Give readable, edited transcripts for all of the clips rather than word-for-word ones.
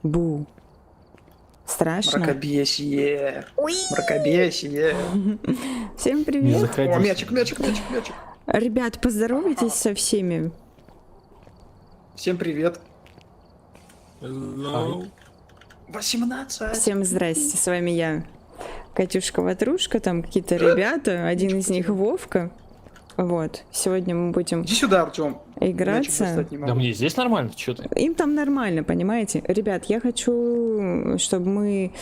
Бу. Страшно? Мракобесие. Мракобесие. Всем Не привет. заходи. О, мячик. Ребят, поздоровайтесь со всеми. Всем привет. Hello. 18. Всем здрасте, с вами я, Катюшка-Ватрушка, там какие-то ребята, один из них Вовка. Вот, сегодня мы будем Иди сюда, Артем. играться. Да мне здесь нормально, что ты? Им там нормально, понимаете? Ребят, я хочу, чтобы мы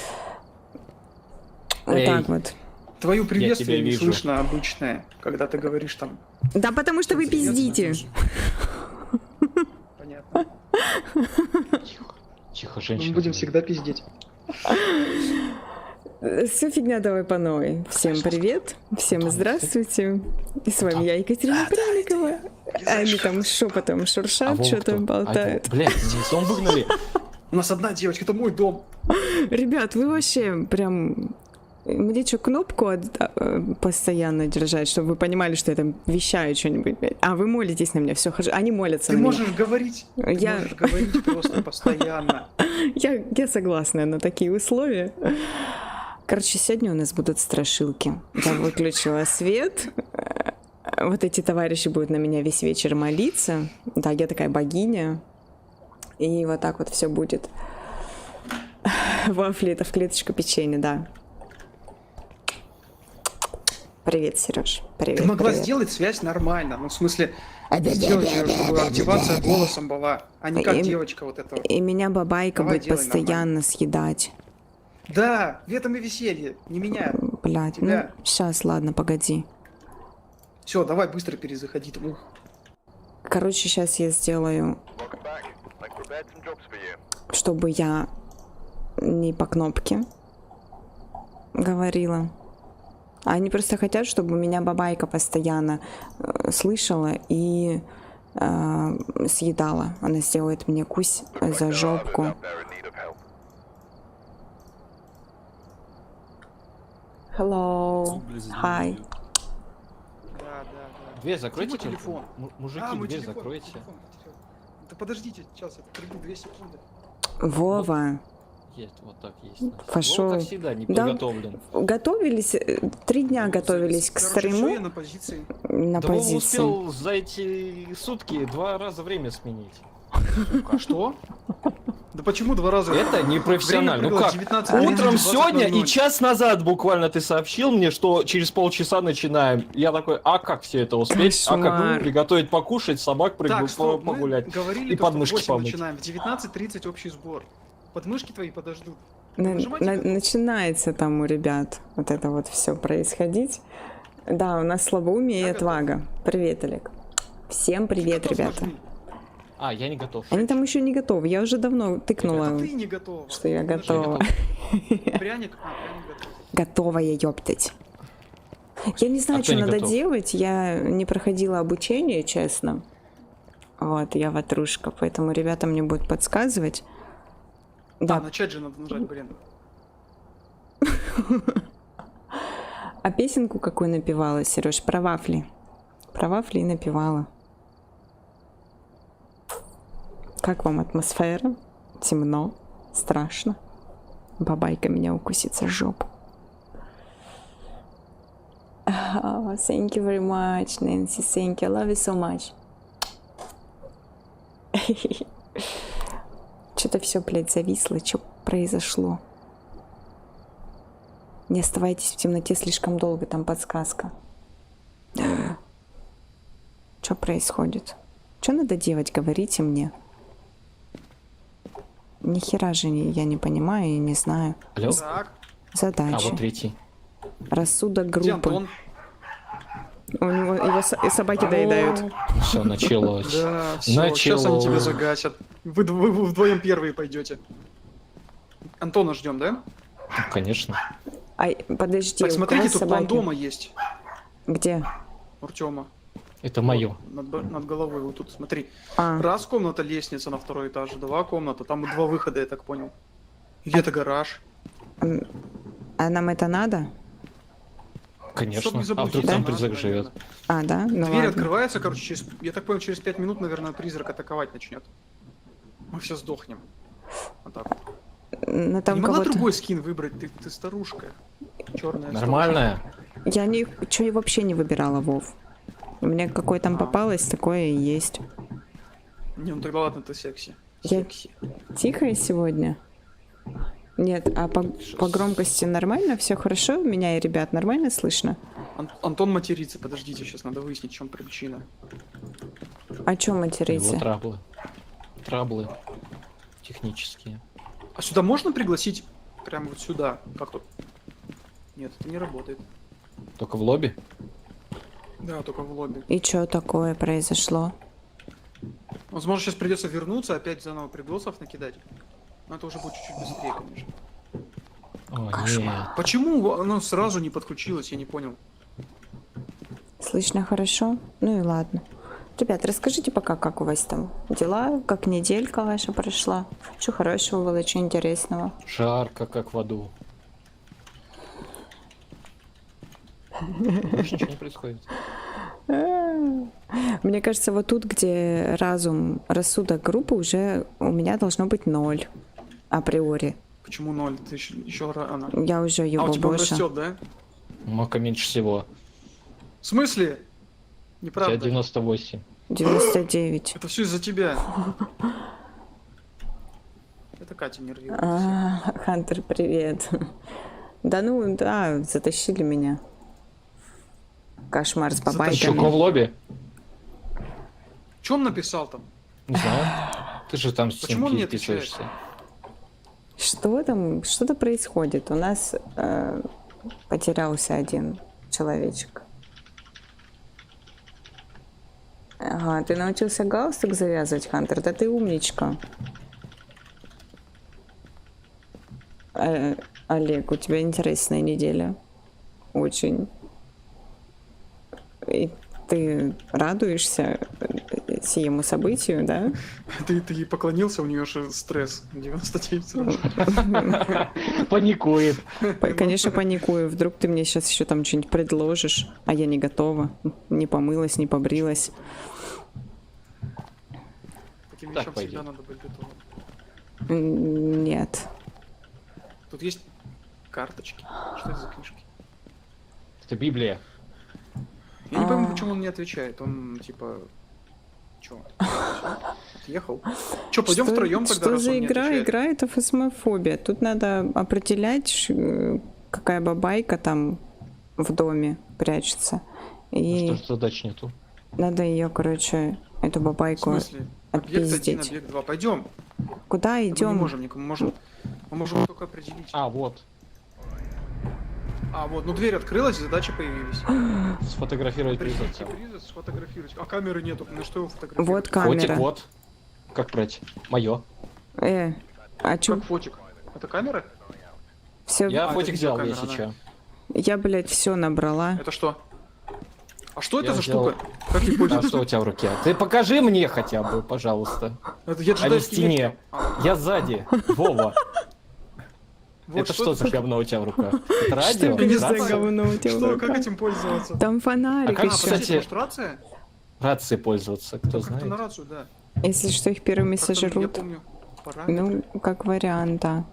вот Эй. так вот. Твою приветствие тебя не вижу. слышно обычное, когда ты говоришь там. Да потому что вы пиздите. Понятно. Тихо, Мы женщина. будем всегда пиздеть. Все фигня, давай по новой. Всем привет, всем здравствуйте. И с вами я, Екатерина Пряникова. Они там шепотом шуршат, что-то болтают. Блять, здесь он выгнали. У нас одна девочка, это мой дом. Ребят, вы вообще прям... Мне что, кнопку постоянно держать, чтобы вы понимали, что я там вещаю что-нибудь? А, вы молитесь на меня, все, они молятся Ты на можешь говорить. Ты Я- можешь говорить просто постоянно. меня. Я согласна на такие условия. Короче, сегодня у нас будут страшилки. Я выключила свет. Вот эти товарищи будут на меня весь вечер молиться. Да, я такая богиня. И вот так вот все будет. Вафли — это в клеточку печенья, да. Привет, Сереж. Привет. Ты могла привет. сделать связь нормально. Ну, в смысле, сделать её, чтобы активация голосом была, а не как И- девочка вот эта вот. И меня бабайка Давай, будет делай постоянно съедать. Да, в этом и веселье, не меня. Блять, ну Тебя. сейчас, ладно, погоди. Все, давай быстро перезаходи. Ух. Короче, сейчас я сделаю, чтобы я не по кнопке говорила. Они просто хотят, чтобы меня бабайка постоянно слышала и съедала. Она сделает мне кусь за жопку. Hello. Hi. Да. Дверь закройте. Где мой телефон? Мужики, мой дверь телефон, закройте. телефон потерял. Да подождите, сейчас я приду 2 секунды. Вова. Есть, вот так есть. Пошел. Ну, как всегда, не Да. подготовлен. Готовились, 3 дня готовились к Короче, всё, стриму я на позиции. на Да Вова позиции. успел за эти сутки 2 раза время сменить. А что? Да почему 2 раза? Это непрофессионально. Время Ну было как? 19:00, Утром 20:00. сегодня и час назад буквально ты сообщил мне, что через полчаса начинаем. Я такой, а как все это успеть? А как Кошмар. приготовить покушать, собак Так, стоп, мы погулять? говорили, и то, что в подмышки 8 помыть. начинаем, в 19:30 общий сбор. Подмышки твои подождут. На- Нажимайте готов. начинается там у ребят вот это вот все происходить. Да, у нас слабоумие и Я готов. отвага. Привет, Олег. Всем привет, Готов, ребята. нажми. А, я не готов. Они там еще не готовы. Я уже давно тыкнула, Это ты не готова. что я Нажми. готова. Пряник готов. Готова я, ёптать. Я не знаю, А кто что не надо готов? делать. Я не проходила обучение, честно. Вот, я ватрушка, поэтому ребята мне будут подсказывать. Да, Да, начать же надо нажать, блин. а песенку какую напевала, Сереж? Про вафли. Про вафли и напевала. Как вам атмосфера? Темно? Страшно? Бабайка меня укусит за жопу. Oh, thank you very much, Nancy. Thank you. I love you so much. Что-то все, блядь, зависло. Что произошло? Не оставайтесь в темноте слишком долго, там подсказка. Что происходит? Что надо делать, говорите мне. Ни хера же я не понимаю и не знаю. Алло? Так, А Задачи. вот третий. Рассудок где группы. Антон? У него его собаки доедают. Все, началось. Да, все, сейчас они тебя Началось. загасят. Вы вдвоем первые пойдете. Антона ждем, да? Ну, конечно. Ай, подожди, Так, у смотрите, кого тут собаки? план дома есть. Где? У Артема. Это мое. Над головой, вот тут, смотри. А, Раз комната, лестница на 2-й этаж, 2 комната, там 2 выхода, я так понял. Или это гараж? а нам это надо? Конечно. Чтоб не А заблудиться, вдруг там надо, призрак живет? наверное. А, да? Ну Дверь ладно. открывается, короче, я так понял, через 5 минут, наверное, призрак атаковать начнет. Мы все сдохнем. Вот так вот. На там Не могла кого-то... другой скин выбрать, ты старушка. Черная. Нормальная. Я ничего вообще не выбирала, Вов. У меня какое там попалось, такое и есть. Не, ну тогда ладно, ты секси. Я- Секси. Тихая сегодня? Нет, а по громкости нормально? Все хорошо? Меня и ребят нормально слышно? Антон матерится, подождите, сейчас надо выяснить, в чем причина. О чем Его материться? траблы. Траблы. Технические. А сюда можно пригласить? Прямо вот сюда? Как тут? Нет, это не работает. Только в лобби? Да, только в лобби. И что такое произошло? Возможно, сейчас придется вернуться, опять заново пригласов накидать. Но это уже будет чуть-чуть быстрее, конечно. О, нет. Почему оно сразу не подключилось, я не понял. Слышно хорошо? Ну и ладно. Ребят, расскажите пока, как у вас там дела, как неделька ваша прошла. Что хорошего было, что интересного. Жарко, как в аду. Больше ничего не происходит. Мне кажется, вот тут, где разум, рассудок группы, уже у меня должно быть 0 априори. Почему 0? Ты еще рано. Я уже А у его тебя он больше. растет, да? Мака меньше всего. В смысле? У тебя Неправда. 98. 99. Это все из-за тебя. Это Катя нервирует. Хантер, привет. Да ну, да, затащили меня. Кошмар с Еще бабайками. в лобби? Что он написал там? Не знаю. Ты же там с Почему он ним не отвечает? переписываешься. Что там? Что-то происходит. У нас потерялся один человечек. Ага, ты научился галстук завязывать, Хантер? Да ты умничка. Олег, у тебя интересная неделя. Очень. И ты радуешься сему событию, да? Ты ей поклонился, у нее же стресс. 99 сразу. Паникует. Конечно, паникую. Вдруг ты мне сейчас еще там что-нибудь предложишь, а я не готова. Не помылась, не побрилась. Таким Так вещам пойдет. всегда надо быть готовым. Нет. Тут есть карточки. Что это за книжки? Это Библия. Я не пойму, почему он не отвечает. Он типа... Чё? Отъехал? Чё, пойдем втроем тогда, Что раз за он не игра? отвечает? Игра — это фасмофобия. Тут надо определять, какая бабайка там в доме прячется. И Что ж задач нету? надо ее, короче, эту В бабайку смысле? Объект 1, отпиздить. объект 2. Пойдем. Куда Мы не идем? можем никому. Мы можем только определить. А, вот. А, вот, ну дверь открылась, и задачи появились. Сфотографировать Призовите призывца. приза, сфотографировать. А камеры нету, на что его фотографировать? Вот Фотик, камера. вот. Как брать? Мое. А чё? Как фотик? Это камера? Все, Я это фотик взял, видеокамера, если она. чё. я, блядь, все набрала. Это что? А что это Я за взял- штука? Как ей А пользоваться? что у тебя в руке? Ты покажи мне хотя бы, пожалуйста. Это я А не в джедайский меч. стене. А, Я сзади. Вова. вот Это что за говно у тебя в руках? Это Что радио? это за знаю. говно у тебя в Что, руках? как этим пользоваться? Там фонарик А как, еще. подождите, кстати, может рация? Рацией пользоваться, кто Как-то на знает. рацию, да. Если что, их первыми Как-то, я сожрут. помню, параметры. Ну, как вариант, да.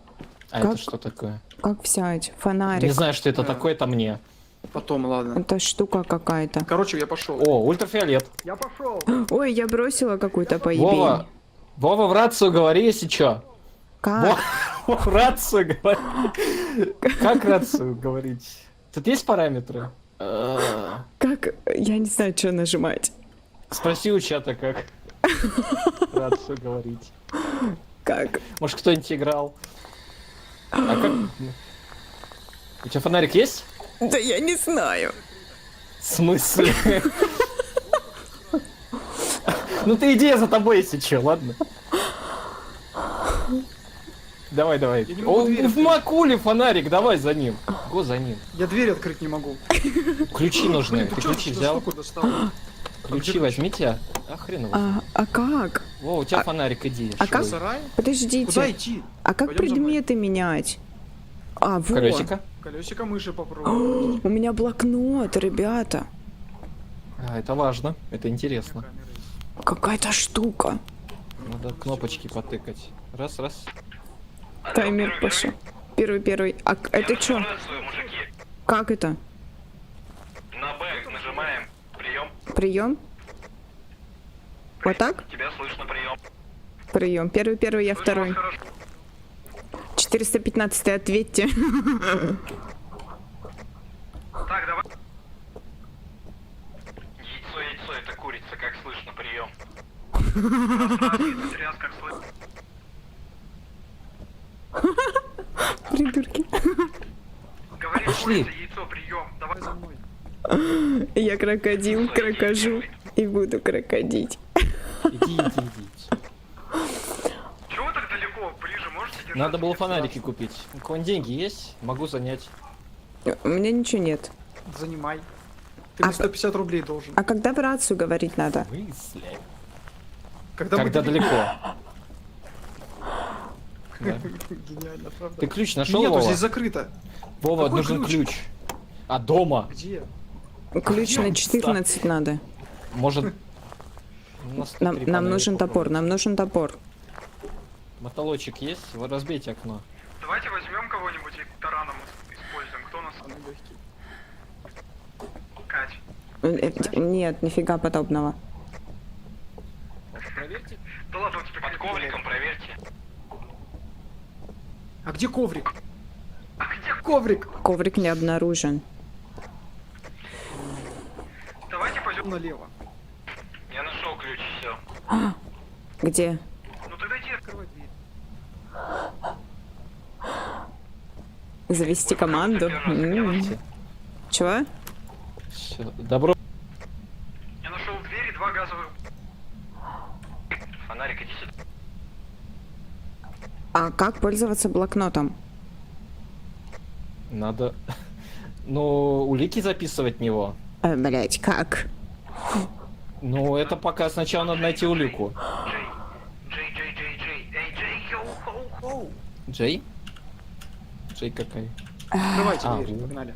А как? это что такое? Как взять? Не Фонарик. знаю, что это Да. такое, это мне. Потом, ладно. Это штука какая-то. Короче, я пошел. О, ультрафиолет. Я пошел. Ой, я бросила какую-то поебень. Вова, Вова, в рацию говори, если чё. Как? Вова, в рацию говори. Как рацию говорить? Тут есть параметры? Как? Я не знаю, что нажимать. Спроси у чата, как рацию говорить. Как? Может, кто-нибудь играл? А как? У тебя фонарик есть? Да я не знаю. В смысле? Ну ты иди, я за тобой, если чё, ладно? Давай, давай. Я не могу О, дверь в открыть. макуле фонарик, давай за ним. Го за ним. Я дверь открыть не могу. Ключи нужны. Блин, Ты ты чё ключи эту взял? штуку достал? Ключи возьмите. А хрен его. А как? Во, у тебя фонарик, иди. а как? шуруй. Сарай? Куда Подождите. идти? А как Пойдём за мной. предметы менять? А, вот. Колесико? Колесико мыши попробуй. У меня блокнот, ребята. А, это важно. Это интересно. Камера есть. Какая-то штука. Надо кнопочки потыкать. Раз, раз. Таймер пошел. Первый. А это что? Мужики, Как это? на Б нажимаем. Прием. Прием? Вот так? Тебя слышно, прием. Прием. Первый, я второй. 415 ответьте. Так, давай. Яйцо, это курица, как слышно, прием. Тряс, как слышно. Придурки. Говори, Пошли. курица, яйцо, прием. Давай за мной. Я крокодил, крокожу и буду крокодить. Иди. Чего вы так далеко? Ближе можете держаться? Надо было фонарики купить. У кого деньги есть? Могу занять. У меня ничего нет. Занимай. Ты мне 150 рублей должен. А когда в рацию говорить надо? Мысли. Когда мы Когда далеко. Да. Гениально, правда. Ты ключ нашел, Нету, Вова? здесь закрыто. Вова, Какой нужен ключ? ключ. А дома? Где? Ключ на 14 надо. Может... на 103 Нам панели нужен топор, попробовать. нам нужен топор. Мотолочек есть? Вы разбейте окно. Давайте возьмем кого-нибудь и тараном используем. Кто у нас? Она легкий. Кать. Нет, нифига подобного. Проверьте. Да ладно, у тебя под ковриком проверьте. А где коврик? А где? Коврик! Коврик не обнаружен. Давайте пойдем. Налево. Я нашел ключ, все. Где? Ну ты дойди, Открывай дверь. Завести команду? Чего? Всё, добро. Я нашел дверь и 2 газовых. Фонарик, иди сюда. А как пользоваться блокнотом? Надо... Ну, улики записывать в него. Блять, как? Ну, это пока сначала надо найти улику. Джей. Эй, Джей, йоу-хоу-хоу. Джей? Джей какая? Открывайте А, дверь, вот. погнали.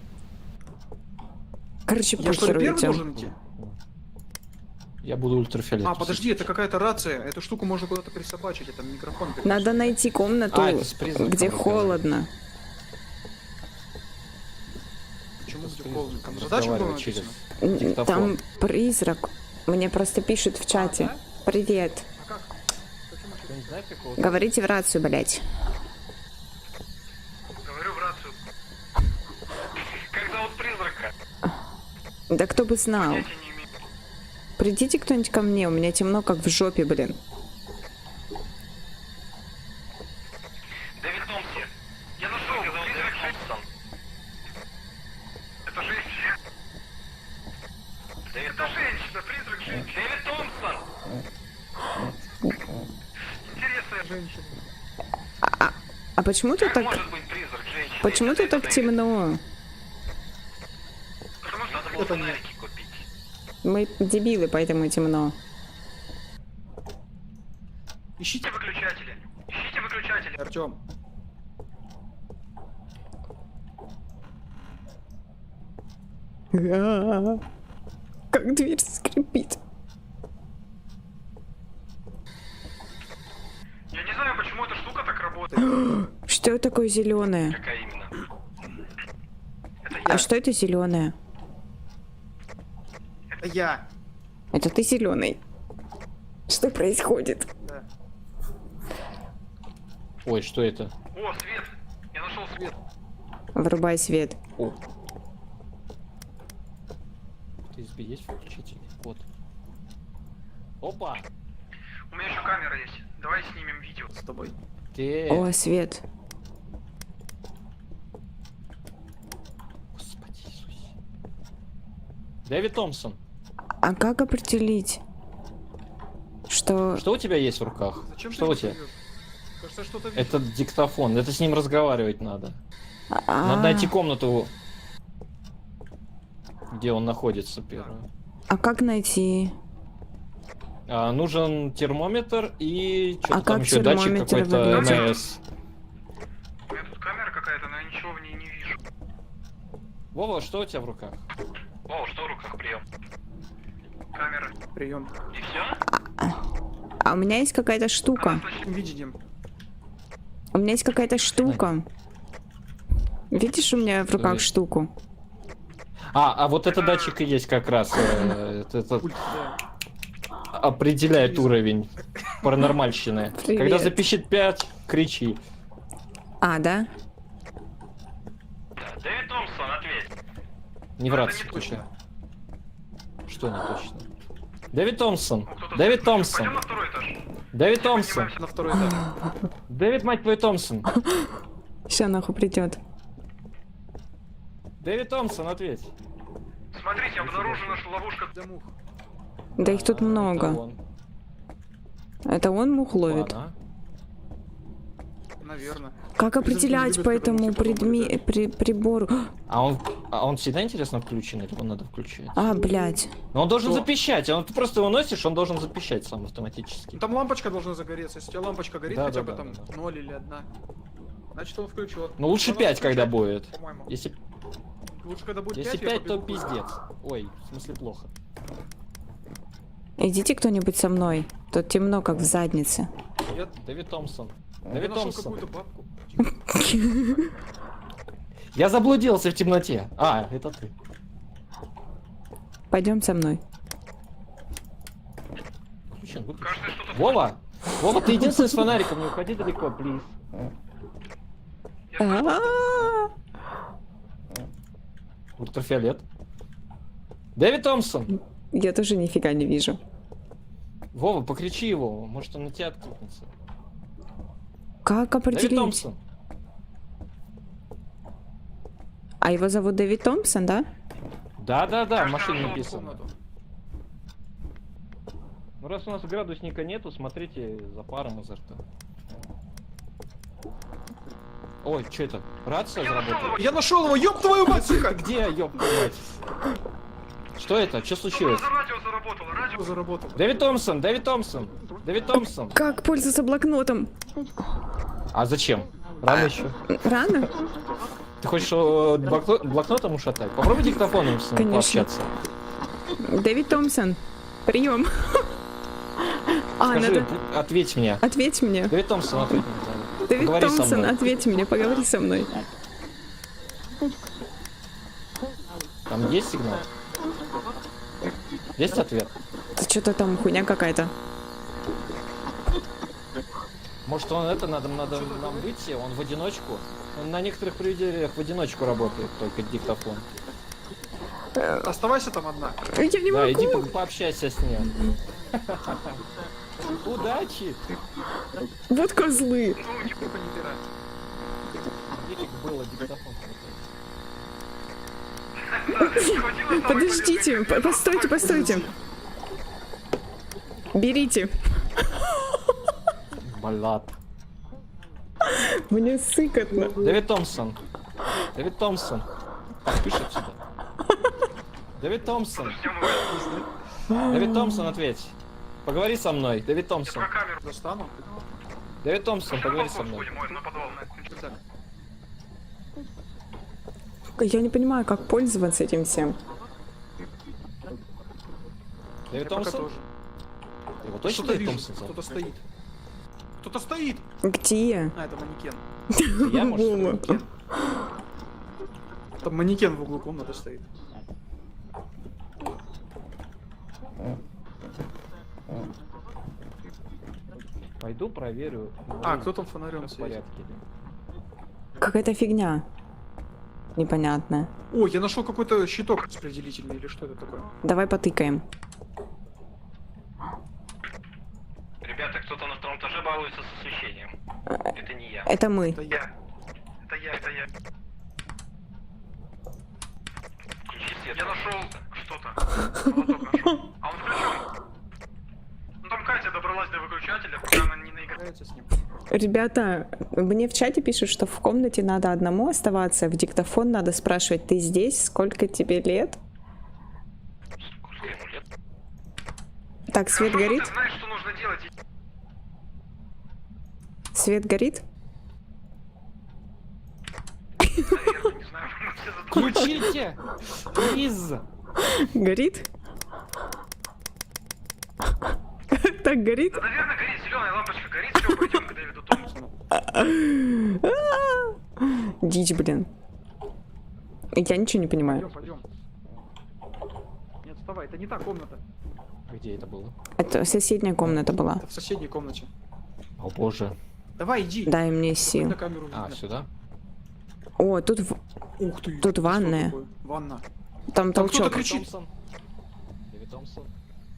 Короче, Я что ли похеру первый идем. должен идти? Я буду ультрафиолет. А, подожди, это какая-то рация. Эту штуку можно куда-то присобачить, это микрофон. Надо найти комнату, А, это с призраком где разговаривать. холодно. Почему С где холодно? Там призраком задача была разговаривать через написана? диктофон. Там призрак. Мне просто пишут в чате. да? Привет. А как? Каким Кто не знает, какого-то? Говорите в рацию, блять. Говорю в рацию. Как зовут призрака? Да кто бы знал. Понятия не имею. Придите кто-нибудь ко мне, у меня темно как в жопе, блин. Дэвид Томпсон. Я нашел призрак Томпсон. Это женщина. Дэвид Это женщина, призрак женщины. Дэвид Томпсон. Интересная Женщина. А почему тут Как так... может быть призрак женщины? Почему тут так темно? Потому что надо было Это нет. фонарики купить. Мы дебилы, поэтому темно. Ищите Выключатели. Ищите выключатели. Артем. Как дверь скрипит. Я не знаю, почему эта штука так работает. Что такое зеленое? Какая именно? Это А что это зеленое? Это я. Это ты зеленый. Что происходит? Да. Ой, что это? О, свет. Я нашел свет. Врубай свет. О. Ты есть включитель? Вот. Опа! У меня еще камера есть. Давай снимем видео. С тобой. Ты... О, свет. Господи Иисусе. Дэвид Томпсон, А как определить, что... что у тебя есть в руках? Зачем Что ты у его тебя? суёшь? Кажется, что-то видишь. Это диктофон. Это с ним разговаривать надо. Надо А, найти комнату, где он находится первое. а как найти? Нужен термометр и что-то А там как еще датчик термометр какой-то выглядит? МС. У меня тут камера какая-то, но я ничего в ней не вижу. Вова, что у тебя в руках? О, что в руках прием? Камера. Прием. И все? А у меня есть какая-то штука. Видением. У меня есть какая-то штука. Видишь у меня в руках есть? штуку? А вот это датчик и есть как раз. Это Пульт, да. определяет уровень паранормальщины. Привет. Когда запищит 5, кричи. А, да? Дэвид Томпсон, ответь. Не Это враться не только. точно. Что не точно? Дэвид Томпсон. Кто-то Дэвид Пойдем Томпсон. на второй этаж. Дэвид Томпсон. Поднимаемся на второй этаж. Дэвид, мать твою, Томпсон. Сейчас нахуй придет. Дэвид Томпсон, ответь. Смотрите, обнаружена ловушка. Для мух. Да их тут Это много. он. Это он мух ловит. Ладно. Наверное. Как определять любят, по когда этому мухи потом улетают. прибору? А он всегда, интересно, включен, или его надо включать? А, блядь. Но он должен Что? запищать, он ты просто его носишь, он должен запищать сам автоматически. Ну, там лампочка должна загореться. Если у тебя лампочка горит Да, хотя да, бы да, там да. 0 или 1, значит он включен. Ну лучше Он 5, включать, когда будет. По-моему. Если, Лучше, когда будет если 5, я 5, то побегу. пиздец. Ой, в смысле плохо. Идите кто-нибудь со мной. Тут темно, как в заднице. Я, Дэвид Томпсон. я Дэвид нашел Томпсон. какую-то бабку. Я заблудился в темноте. А, это ты. Пойдем со мной. Включен, выключен. Кажется, что-то... Вова! Вова, ты единственный с фонариком, не уходи далеко, плиз. А-а-а! Ультрафиолет. Дэвид Томпсон! Я тоже нифига не вижу. Вова, покричи его, может он на тебя откликнется. Как Дэвид определить? Томпсон. А его зовут Дэвид Томпсон, да? Да-да-да, в Кажется, машине он написано. Комнату. Ну раз у нас градусника нету, смотрите за паром изо рта. Ой, что это? Рация заработала? Я нашел его, ёб твою мать, сука! Где, ёб твою мать? Что это? Что случилось? За радио заработало, радио. Заработал. Дэвид Томпсон, Дэвид Томпсон, Дэвид Томпсон. Как пользоваться блокнотом? А зачем? Рано еще. Рано? Ты хочешь блокнотом ушатать? Попробуй диктофоном с ним Конечно. пообщаться. Дэвид Томпсон, прием. А, Скажи, надо... ответь мне. Ответь мне. Дэвид Томпсон, ответь мне. Дэвид Поговори со Томпсон, мной. ответь мне, поговори со мной. Там есть сигнал? Есть ответ? Это что-то там хуйня какая-то. Может он это, надо нам выйти, он в одиночку? Он на некоторых привидениях в одиночку работает, только диктофон. Оставайся там одна. Я не Да, иди могу. пообщайся с ним. Удачи! Вот козлы. Ну, не пирай. Нифиг было диктофон. Подождите, постойте, постойте. Берите. Блядь. Мне сыкотно. Дэвид Томпсон. Дэвид Томпсон. Поспишь отсюда. Дэвид Томпсон. Дэвид Томпсон, ответь. Поговори со мной. Дэвид Томпсон. Про камеру. Достану. Дэвид Томпсон, поговори со мной. Ой, на подвал. Так. Я не понимаю, как пользоваться этим всем. Дэвид Я пока Томпсон? тоже. Его точно Что-то Дэвид вижу. Томпсон зовут? Кто-то стоит. Кто-то стоит! Где? А, это манекен. Я, может, Вова. манекен? Там манекен в углу комнаты стоит. Пойду проверю. А, кто там фонарем в светит? порядке. Какая-то фигня. Непонятная. О, я нашел какой-то щиток распределительный или что это такое? Давай потыкаем. Ребята, кто-то на втором этаже балуется с освещением. Это не я. Это мы. Это я. Это я. Включи свет. Я нашел что-то. Молоток нашел. А он включен. Ну там Катя добралась до выключателя, пока она не наиграет. Играется с ним. Ребята, мне в чате пишут, что в комнате надо одному оставаться, в диктофон надо спрашивать, ты здесь, сколько тебе лет? Сколько ему лет? Так, свет Хорошо, горит? Ты знаешь, что нужно делать. Свет горит? Наверное, не знаю. Мы все задумались. Включите! Плиз! Горит? Так горит? Да, наверное, горит зеленая лампочка, горит, все, пойдем к Дэвиду Томпсону. Дичь, блин. Я ничего не понимаю. Пойдем. Нет, вставай, это не та комната. Где это было? Это соседняя комната была. Это в соседней комнате. О боже. Давай, иди. Дай мне Хоть сил. на камеру А, видно. сюда? О, тут, Ух ты. тут что ванная. такое? Ванна. Там Там кто-то толчок. кричит. Томпсон. Дэвид Томпсон.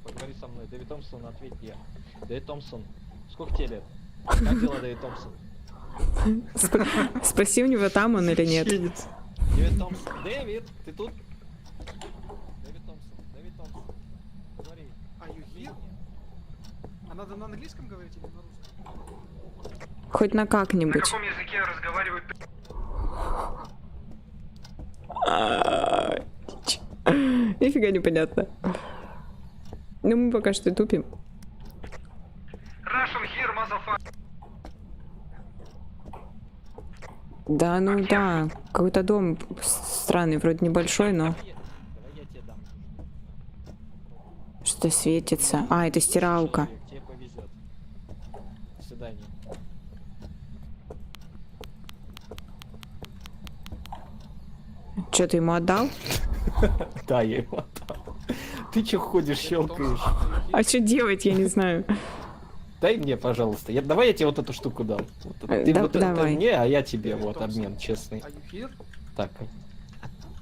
Поговори со мной. Дэвид Томпсон, ответь я. Дэвид Томпсон. Сколько тебе лет? Как дела, Дэвид Томпсон? Спроси у него, там он или нет. Священец. Дэвид Томпсон. Дэвид, ты тут? Дэвид Томпсон. Дэвид Томпсон. Говори. Are you here? А надо на английском говорить или на русском? Хоть на На как-нибудь. каком языке разговаривают? Нифига непонятно. Ну мы пока что тупим. Russian here, motherfucker. Да, ну да. Какой-то дом странный, вроде небольшой, но Давай я тебе дам. что светится. А, это стиралка. Тебе повезет. До свидания. Что ты ему отдал? Да, я его отдал. Ты че ходишь, щелкаешь? А что делать, я не знаю. Дай мне, пожалуйста. Давай я тебе вот эту штуку дам. Вот это. Ты Да- вот это давай. мне, а я тебе. Дэвид Вот Томпсон. обмен честный. Are you here? Так,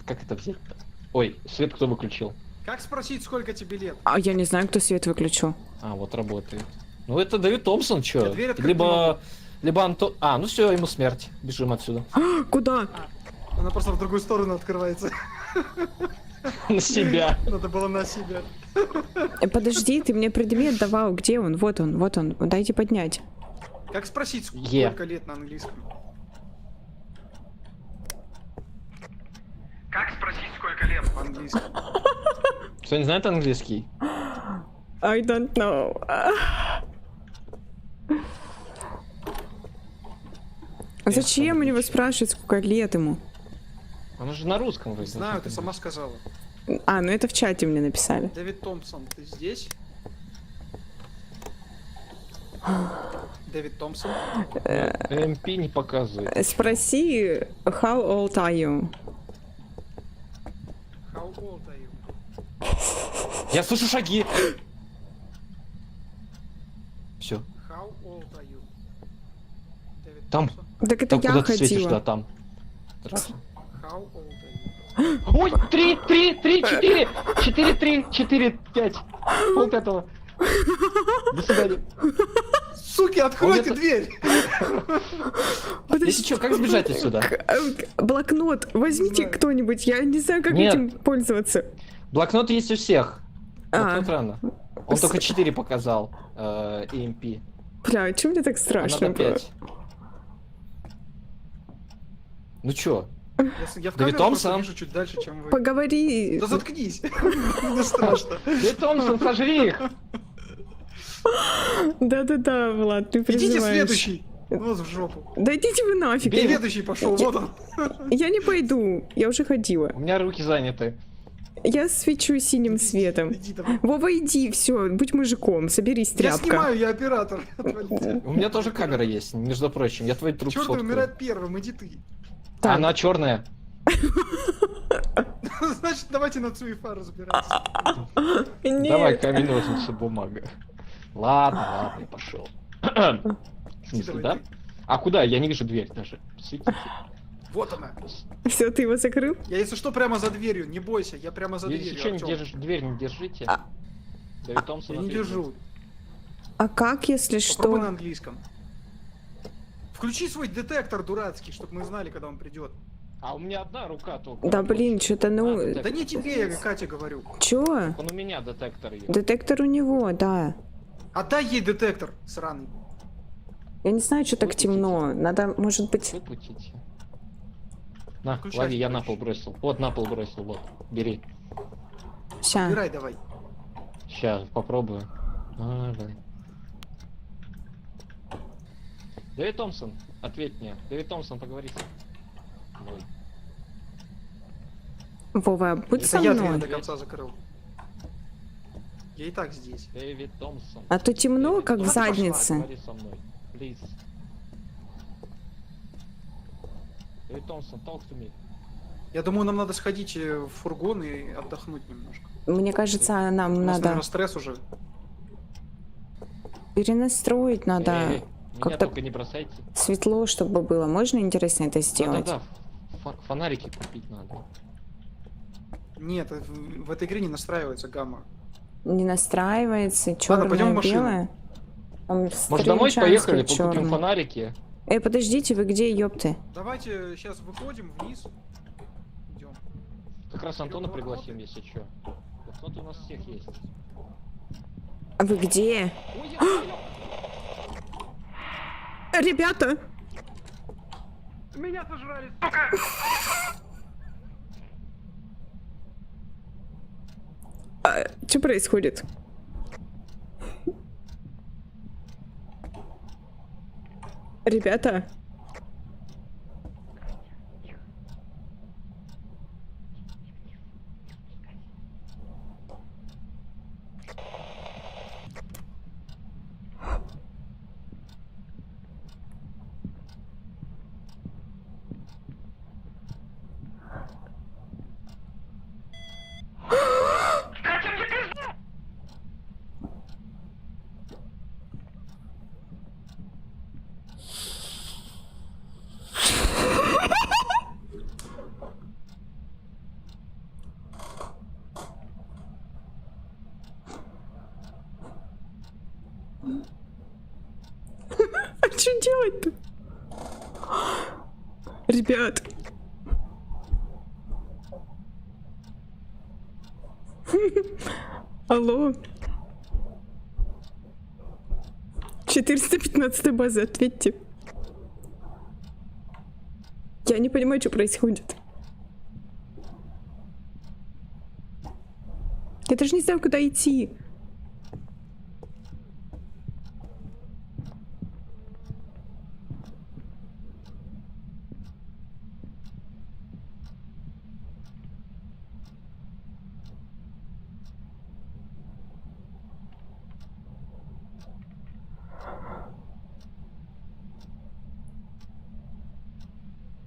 как это взять-то? Ой, свет кто выключил? Как спросить, сколько тебе лет? А я не знаю, кто свет выключил. А, вот работает. Ну это Дэвид Томпсон, чё? Я дверь открыть не Либо Антон... А, ну все, ему смерть. Бежим отсюда. Куда? Она просто в другую сторону открывается. На себя. Надо было на себя. Подожди, ты мне предмет давал. Где он? Вот он, вот он. Дайте поднять. Как спросить, Е. сколько лет на английском? Как спросить, сколько лет? По-английски. Кто не знает английский? I don't know. Зачем у него спрашивать, сколько лет ему? Он же на русском вроде. Знаю, ты сама сказала. А, ну это в чате мне написали. Дэвид Томпсон, ты здесь? Дэвид Томпсон? МП не показывает. Спроси, how old are you? How old are you? Я слышу шаги. Все. How old are you? Дэвид Там. Томпсон? Так это Там я куда ты светишь, да, ходила. там. Раз. How old are you? Ой, 3, 4, 4, 5. Полпятого. До свидания. Суки, откройте Он это- дверь! Если что, как сбежать отсюда? Блокнот, возьмите знаю. кто-нибудь, я не знаю, как Нет. этим пользоваться. Блокнот есть у всех. А. Вот рано. Он только 4 показал. EMP. Бля, чё мне так А страшно надо было? 5. Ну чё? Я в Дэвид камеру просто Томпсон? вижу чуть дальше, чем вы. Поговори. Да заткнись! Мне страшно. Дэвид Томпсон, сожри их! Да-да-да, Влад, ты Идите переживаешь. следующий! Вот в жопу. Да идите вы нафиг. Следующий пошел, вот он. Я не пойду, я уже ходила. У меня руки заняты. Я свечу синим светом. Иди давай. Вова, иди, все, будь мужиком, соберись, Я тряпка. снимаю, я оператор. Отвалите. У меня тоже камера есть, между прочим. Я твой труп Черт, сфоткаю. умирает первым, иди ты. Так. Она черная. Значит, давайте на Цуефа разбираться. Нет. Давай камень, ножницы, бумага. Ладно, я пошел. В смысле, да? Давай ты. А куда? Я не вижу дверь даже. Светите. Вот она. Все, ты его закрыл? Я, если что, прямо за дверью. Не бойся, я прямо за Если дверью. что, не Артём. держишь, дверь не держите. А. Дэвид Томпсон Я не ответил. держу. А как, если Попробуй на что? английском. Включи свой детектор дурацкий, чтобы мы знали, когда он придет. А у меня одна рука только. Да блин, что-то ну... детектор. Да не тебе, я Кате говорю. Чё? Он у меня детектор ее. Детектор у него, да. Отдай ей детектор, сраный. Я не знаю, что так Выпустите. темно. Надо, может быть... Выпустите. На, Включай лови, я на следующий. пол бросил. Вот на пол бросил, вот. Бери. Ща. Убирай давай. Сейчас попробую. А, блин. Дэвид Томпсон, ответь мне. Дэвид Томпсон, поговорите. Ой. Вова, будь Это со я дверь мной. до конца закрыл. Я и так здесь. Дэвид Томпсон. А то темно, Дэвид как в Томпсон, заднице. Говори со мной. Please. Дэвид Томпсон, talk to me. Я думаю, нам надо сходить в фургон и отдохнуть немножко. Мне кажется, нам У нас, надо наверное, стресс уже. перенастроить, надо Эй, меня как-то только не бросайте. светло, чтобы было. Можно, интересно, это сделать? Да-да-да, фонарики купить надо. Нет, в этой игре не настраивается гамма. Не настраивается, Ладно, пойдем в черное, машину. белое. Там Может, домой стрельчанский поехали, покупим чёрный. фонарики? Эй, подождите, вы где, ёпты? Давайте сейчас выходим вниз. Идем. Как раз Антона пригласим, если что. Вот у нас всех есть. А вы где? Ой, Ребята! Меня сожрали, сука! Что происходит? Ребята? Катя, мне пизду! А что делать-то? Ребят. Алло. 415 база, ответьте. Я не понимаю, что происходит. Я даже не знаю, куда идти.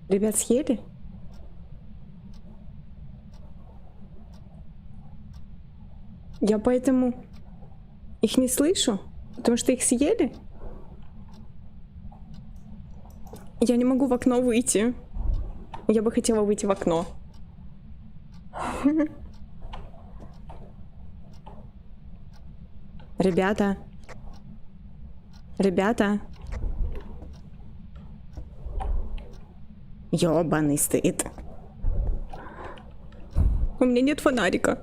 Ребят, съели? Я поэтому их не слышу, потому что их съели. Я не могу в окно выйти. Я бы хотела выйти в окно. Ребята. Ребята. Ёбаный стыд. У меня нет фонарика.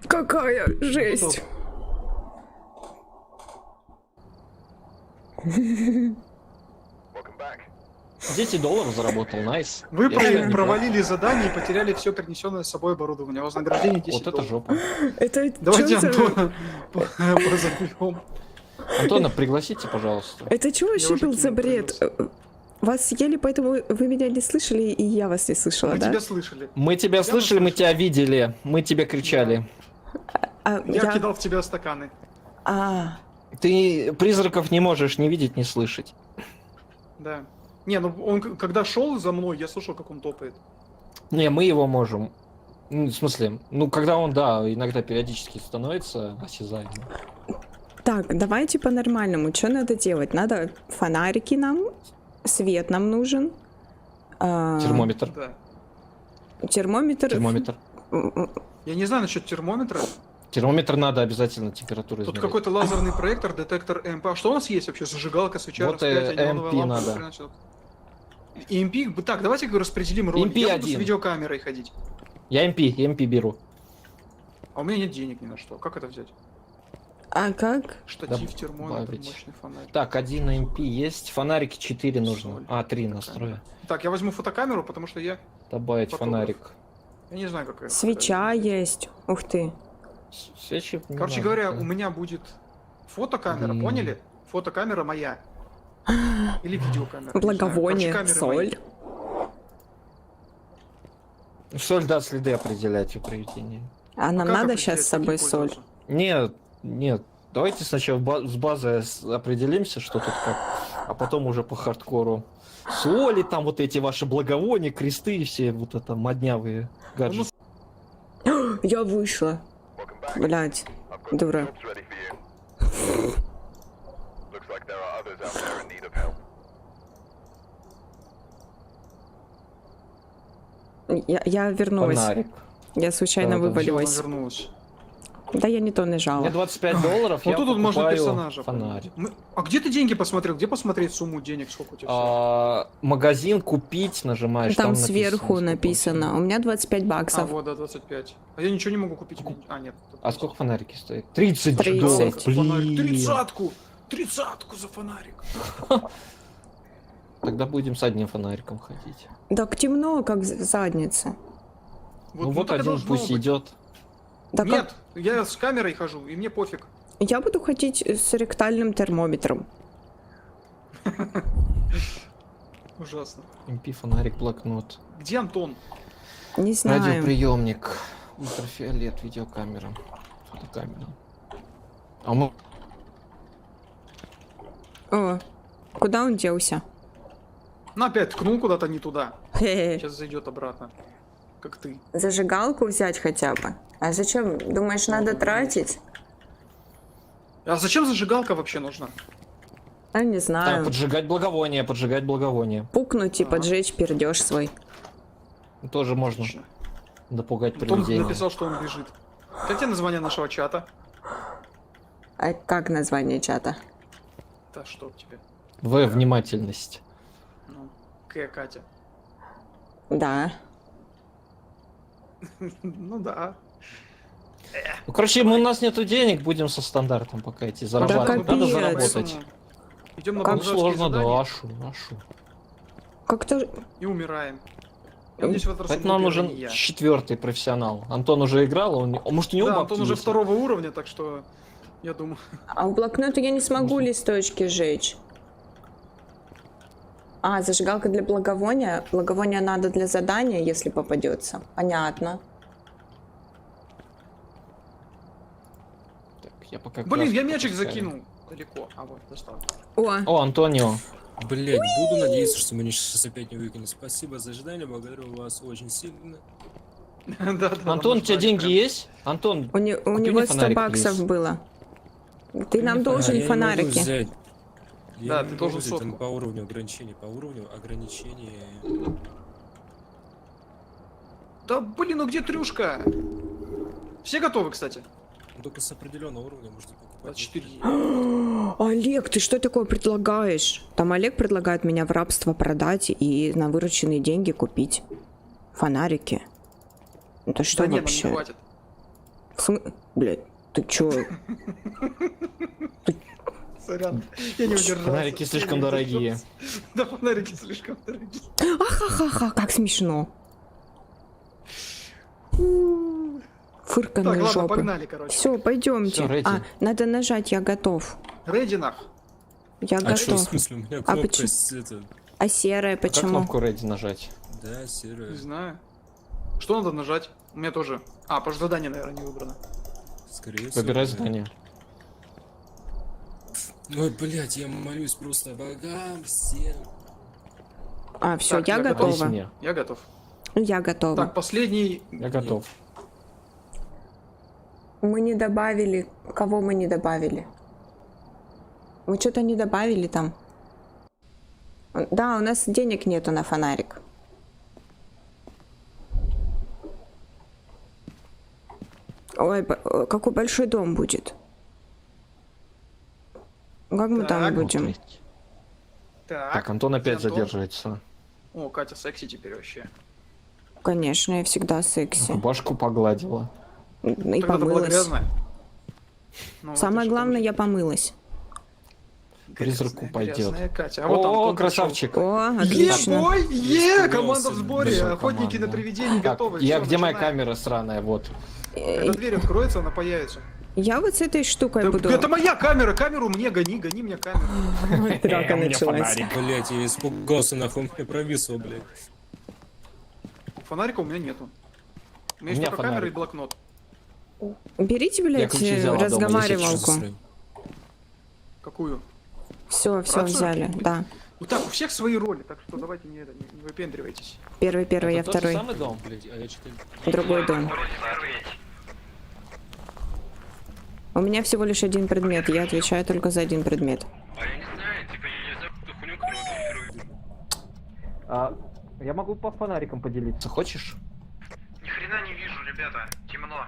Какая жесть. 10 долларов заработал, найс. Вы Я себя не провалили задание и потеряли все принесенное с собой оборудование. Вознаграждение 10 Вот это долларов. жопа. Это Давайте чё за... Антона позовем. Антона, пригласите, пожалуйста. Это что вообще уже был за кинул, бред? Вас съели, поэтому вы меня не слышали, и я вас не слышала, Мы да? тебя слышали. Мы тебя слышали, мы тебя видели, мы тебя кричали. А, Я кидал в тебя стаканы. А, Ты призраков не можешь ни видеть, ни слышать. Да. Не, ну он когда шел за мной, я слышал, как он топает. Не, мы его можем. Ну, в смысле, ну когда он, да, иногда периодически становится осязаемым. так, давайте по-нормальному. Что надо делать? Надо фонарики нам, свет нам нужен. Термометр. Да. Термометр. Термометр. Я не знаю насчет термометра. Термометр надо обязательно температуру Тут измерять. какой-то лазерный проектор, детектор ЭМП. А что у нас есть вообще? Зажигалка, свеча, Вот распятие, надо. И ЭМП, так, давайте распределим роли. EMP Я буду с один. видеокамерой ходить. Я MP беру. А у меня нет денег ни на что. Как это взять? А как? Штатив, термометр, добавить. мощный фонарь. Так, 1 MP есть, фонарики 4 нужно. Соль. А, 3 настрою. Так, я возьму фотокамеру, потому что я... Добавить Фотограф. фонарик. Я не знаю, какая. Свеча есть. Ух ты. Свечи не Короче надо, говоря, да. у меня будет фотокамера, Блин. поняли? Фотокамера моя. Или видеокамера. не знаю. Благовоние, Короче, камеры мои. соль. Соль, да, следы определять у привидения. А нам Как надо определять, сейчас с как собой им соль. пользоваться? Нет, нет. Давайте сначала с базой определимся, что тут как, а потом уже по хардкору. Соли, там вот эти ваши благовония, кресты и все вот это моднявые гаджеты. Я вышла. Блять, дура. Я вернулась. Фонарик. Я случайно Да, да, Всё, она вывалилась. вернулась. Да я не то нажала. Мне 25 долларов, Вот я тут вот можно покупаю персонажа. фонарик. А где ты деньги посмотрел? Где посмотреть сумму денег? Сколько у тебя? всего? Магазин купить нажимаешь. Там написано, сверху сколько написано. У меня 25 А, баксов. вот, да, 25. А я ничего не могу купить. А, нет. А сколько фонарики стоят? 30 30. долларов, Фонарик. блин. 30-ку! 30-ку за фонарик! Тогда будем с одним фонариком ходить. Так темно, как задница. Ну вот так и один должно пусть быть. идет. Так Нет, я с камерой хожу, и мне пофиг. я буду ходить с ректальным термометром. Ужасно. MP, фонарик, блокнот. Где Антон? Не знаю. Радиоприемник. Ультрафиолет, видеокамера. Фотокамера. А мы... О, куда он делся? Ну опять ткнул куда-то не туда. Хе-хе. Сейчас зайдет обратно. Как ты. Зажигалку взять хотя бы. А зачем? Думаешь, надо тратить? А зачем зажигалка вообще нужна? А не Там знаю. поджигать благовоние, поджигать благовоние. Пукнуть и Ага. поджечь пердеж свой. Тоже можно Отлично. напугать Антон привидение. написал, что он бежит. Как тебе название нашего чата? А как название чата? Да что тебе? Внимательность. Ну, Катя. Да. Ну да. Ну, короче, у нас нету денег, будем со стандартом пока идти зарабатывать. капец. Надо заработать. Идем на Как бомжарские сложно, да, задания ашу. Как-то... и умираем. Я надеюсь, в этот раз Поэтому он нам был первый, нужен не я. 4-й профессионал. Антон уже играл, может у него Да, бабки Антон уже есть? 2-го уровня, так что я думаю. А в блокноте я не смогу листочки жечь. А, зажигалка для благовония. Благовония надо для задания, если попадется. Понятно. Так, я пока Блин, краску я мячик пропускаю. закинул далеко. А вот, достал. О, О, Антонио. Блять, буду надеяться, что меня сейчас опять не выкинут. Спасибо за ожидание, благодарю вас очень сильно. Да, да. Антон, у тебя деньги прям. есть? Антон, у Купи него мне 100 фонарик, баксов плиз. было. Ты нам мне должен я не могу фонарики. взять. Я Да, не ты могу должен взять, сотку. там по уровню ограничений. По уровню ограничений. Да блин, ну где трюшка? Все готовы, кстати? Только с определенного уровня можно покупать. 24. Олег, ты что такое предлагаешь? Там Олег предлагает меня в рабство продать и на вырученные деньги купить фонарики. Это что Да нет, нам не вообще? хватит. Блядь, ты чё? Сорян, я не удержался. фонарики слишком Я не дорогие. удержался. Да, фонарики слишком дорогие. Ахахаха, как смешно. Так, Фырканые ладно, жопы. погнали, короче. Все, пойдемте. Всё, ready. А, надо нажать, я готов. Рейдинах. Я А что, в готов. смысле, у меня А кнопка почему? это... А серая Как почему? кнопку ready нажать? Да, Не серая. знаю. Что надо нажать? У меня тоже. А, потому что задание, наверное, не выбрано. Скорее всего. Выбирай да. задание. Ой, блять, я молюсь просто богам всем. А, все, Так, я я Подойди готова. мне. Я готов. Я готова. Так, последний. Я готов. Мы не добавили. Кого мы не добавили? Мы что-то не добавили там. Да, у нас денег нету на фонарик. Ой, какой большой дом будет. Как мы там Так, будем? Так, Антон опять Антон. задерживается. О, Катя секси теперь вообще. Конечно, я всегда секси. Рубашку погладила. И Тогда-то была помылась. грязная. Ну, вот Самое и что главное, там? я помылась. призраку пойдет. Грязная Катя. А вот Антон О, красавчик. О, отлично. Ебой! Испугался, Команда в сборе! Всё, Охотники команда. на привидений Так, готовы. я Всё, где моя начинаем. камера сраная, вот. Эта дверь откроется, она появится. Я вот с этой штукой Да, буду... это моя камера! Камеру мне гони, гони мне камеру. Драка У меня началась. фонарик. Блять, я испугался, нахуй, мне провисло, блядь. Фонарика у меня нету. У меня есть меня только камера и фонарик. блокнот. Берите, Я блядь, ключи взяла дома, разговаривалку. Какую? Все Рацию? взяли, да. Вот так, у всех свои роли, так что давайте не выпендривайтесь. Первый, я Это тот же второй. самый дом? Блядь, а я что-то... Другой дом. У меня всего лишь один предмет, я отвечаю только за один предмет. А я не знаю, типа, я не знаю, какую хуйню, которую Я могу по фонарикам поделиться. Хочешь? Ни хрена не вижу, ребята, темно.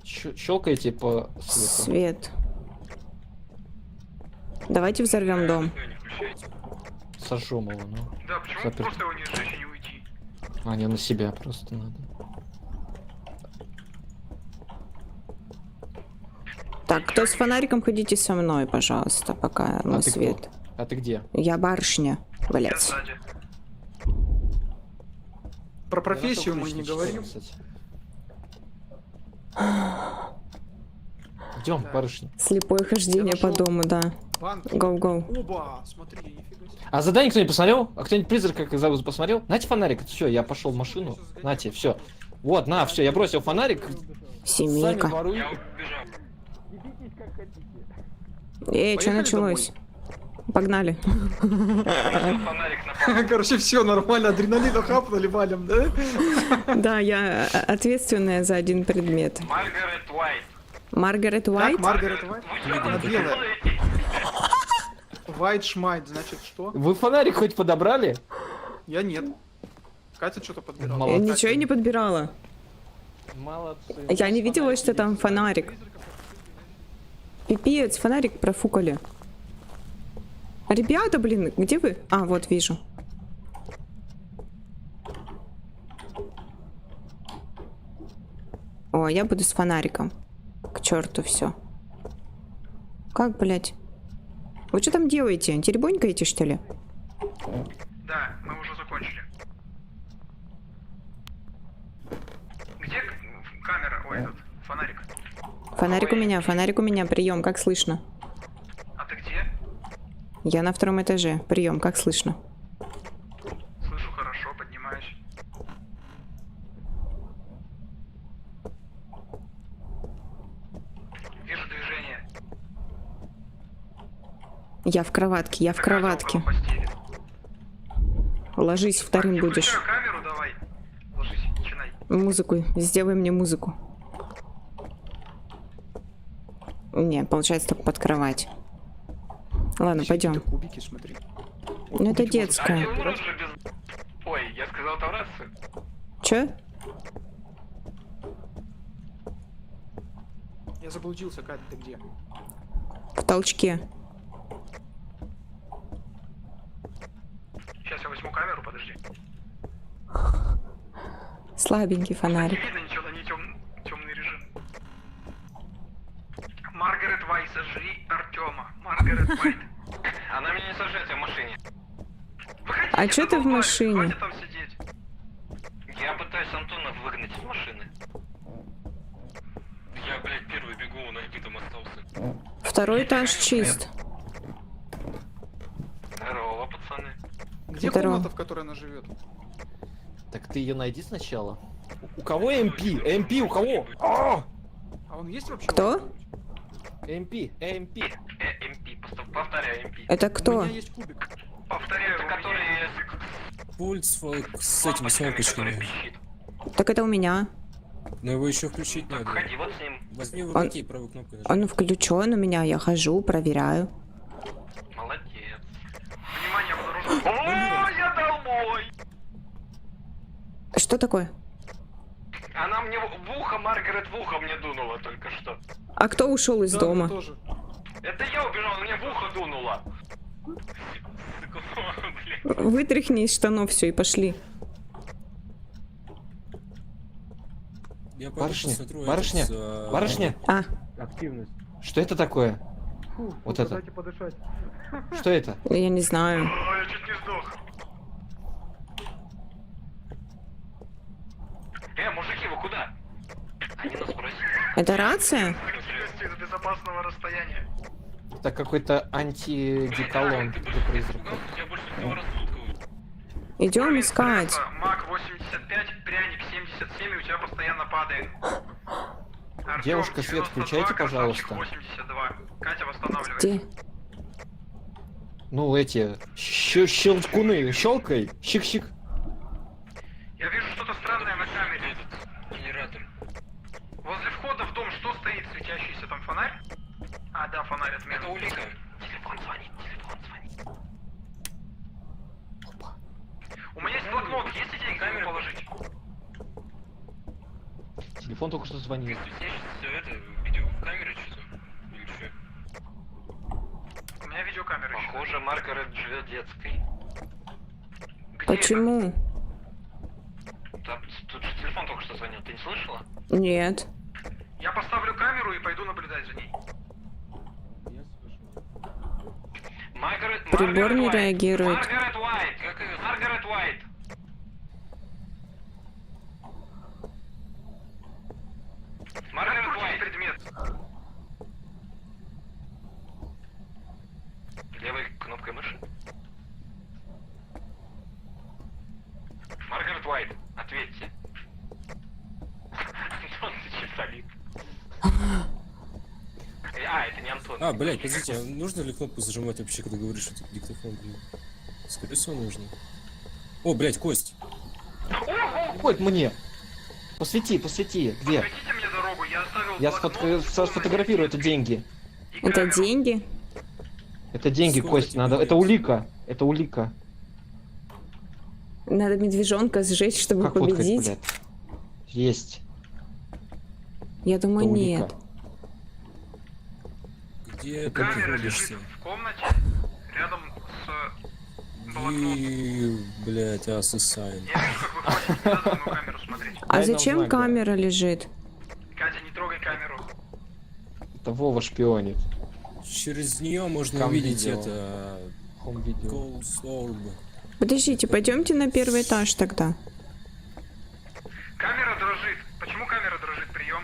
Щелкайте по свету. Свет. Давайте взорвем дом. Не включайте. Сожжем его, ну. Да, почему Заперт. просто его не сжечь и не уйти? А, не, на себя просто надо. Так, кто с фонариком, ходите со мной, пожалуйста, пока мы ты свет. кто? А ты где? Я барышня, Я блять. сзади. Про профессию мы не говорим. Идем, Так. барышня. Слепое хождение Я по нашел. дому, да. Банки. Гоу-гоу. Оба! Смотри, нифига себе. А задание кто-нибудь посмотрел? А кто-нибудь призрак как зовут посмотрел? Нате фонарик, все, я пошел в машину. Нате, все. Вот, на, все, я бросил фонарик. Сами Семейка. воруй. Я убежал. Эй, что Поехали началось? Погнали. Фонарик на Короче, все нормально, адреналина хапнули, валим, да? Да, я ответственная за один предмет. Маргарет Уайт. Маргарет Уайт? Так, Маргарет Уайт? Вы что, Она вы белая. делаете? Вайт Шмайт, значит что? Вы фонарик хоть подобрали? Я нет. Катя что-то подбирала. Молодцы. Ничего я не подбирала. Молодцы. Я не видела, что там фонарик. Пипец, фонарик профукали. Ребята, блин, где вы? А, вот вижу. О, я буду с фонариком. К черту все. Как, блять? Вы что там делаете? Теребонькаете, что ли? Да, мы уже закончили. Где камера? Ой, этот, фонарик. Фонарик у меня, прием, как слышно? А ты где? Я на втором этаже, прием, как слышно? Слышу хорошо, поднимаюсь. Вижу движение. Я в кроватке, я в кроватке. Около постели. Ложись, вторым Не будешь. включаю камеру, давай. Ложись, начинай. Музыку, сделай мне музыку. Не, получается только под кровать. Ладно, пойдем. Какие-то кубики, смотри. Ну это детская. Они умрут же без... Ой, я сказал таврацию. Чё? Я заблудился, Катя, ты где? В толчке. Сейчас я возьму камеру, подожди. Слабенький Не фонарик. видно ничего, не темный режим. Маргарет Вайт, сожри Артема. Маргарет Вайт. Она меня не сожрет, я в машине. Выходите, А чё ты в задолбали, машине? хватит там сидеть. Я пытаюсь Антона выгнать из машины. Я, блядь, первый бегу, он там остался. Второй этаж чист. Здорово, пацаны. Где Здорово. комната, в которой она живет? Так ты ее найди сначала. У кого МП? МП у кого? А! А он есть вообще? Кто? МП, МП. МП, повторяю, МП. Это У кто? меня есть кубик. Повторяю, это который... Пульт с этими кнопочками. Так это у меня. Но его еще включить надо. Ходи вот с ним. Возьми в Он- руки и правой кнопкой нажми. Он включен у меня, я хожу, проверяю. Молодец. Внимание, обнаружил. О, я домой! Что такое? Она мне в ухо, Маргарет в ухо мне дунула только что. А кто ушел из Да, дома? я тоже. Это я убежал, мне в ухо дунула. Блин. Вытряхни из штанов все и пошли. Я пойду Барышня, посмотрю барышня, этот, барышня. А, Активность. Что это такое? Фу, Вот сука, это. дайте подышать. Что это? Я не знаю. Ой, я чуть не сдох. Мужики, вы куда? Они нас просят. Это рация? Из безопасного расстояния. Это какой-то антидеколон для призраков. Я больше всего рассудку. Идем искать. Мак 85, пряник 77, и у тебя постоянно падает. Артём, Девушка, свет 92, включайте, красавчик, пожалуйста. 82. Катя восстанавливает. Где? Ну, эти щелчкуны, щелкай, щик-щик. Я вижу что-то странное на камере. Генератор. Возле входа в дом что стоит? Светящийся там фонарь? А, да, фонарь отметил. Это улика. Телефон звонит, телефон звонит. У меня есть блокнот, есть идеи камеру положить? Телефон только что звонил. Все это, видеокамера что-то? Или что? У меня видеокамера. Похоже, Маргарет живет детской. Где Почему? это? Там, тут же телефон только что звонил, ты не слышала? Нет. Я поставлю камеру и пойду наблюдать за ней. Прибор не реагирует. Маргарет Уайт! Как ее? Маргарет Уайт! Маргарет Уайт! Предмет. Левой кнопкой мыши. Маргарет Уайт, ответьте. Антон, ты читали. Это не Антон. А, блядь, подождите, а нужно ли кнопку зажимать вообще, когда говоришь, что это диктофон, блин? Скорее всего, нужно. О, блядь, кость. Ой, мне. Посвети, посвети. Где? Посветите мне дорогу, я оставил Я блокнот в сфотографирую, это комнате. деньги. И Это камеру. деньги? Это деньги, Сколько Кость, тебе надо. лет? Это улика. Это улика. Надо медвежонка сжечь, чтобы Как фоткать, победить. блядь? Есть. Я думаю, Это улика. нет. Где ты Камера находишься? лежит в комнате, рядом с блокнотом. И, блядь, ассасайн. Я вижу, как вы ходите, не надо на мою камеру смотреть. А Дай нам зачем знак, да. камера лежит? Катя, не трогай камеру. Это Вова шпионит. Через нее можно Там увидеть видео. это... Хом видео. Ghost Orb. Подождите, пойдемте на первый этаж тогда. Камера дрожит. Почему камера дрожит? Прием.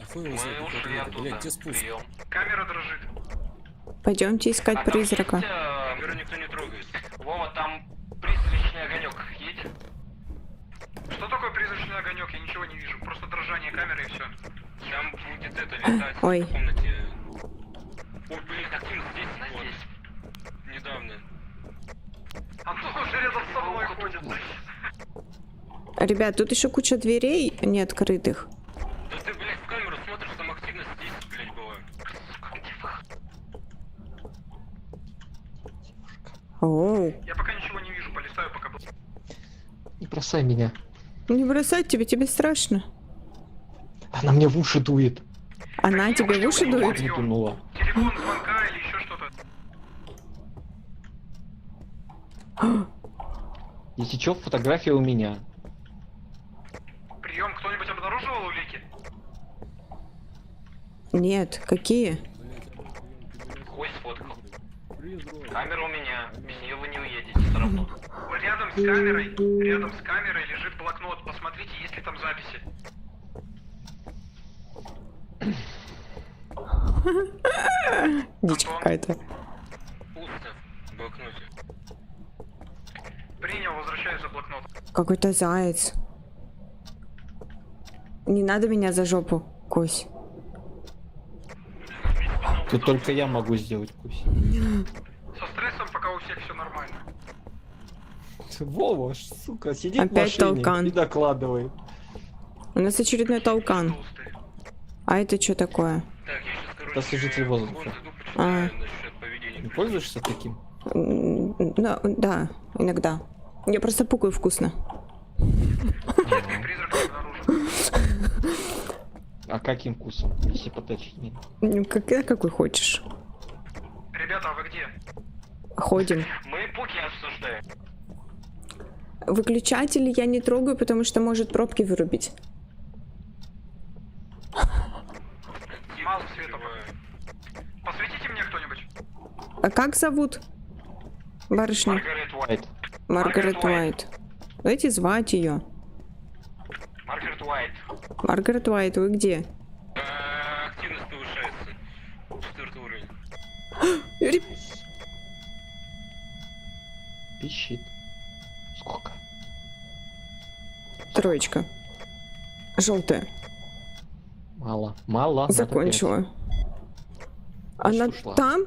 А хуй его знает, как это, блядь, где спуск? Камера дрожит. Пойдемте искать призрака. Камеру никто не трогает. Вова, там призрачный огонек едет. Что такое призрачный огонек? Я ничего не вижу. Просто дрожание камеры и все. Там будет это летать Ой. в комнате. Ой, блин, так он здесь, вот. Недавно. Антон уже рядом со мной ходит. Ребят, тут еще куча дверей не открытых. Да ты, блядь, в камеру смотришь, там активность здесь, блядь, была. Оу. Я пока ничего не вижу, полистаю пока. Не бросай меня. Не бросать тебе, тебе страшно. Она мне в уши дует. Она тебе в уши дует? Не дунула. Телефон звонка или еще что-то. Если чё, фотография у меня. Прием, кто-нибудь обнаруживал улики? Нет, какие? Кость сфоткал. Камера у меня, без нее вы не уедете все равно. Рядом с камерой лежит блокнот. Посмотрите, есть ли там записи. Дичь Антон? какая-то. Пусто в блокноте. Принял, возвращаюсь за блокнот. Какой-то заяц. Не надо меня за жопу, Кось. Тут только я могу сделать Кость. Со стрессом пока у всех все нормально. Вова, сука, сидит в Опять машине толкан. и докладывает. У нас очередной толкан. Толстые. А это что такое? Так, я сейчас, короче, Освежитель воздуха. А. насчет поведения. Не пользуешься таким? Да, иногда. Я просто пукаю вкусно. Призрак не обнаружен. А каким вкусом? Если поточнее. Ну, какой хочешь. Ребята, а вы где? Ходим. Мы пуки обсуждаем. Выключатели я не трогаю, потому что может пробки вырубить. Мало света пока. А как зовут барышню? Маргарет Уайт. Маргарет Уайт. Давайте звать ее. Маргарет Уайт. Маргарет Уайт, вы где? Активность повышается. 4 уровень. Пищит. Сколько? Троечка. Желтая. Мало. Мало. надо Закончила. Она Значит, ушла. там?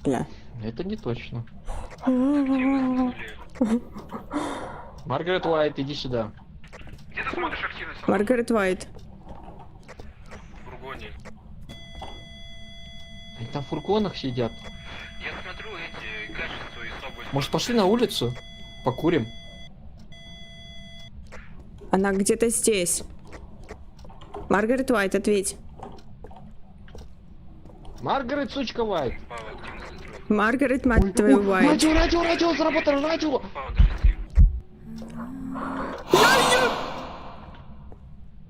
Бля. 5. Это не точно. Активность нуле. Маргарет Уайт, иди сюда. Где ты смотришь активность? Маргарет Уайт. В фургоне. Они там в фургонах сидят. Я смотрю эти качества и слабости. Может, пошли на улицу? Покурим? Она где-то здесь. Маргарет Уайт, ответь. Маргарет, сучка Уайт. Упала активность настроена. Маргарет, мать твою, Уайт. Радио, заработало, радио. Упала до 6.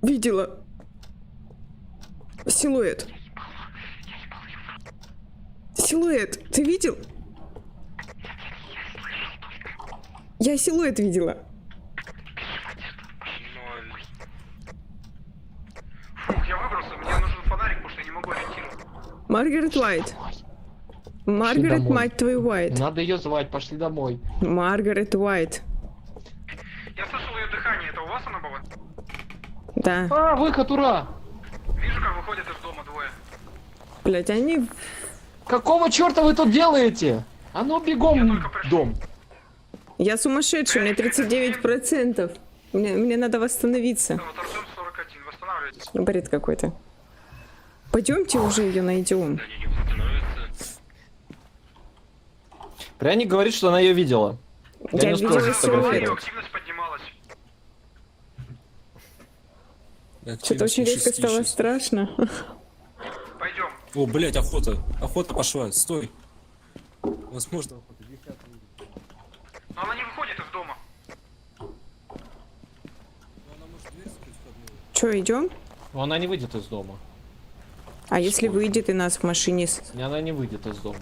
Видела. Силуэт. Силуэт. Ты видел? Я силуэт видела. 0. Фух, я выбрался, мне нужен фонарик, потому что я не могу ориентироваться. Маргарет Уайт. Маргарет, домой. мать твою, Уайт. Надо ее звать, пошли домой. Маргарет Уайт. Я слышал ее дыхание, это у вас она была? Да. А, выход, ура! Вижу, как выходят из дома двое. Блять, они... Какого черта вы тут делаете? А ну бегом в дом. Я сумасшедший, у меня 39%. Мне надо восстановиться. Вот Артем 41, восстанавливайтесь. Бред какой-то. Пойдемте уже ее найдем. Они не восстановятся. Пряник говорит, что она ее видела. Я не успел видела Ее сфотографировать. активность поднималась. Что-то очень резко стало страшно. Пойдем. О, блять, охота. Охота пошла. Стой. Возможно, охота. Но она не выходит из дома. Она может дверь закрыть входную. Че, идем? Но она не выйдет из дома. А если выйдет и нас в машине... Она не выйдет из дома.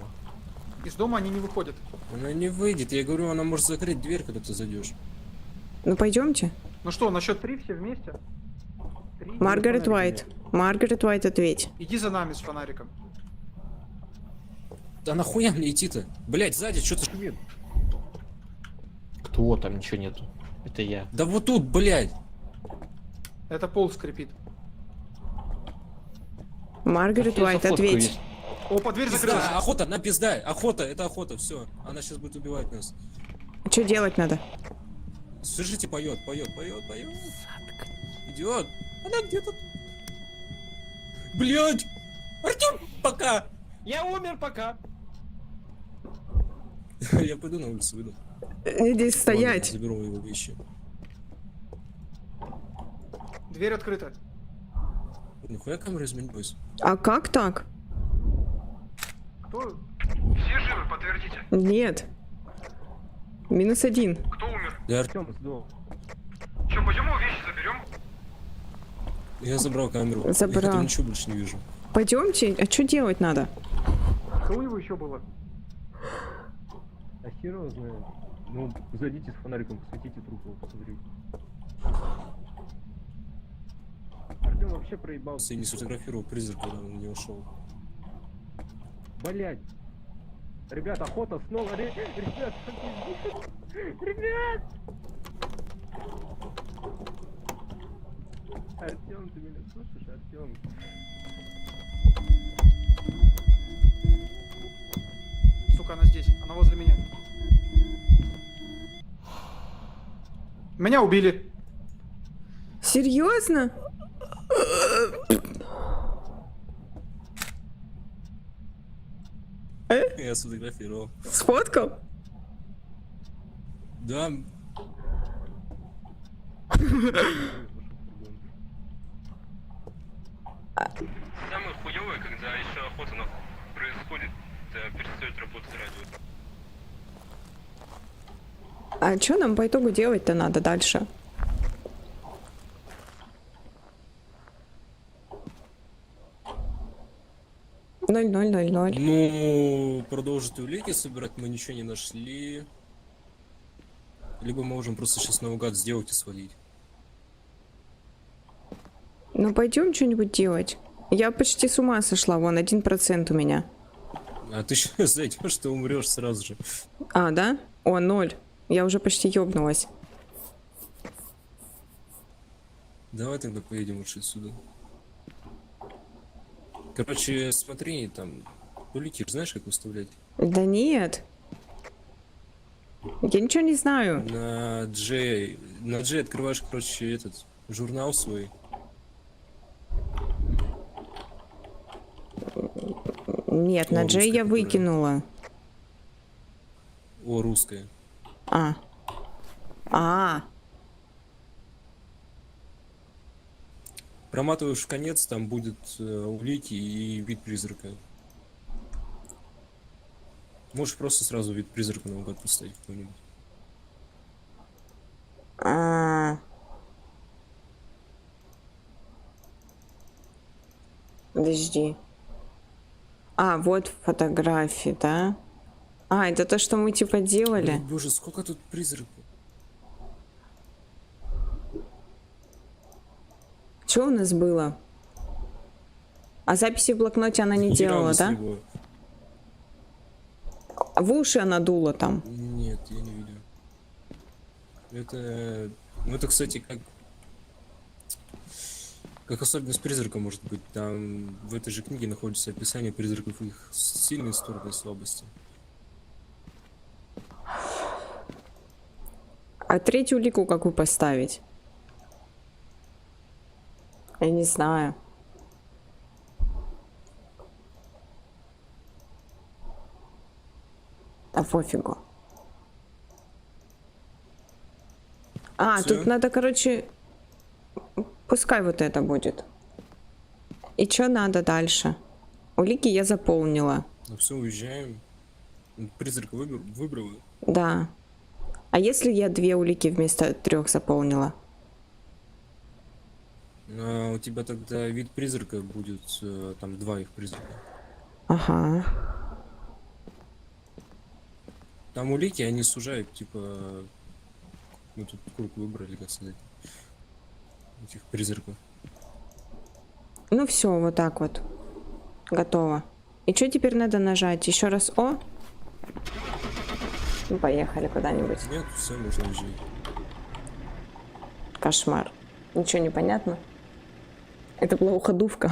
Из дома они не выходят. Она не выйдет. Я говорю, она может закрыть дверь, когда ты зайдешь. Ну пойдемте. Ну что, на счет 3 все вместе? 3. Маргарет Уайт. Маргарет Уайт, ответь. Иди за нами с фонариком. Да нахуя мне идти-то? Блять, сзади что-то шумит. Кто там? Ничего нету. Это я. Да вот тут, блять. Это пол скрипит. Маргарет Сейчас Уайт, фотку ответь. есть. Опа, дверь закрылась. Пизда, охота, на пизда. Охота, это охота, все. Она сейчас будет убивать нас. Что делать надо? Слышите, поет. Идиот. Она где-то. Блять! Артем, пока! Я умер пока. Я пойду на улицу, выйду. Иди Ладно, стоять. заберу его вещи. Дверь открыта. Нихуя камера изменилась. А как так? Кто? Все живы, подтвердите. Нет. -1. Кто умер? Да, Артем сдох. Че, пойдем его вещи заберем? Я забрал камеру. Забрал. Я там ничего больше не вижу. Пойдемте. А что делать надо? Что у него еще было? А хер его знает. Ну, зайдите с фонариком, посветите труп, его посмотрите. Артем вообще проебался. Я не сфотографировал призрак, когда он не ушел. Блять. Ребят, охота снова. Ребят, ребят! Артем, ты меня слышишь, Артем? Сука, она здесь. Она возле меня. Меня убили. Серьезно? Я сфотографировал. Сфоткал? Да. Самое хуёвое, когда еще охота происходит, перестает работать радио. А что нам по итогу делать-то надо дальше? 0-0-0-0. Ну, продолжить улики собирать мы ничего не нашли. Либо мы можем просто сейчас наугад сделать и свалить. Ну пойдем что-нибудь делать. Я почти с ума сошла, вон 1% у меня. А ты сейчас зайдешь, ты умрешь сразу же. А, да? О, 0. Я уже почти ёбнулась. Давай тогда поедем лучше отсюда. Короче, смотри, там улики, знаешь, как выставлять? Да нет. Я ничего не знаю. На G открываешь, короче, этот журнал свой. Нет, на О, J русская, я которая. выкинула. О, русская. А. А. Проматываешь в конец, там будет улики и вид призрака. Можешь просто сразу вид призрака наугад поставить какой-нибудь. А. Подожди. А, вот фотографии, да? А, это то, что мы типа делали? Блин, боже, сколько тут призраков. Что у нас было? А записи в блокноте она не Нихера у делала, нас да? не было. В уши она дула там. Нет, я не видел. Это... Ну, это, кстати, как особенность призрака может быть. Там в этой же книге находится описание призраков, их сильные стороны и слабости. А третью улику какую поставить? Я не знаю. Да пофигу. А, Всё? тут надо, короче... Пускай вот это будет. И что надо дальше? Улики я заполнила. Ну все, уезжаем. Призрака выбрала. Да. А если я 2 улики вместо 3 заполнила? А у тебя тогда вид призрака будет, там 2 их призрака. Ага. Там улики, они сужают, типа... Мы тут круг выбрали, как сказать. Этих призраков. Ну все, вот так вот. Готово. И что теперь надо нажать? Еще раз О? Ну, поехали куда-нибудь. Нет, все, можно уезжать. Кошмар. Ничего не понятно. Это была уходовка.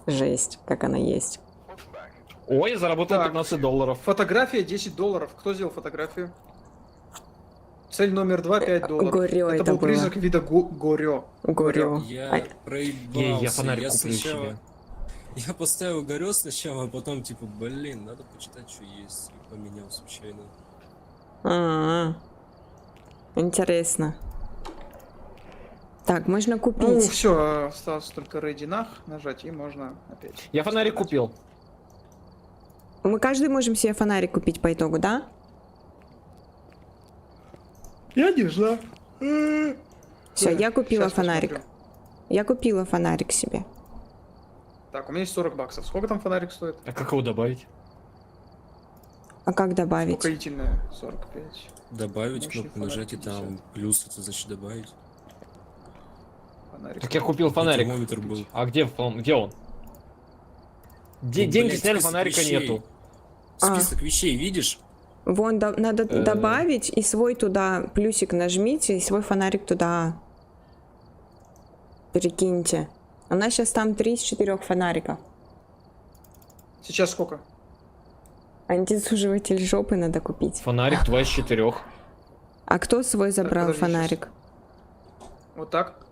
Жесть, как она есть. Ой, заработал Так. $15. Фотография $10. Кто сделал фотографию? Цель номер 2 $5. Горё это был было. признак вида горё. Горю. Я проебался. Я фонарик я куплю сначала... себе. Я поставил горё сначала, а потом типа, блин, надо почитать, что есть. И поменял случайно. Интересно. Так, можно Ну, купить. все, осталось только ready нах нажать, и можно опять. Я фонарик вставлять. купил. Мы каждый можем себе фонарик купить по итогу, да? Я не знаю. Все, я купила Щас фонарик. посмотрю. Я купила фонарик себе. Так, у меня есть $40. Сколько там фонарик стоит? А как его добавить? А как добавить? Успокоительное 45. Добавить Мощный кнопку нажать и фонарик там 50. плюс, это значит добавить. Фонарик. Так я купил фонарик. Термометр был. А где он? Где он? Ну, Деньги блядь, сняли, список фонарика вещей. нету. Список вещей, видишь? Вон, надо добавить и свой туда плюсик нажмите, и свой фонарик туда. Перекиньте. У нас сейчас там 3 из 4 фонарика. Сейчас сколько? Антисуживатель жопы надо купить. Фонарик 2 из 4. А кто свой забрал подожди, фонарик? Вот так?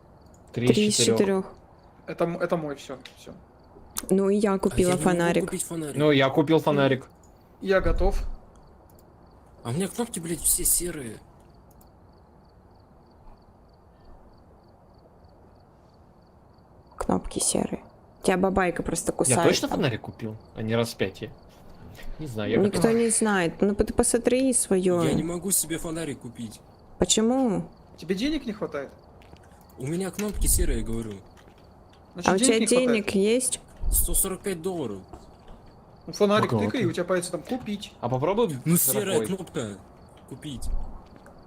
3 3 из из 4. 4. Это мой, все. Ну и я А купила я не могу фонарик. купить фонарик. Ну, я купил фонарик. Я готов. А у меня кнопки, блядь, все серые. Кнопки серые. Тебя бабайка просто Я кусает. точно там. фонарик купил, а не распятие? Не знаю, я Никто не знает. Ну ты посмотри свое. Я не могу себе фонарик купить. Почему? Тебе денег не хватает? У меня кнопки серые, говорю. Значит, А у тебя не хватает. денег есть? $145. Ну, фонарик Богатый. тыкай, и у тебя появится там купить. А попробуй. Ну, серая дорогой. кнопка. Купить.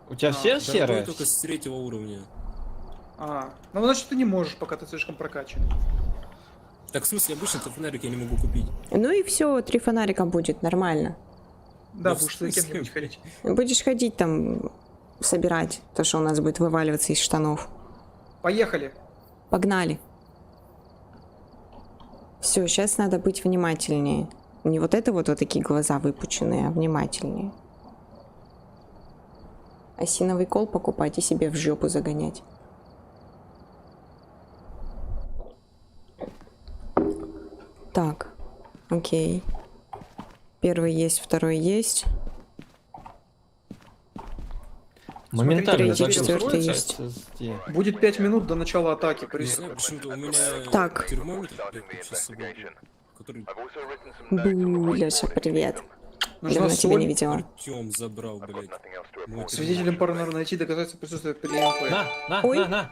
У тебя все А, серые? Дорогой только с 3-го уровня. Ну значит ты не можешь, пока ты слишком прокачан. Так, в смысле, обычно-то фонарик я не могу купить. Ну и все, 3 фонарика будет, нормально. Да, в будешь за смысле? кем-нибудь ходить. Будешь ходить там, собирать то, что у нас будет вываливаться из штанов. Поехали. Погнали. Все, сейчас надо быть внимательнее. Не вот это вот такие глаза выпученные, а внимательнее. Осиновый кол покупать и себе в жопу загонять. Так, окей. Первый есть, второй есть. Моментально Третий, загрузка четвертый есть. Будет 5 минут до начала атаки. Не Борис. знаю, почему-то у меня Так. термометр сейчас с собой, который Бу, Леша, привет. Нужна Давно тебя не соль. видела. Артем забрал, блядь. Мой Свидетелям пора, наверное, найти доказательства присутствия при МП. На, Ой. на.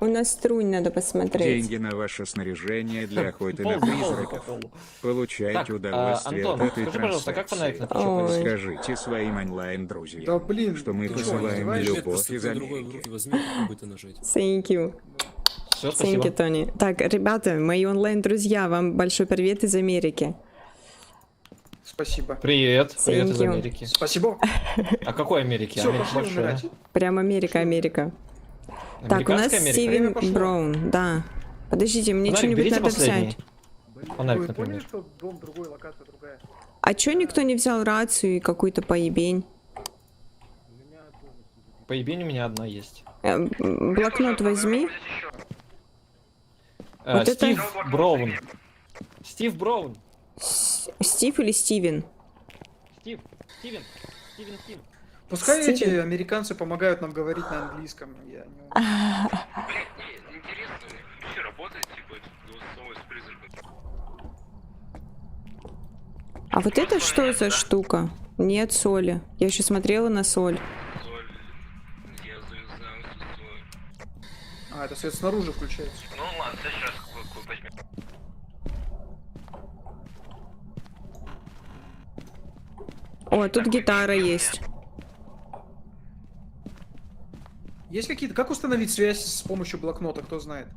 У нас трунь надо посмотреть. Деньги на ваше снаряжение для охоты Пол, на пол, призраков. пол. Получайте Так, удовольствие Антон, от этой скажи, пожалуйста, как фонарик трансляции. на Ой. Скажите своим онлайн-друзьям, Да блин, что мы ты посылаем издеваешься? любовь просто из кто другой в Америки. руки возьми, попробуй-то нажать. Thank you. Все, Thank спасибо. you, Тони. Так, ребята, мои онлайн-друзья, вам большой привет из Америки. Спасибо. Привет, привет Thank из you. Америки. Спасибо. А какой Америки? Все, Америка пошли большая. умирать. Прям Америка, Америка. Так, у нас Американская Америка? Стивен Время пошло. Браун, да. Подождите, мне Фонарик что-нибудь берите надо последний. взять. Фонарик, Вы поняли, например. что дом другой, локация другая? А чё никто не взял рацию и какую-то поебень? Поебень у меня одна есть. Блокнот возьми. Вот это- Стив Браун. Стив Браун. Стив или Стивен? Стивен. Пускай Стивен. эти американцы помогают нам говорить на английском. Я не умею. Интересно, все работает, типа, голосовой с призраком. А вот это что за штука? Нет соли. Я еще смотрела на соль. Соль, я знаю, что соль. Это свет снаружи включается. Ну ладно, сейчас возьмем. О, тут гитара есть. Есть какие-то... Как установить связь с помощью блокнота, кто знает?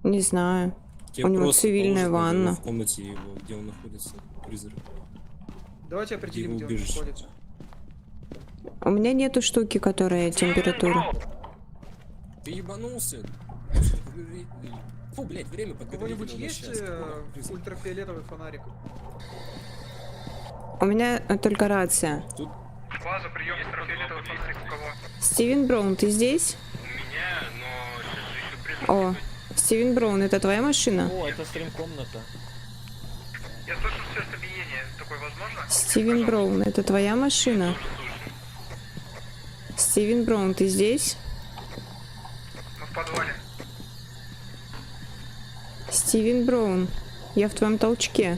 Не знаю. Тебе У него просто цивильная положат его ванна. в комнате его, где он находится, призрак. Давайте определим, Его где он убежище. находится. У меня нету штуки, которая температура. Ты ебанулся? Фу, блядь, время У подготовить. кого-нибудь есть ультрафиолетовый фонарик? У меня только рация. База, прием, ультрафиолетовый фонарик у кого? Стивен Браун, ты здесь? У меня, но сейчас же еще призрак. О, Стивен Браун, это твоя машина? О, это стрим-комната. Я слышу сердцебиение, такое возможно? Стивен Браун, это твоя машина? Стивен Браун, ты здесь? Мы в подвале. Стивен Браун, я в твоем толчке.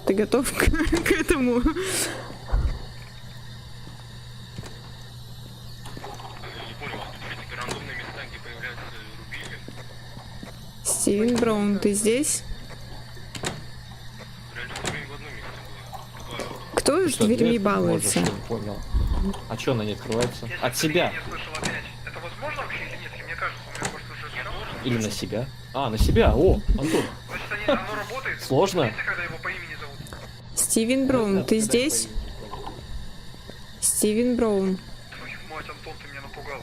Ты готов к этому? Не понял, а тут эти рандомные места, где появляются рубили. Стивен Браун, ты здесь? Раньше все время в одном месте было. Кто с Что, дверьми дверь балуется? можешь, я не понял. А чё она не открывается? Я От себя. сердцебиение слышал опять. Это возможно вообще или нет? Или мне кажется, у меня просто уже все. Или на себя? А, на себя. О, Антон. Значит, оно работает. Сложно. Видите, когда его по имени зовут? Стивен Браун, ты здесь? Стивен Браун. Твою мать, Антон, ты меня напугал.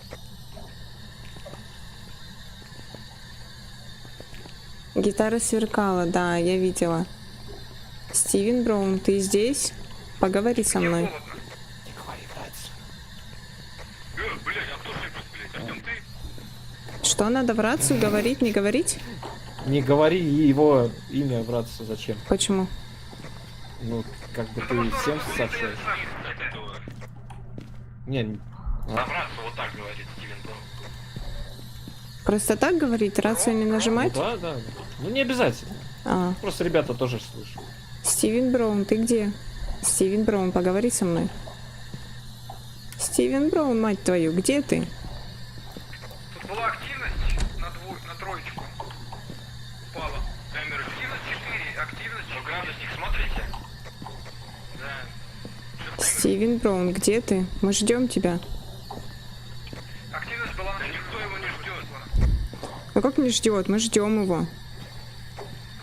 Гитара сверкала, да, я видела. Стивен Браун, ты здесь? Поговори со мной. Холодно. Не говори, братец. Блядь, а кто шипит, блядь? Артем, ты? Что надо в рацию говорить, не говорить? Не говори его имя, братцу, зачем? Почему? Ну, как бы ты всем сообщаешь. От этого. Не, Набраться вот так говорит Стивен Браун. Просто так говорить, рацию не ну нажимать? да, да. Ну не обязательно. А, Просто ребята тоже слышат. Стивен Браун, ты где? Стивен Браун, поговори со мной. Стивен Браун, мать твою, где ты? Тут была активность на троечку. Упала. Смотрите? Да. Стивен Браун, где ты? Мы ждем тебя. Активность была на никто его не ждет. Ну как не ждет? Мы ждем его.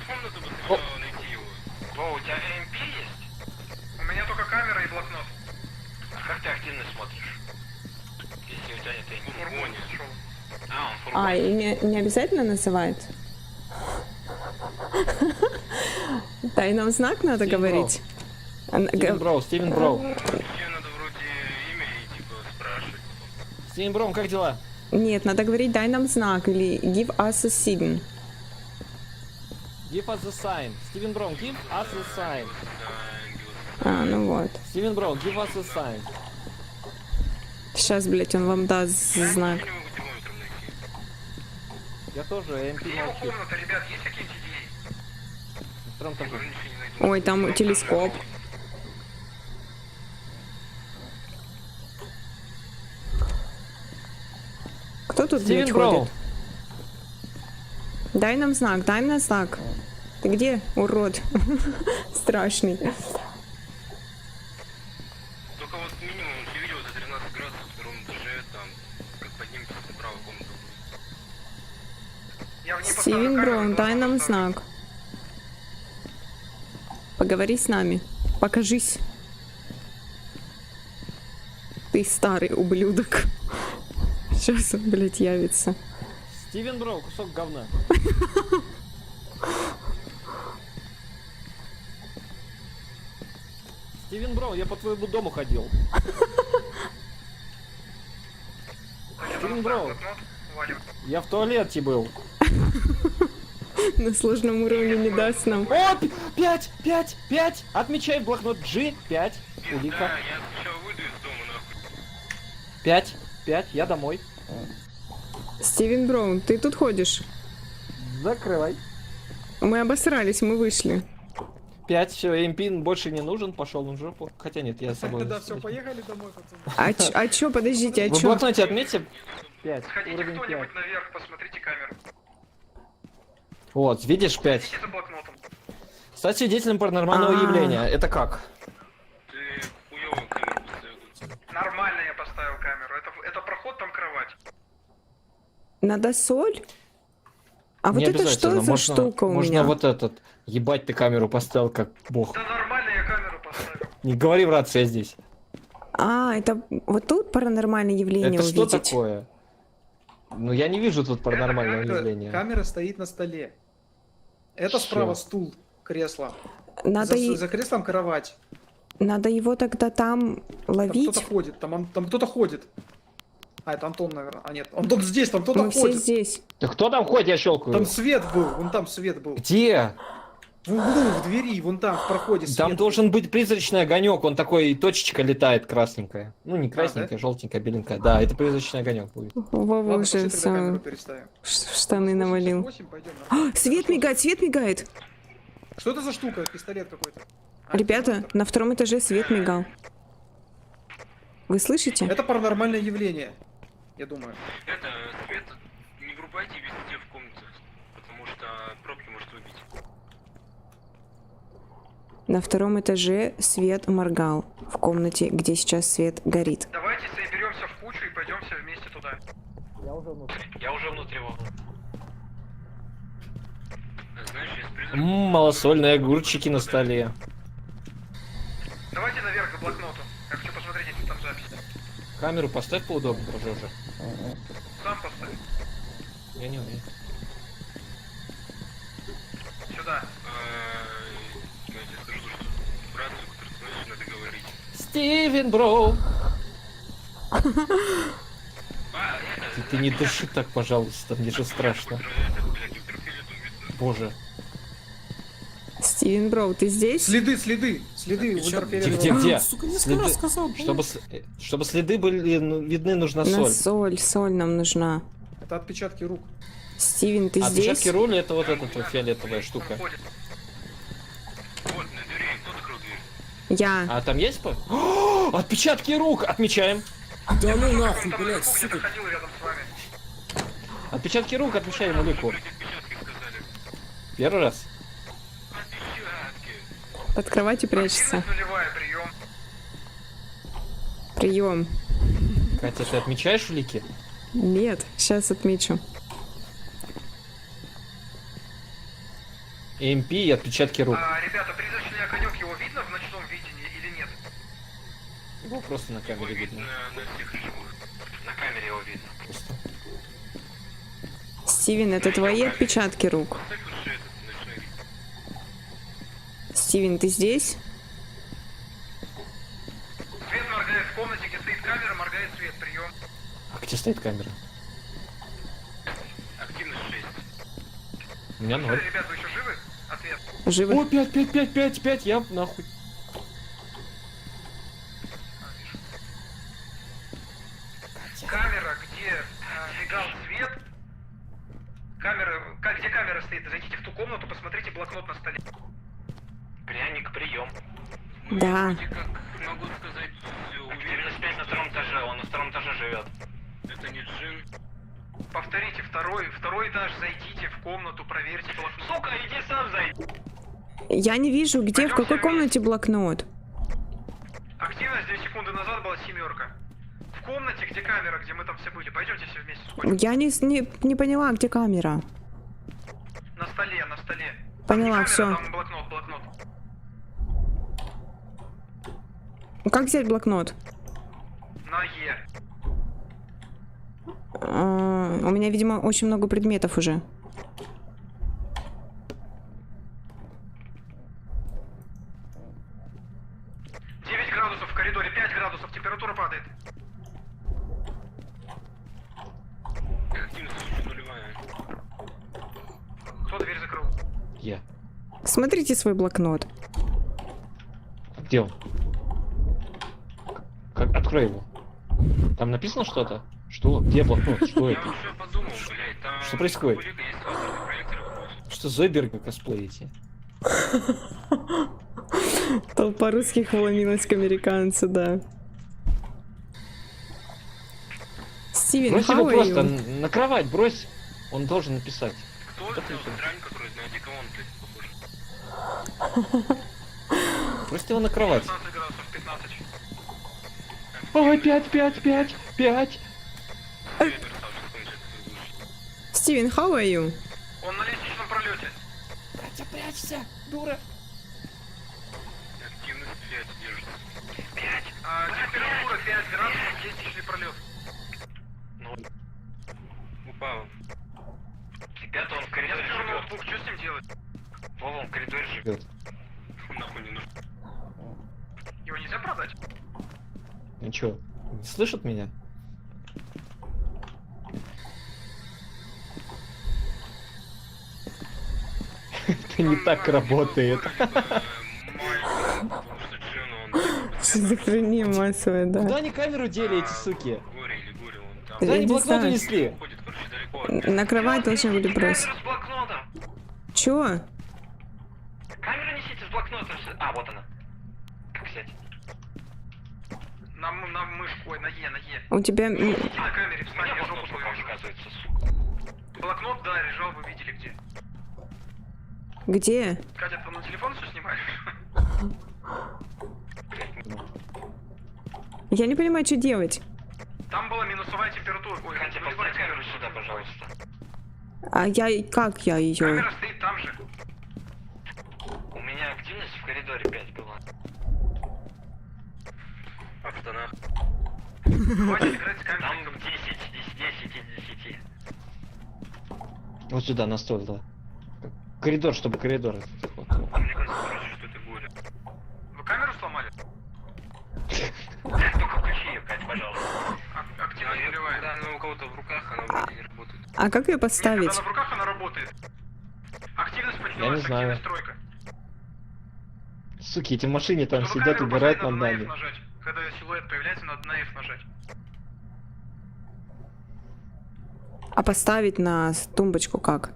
Комнату бы сначала найти его. О, у тебя ЭМП есть? У меня только камера и блокнот. А как ты активность смотришь? Если у тебя нет ЭМП. Фургон шел. А, он фургон. А, и не обязательно называет? Да, и нам знак надо Стивен говорить. Стивен Броу, Стивен Броу. Тебе надо вроде имя и типа спрашивать. Стивен Броу, как дела? Нет, надо говорить «дай нам знак» или «give us a sign». Give us the sign. Стивен Броу, give us the sign. А, ну вот. Стивен Броу, give us the sign. Сейчас, блядь, он вам даст знак. Я не могу термометром найти. Я тоже MP Где его молчит. комната, ребят? Есть какие-нибудь идеи? Втором Я такой. говорю, ничего не найду. Ой, там телескоп. Кто тут, блядь, Стивен Броу. ходит? Дай нам знак, дай нам знак. Ты где, урод? Страшный. Только вот минимум, ты видел, за 13 градусов в втором этаже, там, как поднимется направо комната будет. Я в ней поставлю Стивен камеру, Браун, дай дома нам поставлю. знак. Поговори с нами. Покажись. Ты старый ублюдок. Сейчас он, блядь, явится. Стивен Броу, кусок говна. Стивен Броу, я по твоему дому ходил. Стивен Броу, Блокнот, валим. я в туалете был. На сложном уровне не даст нам. О, 5. Отмечай в блокнот G, 5. Улика. Да, я сначала выйду из дома, нахуй. 5, я домой. Стивен Браун, ты тут ходишь? Закрывай. Мы обосрались, мы вышли. 5, все, MP больше не нужен, пошел на жопу. Хотя нет, я с собой. Да, все, поехали домой, пацаны. А чё, подождите, а Вы в чё? блокноте отметьте 5, Сходите уровень 5. кто-нибудь наверх, посмотрите камеру. Вот, видишь 5. Идите за блокнотом. Стать свидетелем паранормального А. явления. Это как? Ты хуёвую камеру поставил. Нормально я поставил камеру. Это проход, там кровать. Надо соль? А вот Не это что обязательно, за можно- штука у можно меня? вот этот. Ебать, ты камеру поставил как бог. Да нормально я камеру поставил. Не говори в рации, я здесь. А, это вот тут паранормальное явление Это что увидеть? такое? Ну я не вижу тут паранормального явления. Камера стоит на столе. Это Чё? справа стул, кресло. Надо, За креслом кровать. надо его тогда там Там ловить. кто-то ходит, там кто-то ходит. А, это Антон, наверное. А нет, Антон здесь, там кто-то Мы все ходит. здесь. Да кто там ходит, я щелкаю? Там свет был, вон там свет был. Где? В углу, в двери, вон там, в проходе свет Там был. должен быть призрачный огонек, он такой, точечка летает красненькая. Ну не красненькая, желтенькая, беленькая. Да, это призрачный огонек будет. Вова Ладно, уже пошли тогда камеру в переставим. штаны навалил. 8, пойдем. А, свет мигает, свет мигает. Что это за штука? Пистолет какой-то. Ребята, на втором этаже свет мигал. Вы слышите? Это паранормальное явление, я думаю. Это, свет не врубайте везде в комнатах, потому что пробки может выбить. На втором этаже свет моргал. В комнате, где сейчас свет горит. Давайте соберемся в кучу и пойдем все вместе туда. Я уже внутри его. Знаешь, я с призраком. Малосольные огурчики на столе. Давайте наверх к блокноту. Я хочу посмотреть, если там запись. Камеру поставь поудобнее, Жожа. Сам поставь. Я не умею. Сюда. Я тебе скажу, что братцу, который знаешь, надо говорить. Стивен Броу. Ты не дыши так, пожалуйста, мне же страшно. Боже. Стивен Броу, ты здесь? Следы в интерфере. Где? Сука, несколько Следы- раз сказал, Чтобы следы были видны, нужна На соль. соль нам нужна. Это отпечатки рук. Стивен, ты А здесь? отпечатки руля это вот эта вот фиолетовая штука. Ходит. Вот, на двери. Кто закрыл дверь? Я. А там есть О, отпечатки рук! Отмечаем. Да ну Он нахуй, там блядь, наверху где-то сука. ходил рядом с вами. Отпечатки рук отмечаем улику. Отпечатки сказали. Первый раз. Отпечатки. Под кроватью прячется. Активность нулевая, прием. Прием. Катя, ты отмечаешь улики? Нет, сейчас отмечу. EMP и отпечатки рук. Ребята, призрачный огонек, его видно в ночном видении или нет? Его просто на камере видно. На камере его видно. Просто. Стивен, это твои отпечатки рук? Стивен, ты здесь? Свет моргает в комнате, где стоит камера, моргает свет, прием. А где стоит камера? Активность 6. У меня 0. Ребят, вы еще живы? Ответ. Живы? О, 5, я нахуй. Камера, где мигал свет. Камера, где камера стоит, зайдите в ту комнату, посмотрите блокнот на столе. Пряник, прием. Да. Как могу сказать, активность 5 на втором этаже, он на втором этаже живет. Это не джин. Повторите второй этаж, зайдите в комнату, проверьте блокнот. Сука, иди сам зайди. Я не вижу, где, в какой комнате блокнот. Активность 2 секунды назад была 7. В комнате, где камера, где мы там все были. Пойдемте все вместе сходим. Я не поняла, где камера. На столе, на столе. Поняла, Там не камера, всё. Там блокнот. Как взять блокнот? На Е. У меня, видимо, очень много предметов уже. Градусов в коридоре, 5 градусов, температура падает. Активность нулевая. Кто дверь закрыл? Я. Смотрите свой блокнот. Где он? Как? Открой его. Там написано что-то? Что? Где блокнот? Что это? Все подумал, блядь, там... Что происходит? Что Зойберга косплеите? Толпа русских вломилась к американцу, да. Стивен, Брось его how are просто you? на кровать, брось. Он должен написать. Кто это сделал это? дрянь, который на дикомон, блядь, похож? Брось его на кровать. 15 градусов, 15. Ой, 5. Стивен, how are you? Он на лестничном пролете. Катя, прячься, дура. Активность 5 держится. 5. Температура 5 градусов, лестничный пролет. Ну. Упал. Ребята, он в коридоре живет. Ноутбук, что с ним делать? Вова, он в коридоре живет. Нахуй не нужно. Его нельзя продать? Ну чё, не слышат меня? Это не так работает. Шизофрения массовая, да. Куда они камеру дели, эти суки? Горе или горе, он там. Куда Я они не блокнот знаю. унесли? Ходит, короче, далеко. На кровать должны были бросить. Камера с блокнотом. Чё? Камеру несите с блокнотом. А, вот она. Как взять? На мышку, ой, на Е, на Е. У тебя... Несите на камере, встань, я жопу свою оказывается, сука. Блокнот, да, лежал, вы видели где. Где? Катя, ты на телефон все снимаешь? Я не понимаю, что делать. Там была минусовая температура. Ой, Катя, поставь камеру сюда, пожалуйста. А я... Как я ее? Камера стоит там же. У меня активность в коридоре 5 была. А в штанах? Хватит играть с камерой. Там 10 из 10. Вот сюда, на стол, да. Коридор, чтобы коридор. Мне кажется, короче, что это горе. Вы камеру сломали? Только включи ее, Катя, пожалуйста. Активность нулевая. Да, она у кого-то в руках, она вроде не работает. А как ее поставить? Когда она в руках, она работает. Активность Я не поднялась, знаю. активность тройка. Суки, эти в машине там Чтобы сидят, камеру убирают поставить, над надо на F нами. нажать. Когда силуэт появляется, надо на F нажать. А поставить на тумбочку как?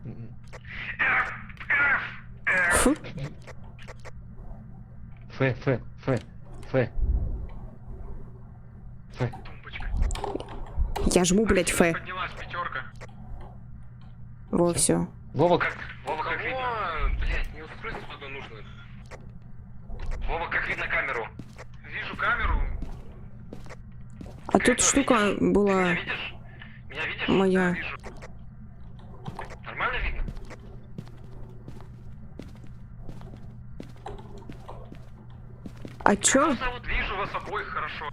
Фу. Ф. Тумбочка. Я жму, блядь, Ф. Поднялась пятерка. Во, все. Вова, как? Вова, как видно? Блять, не устройство нужно. Вова, как видно камеру? Вижу камеру. А тут штука Меня была видишь? Меня видишь? моя. Да, вижу. Нормально видно? А чё? Вот вижу вас обоих хорошо.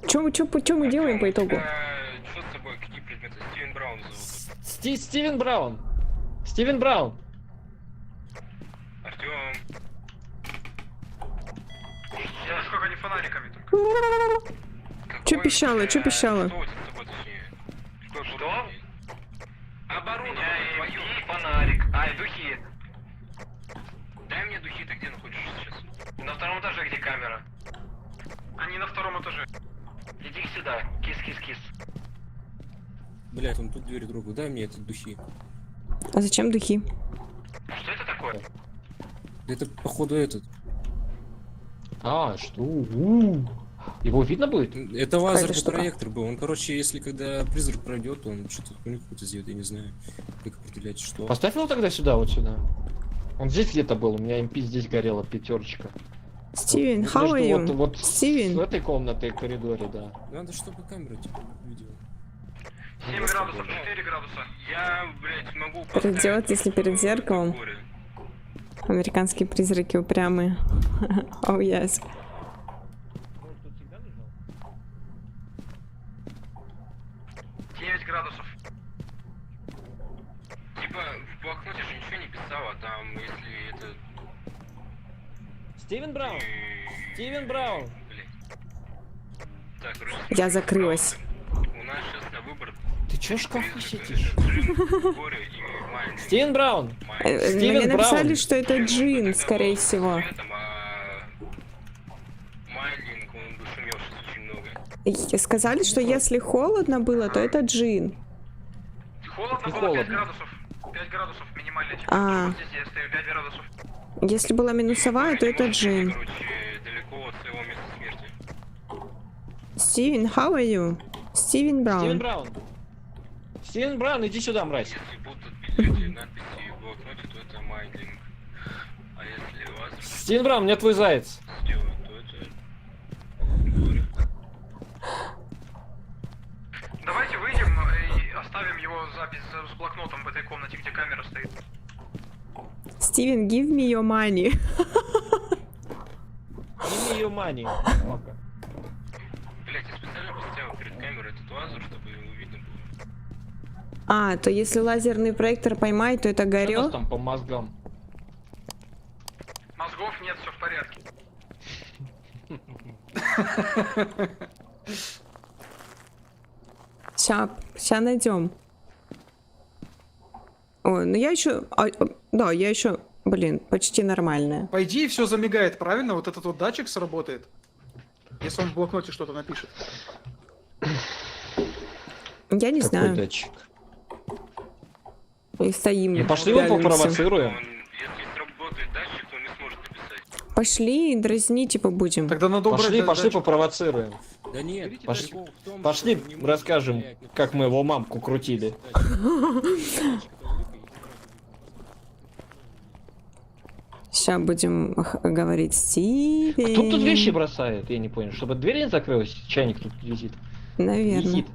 Чё мы делаем по итогу? Что с тобой? Какие предметы? Стивен Браун зовут. Стивен Браун! Стивен Браун! Артем. Я сколько они фонариками только. Чё пищало, чё пищало? Что у тебя с тобой, точнее? Что? Оборудование твое. Фонарик. А, и духи. Дай мне духи, ты где находишься сейчас? На втором этаже, где камера? Они на втором этаже. Иди сюда. Кис-кис-кис. Блять, он тут дверь другу. Дай мне эти духи. А зачем духи? Что это такое? Это походу этот. А, что? Его видно будет? Это лазерный штука. проектор был. Он, короче, если когда призрак пройдет, он что-то хуйню какую-то сделает, я не знаю, как определять, что. Поставь его тогда сюда, вот сюда. Он здесь где-то был, у меня MP здесь горела пятерочка. Стивен, Вот how are между you? вот Стивен. в этой комнате, коридоре, да. Надо, чтобы камера типа видела. 7 градусов, 4 градуса. Я, блять, могу Переделать, если перед зеркалом. Американские призраки упрямые. Oh yes. 9 градусов. Типа, в блокноте же ничего не писала, там, если это... Стивен Браун! Стивен Браун! Так, короче, Я закрылась. у нас сейчас на выбор Ты чё шкафы призрак, сидишь? это горе и маленький. Стивен Браун! Стивен Мне написали, Браун. что это джин, скорее всего. Майлинг, он бы шумел сейчас очень много. И сказали, что если холодно было, то это джин. Холодно Не было 5 холодно. градусов. 5 градусов минимальная А. температура. Вот здесь я стою 5 градусов. Если была минусовая, то это джин. Короче, далеко от своего места смерти. Стивен, how are you? Стивен Стивен Браун. Браун! Стивен Браун, иди сюда, мразь! Если будут эти надписи в блокноте, то это Майлинг. А если лазер Стивен Браун, мне твой заяц! сделают, то это горе. Давайте выйдем и оставим его запись с блокнотом в этой комнате, где камера стоит. Стивен, give me your money. Не ее мани. Блять, я специально поставил перед камерой этот лазер, чтобы его видно было. А, то если лазерный проектор поймает, то это Что у нас горё? там по мозгам? Мозгов нет, все в порядке. Ща найдем. Ой, ну я еще, да, я еще, блин, почти нормальная. По идее, все замигает, правильно? Вот этот вот датчик сработает. Если он в блокноте что-то напишет. Я не Какой знаю. датчик? И стоим. Ну, пошли его пялимся. попровоцируем. Если сработает датчик, то он не сможет написать. Пошли, дразнить типа будем. Тогда надо убрать Пошли датчик. попровоцируем. Да нет, Пошли- прикол в том, Пошли, что он не может расскажем, влиять на как мы его мамку крутили. Сейчас будем говорить Стивен. Кто тут вещи бросает? Я не понял. Чтобы дверь не закрылась, чайник тут висит. Наверное. Висит.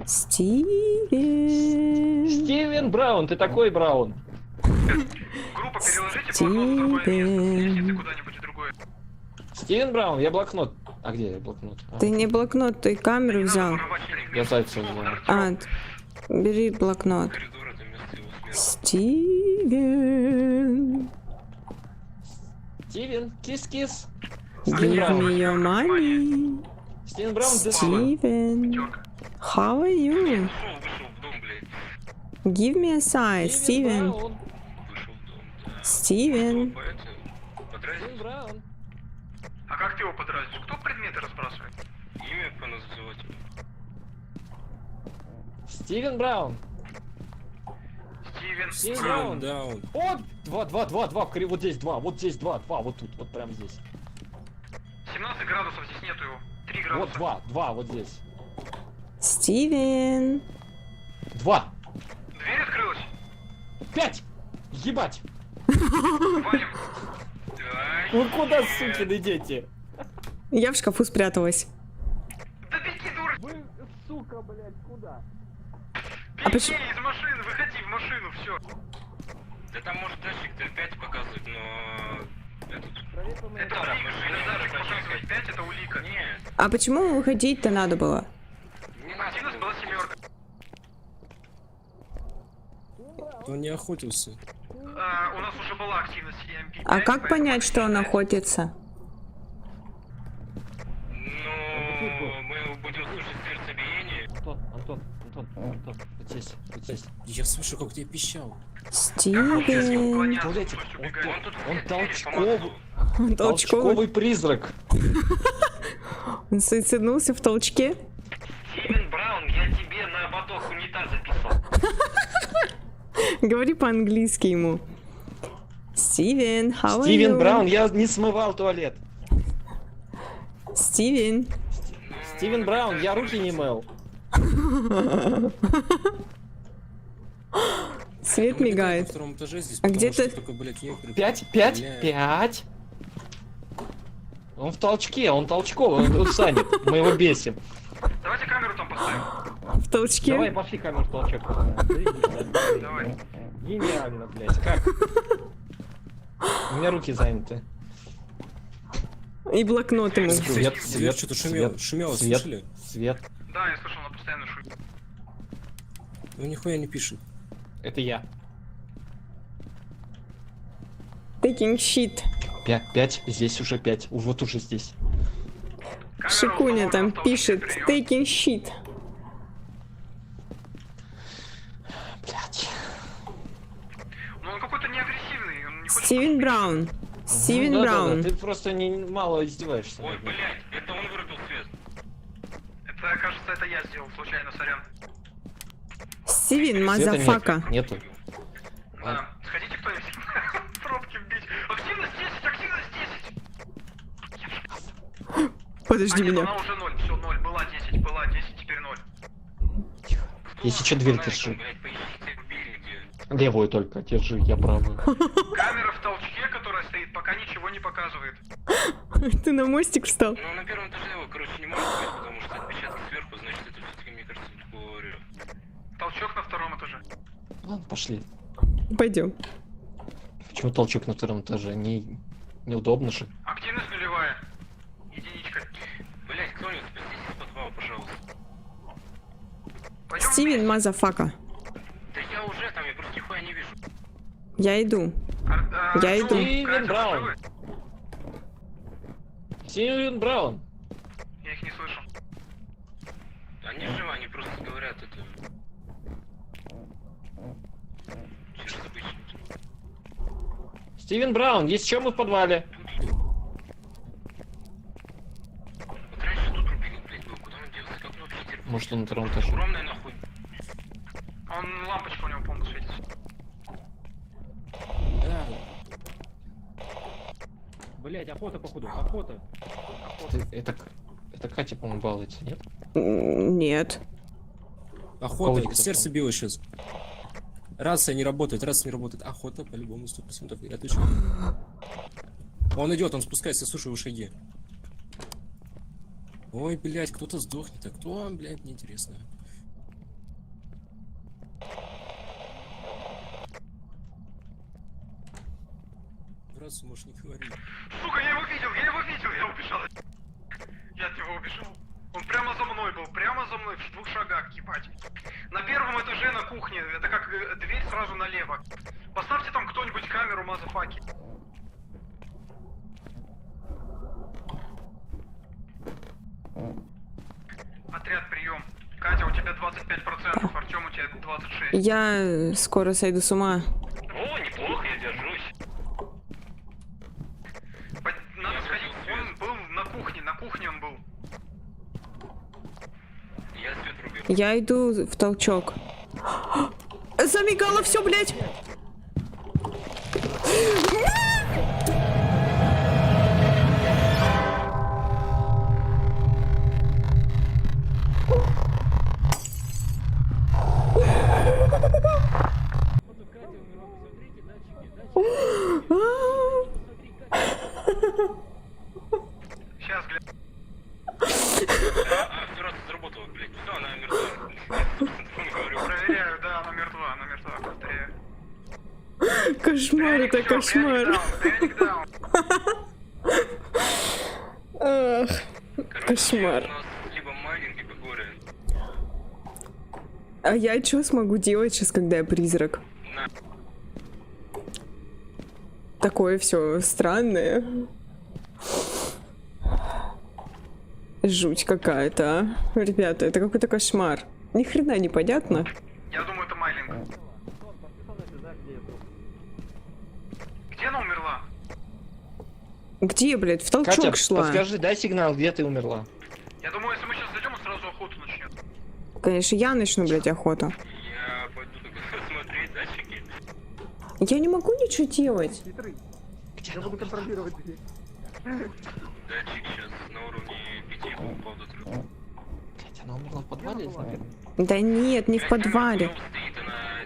Стивен. Стивен Браун, ты такой Браун. Группа, переложите блокнот в другое место. Стивен. Съездите куда-нибудь в другое. Стивен Браун, я блокнот. А где я блокнот? А, Ты не блокнот, ты камеру взял. я зайца взял. А, бери блокнот. коридор, это место его смерти. Стивен. Стивен, кис-кис. Give Браун. me your money. Стивен Браун, ты Стивен. Пятерка. How are you? Вышел в дом, блядь. Give me a sign, Стивен. Вышел Браун. в дом, да. Стивен. Подразнить Стивен Браун. А как ты его подразнишь? Кто предметы разбрасывает? имя поназывать. Стивен Браун. Стивен. Стивен Браун, Браун. даун. Вот, два, вот здесь два, вот тут, вот прям здесь. 17 градусов, здесь нету его. 3 Вот градуса. два, вот здесь. Стивен. 2, Дверь открылась. 5, ебать. Валим. Вы куда, сукины дети? Я в шкафу спряталась. Да беги, дура! Вы, сука, блядь, куда? А Беги почему- из машины, выходи в машину, все. Да там может датчик 5 показывает, но... Это улика, даже показывает 5, это улика. Нет, А почему выходить-то надо было? не надо. Активность была 7. Он не охотился. У нас уже была активность EMP. А как понять, что он охотится? Ну, мы будем слушать сердцебиение. Антон, вот здесь. Я слышу, как тебя пищал. Стивен. Смотрите, он толчковый, толчковый призрак. Он суициднулся в толчке? Стивен Браун, я тебе на ободок унитаз записал. Говори по-английски ему. Стивен, how are Стивен you? Браун, я не смывал туалет. Стивен. Стивен Браун, я руки не мыл. Свет На мигает. втором этаже здесь, А где потому ты? что только, блядь, некоторые... 5. Блядь. Он в толчке, он толчковый, он санит. Мы его бесим. Давайте камеру там поставим. В толчке? Давай, пошли камеру в толчок. Давай. Гениально, блядь, как? У меня руки заняты. И блокнот ему. Свет, Дверь свет, что-то свет, шумело, свет, слышали? свет. Да, я слышал, она постоянно шумит. Ну нихуя не пишет. Это я. Taking shit. 5, здесь уже 5. Вот уже здесь. Камера Шикуня установлена там в толчке, пишет прием. taking shit. Блядь. Ну он какой-то не агрессивный, он не хочет... Стивен Браун. Стивен Ну, да, Браун. ты просто мало издеваешься. Ой, блядь, это он вырубил свет. Это, кажется, это я сделал случайно, сорян. Стивен, Света мазафака. Нету. Да. Сходите кто-нибудь в пробки вбить. Активность 10, активность 10! Подожди нет, меня. она уже 0, все, 0. Была 10, теперь 0. Если что, дверь Фонариком, держи. блядь, поищите, убили где. Левую только держи, я правую. Камера в толчке, которая стоит, пока ничего не показывает. Ты на мостик встал. Ну, на первом этаже его, короче, не может быть, потому что отпечатки сверху, значит, это все-таки, мне кажется, говорю. Толчок на 2-м этаже. Ладно, пошли. Пойдем. Почему толчок на 2-м этаже? Неудобно же. Активность нулевая. Единичка. Блядь, кто-нибудь спуститесь из подвала, пожалуйста. Пойдем Стивен, мазафака. Да я уже там, я просто нихуя не вижу. Я иду. Я Артём, иду. Катя, Стивен вы Браун. живы? Стивен Браун. Я их не слышу. Они живы, они просто говорят это. Через обычно. Стивен Браун, есть еще мы в подвале? Вот раньше тут рубилик, блядь, был. Куда он делся? Как он вообще терпит? Может, он на 2-м этаже? Огромная нахуй. Он, лампочка у него, по-моему, светится. Да, Блять, охота походу, охота. Это Катя, по-моему, балуется, нет? Нет. охота, Колодец сердце там. било сейчас. Рация не работает, Охота, по-любому, 100%, я отвечаю. Он идет, он спускается, слушай его шаги. Ой, блядь, кто-то сдохнет, а кто, блядь, неинтересно. В рацию можешь не говорить. Сука, я его видел, я убежал. Я от него убежал. Он прямо за мной был, прямо за мной, в 2 шагах, ебать. На 1-м этаже на кухне, это как дверь сразу налево. Поставьте там кто-нибудь камеру, мазафаки. Отряд, прием. Катя, у тебя 25%, Артем, у тебя 26%. Я скоро сойду с ума. О, неплохо, я держусь. Надо сходить, он был на кухне он был. Я свет рубил. Я иду в толчок. Замигало все, блядь! Кошмар, это кошмар. Пряник даун. Ах, Короче, Кошмар. у нас либо майнинг, либо горе. а я что смогу делать сейчас, когда я призрак? На. Такое все странное. Жуть какая-то, а. Ребята, это какой-то кошмар. Ни хрена непонятно. Я думаю, это Майлинг. Где она умерла? Где, блядь, в толчок Катя, шла? подскажи, дай сигнал, где ты умерла. Я думаю, если мы сейчас зайдем, он сразу охоту начнет. Конечно, я начну, блядь, охоту. Я пойду только смотреть датчики. Я не могу ничего делать. Хитрый. Я буду контролировать дверь. Датчик сейчас на уровне 5 упал до 3. Катя, она умерла в подвале, наверное? Да нет, не в подвале. Стоит, она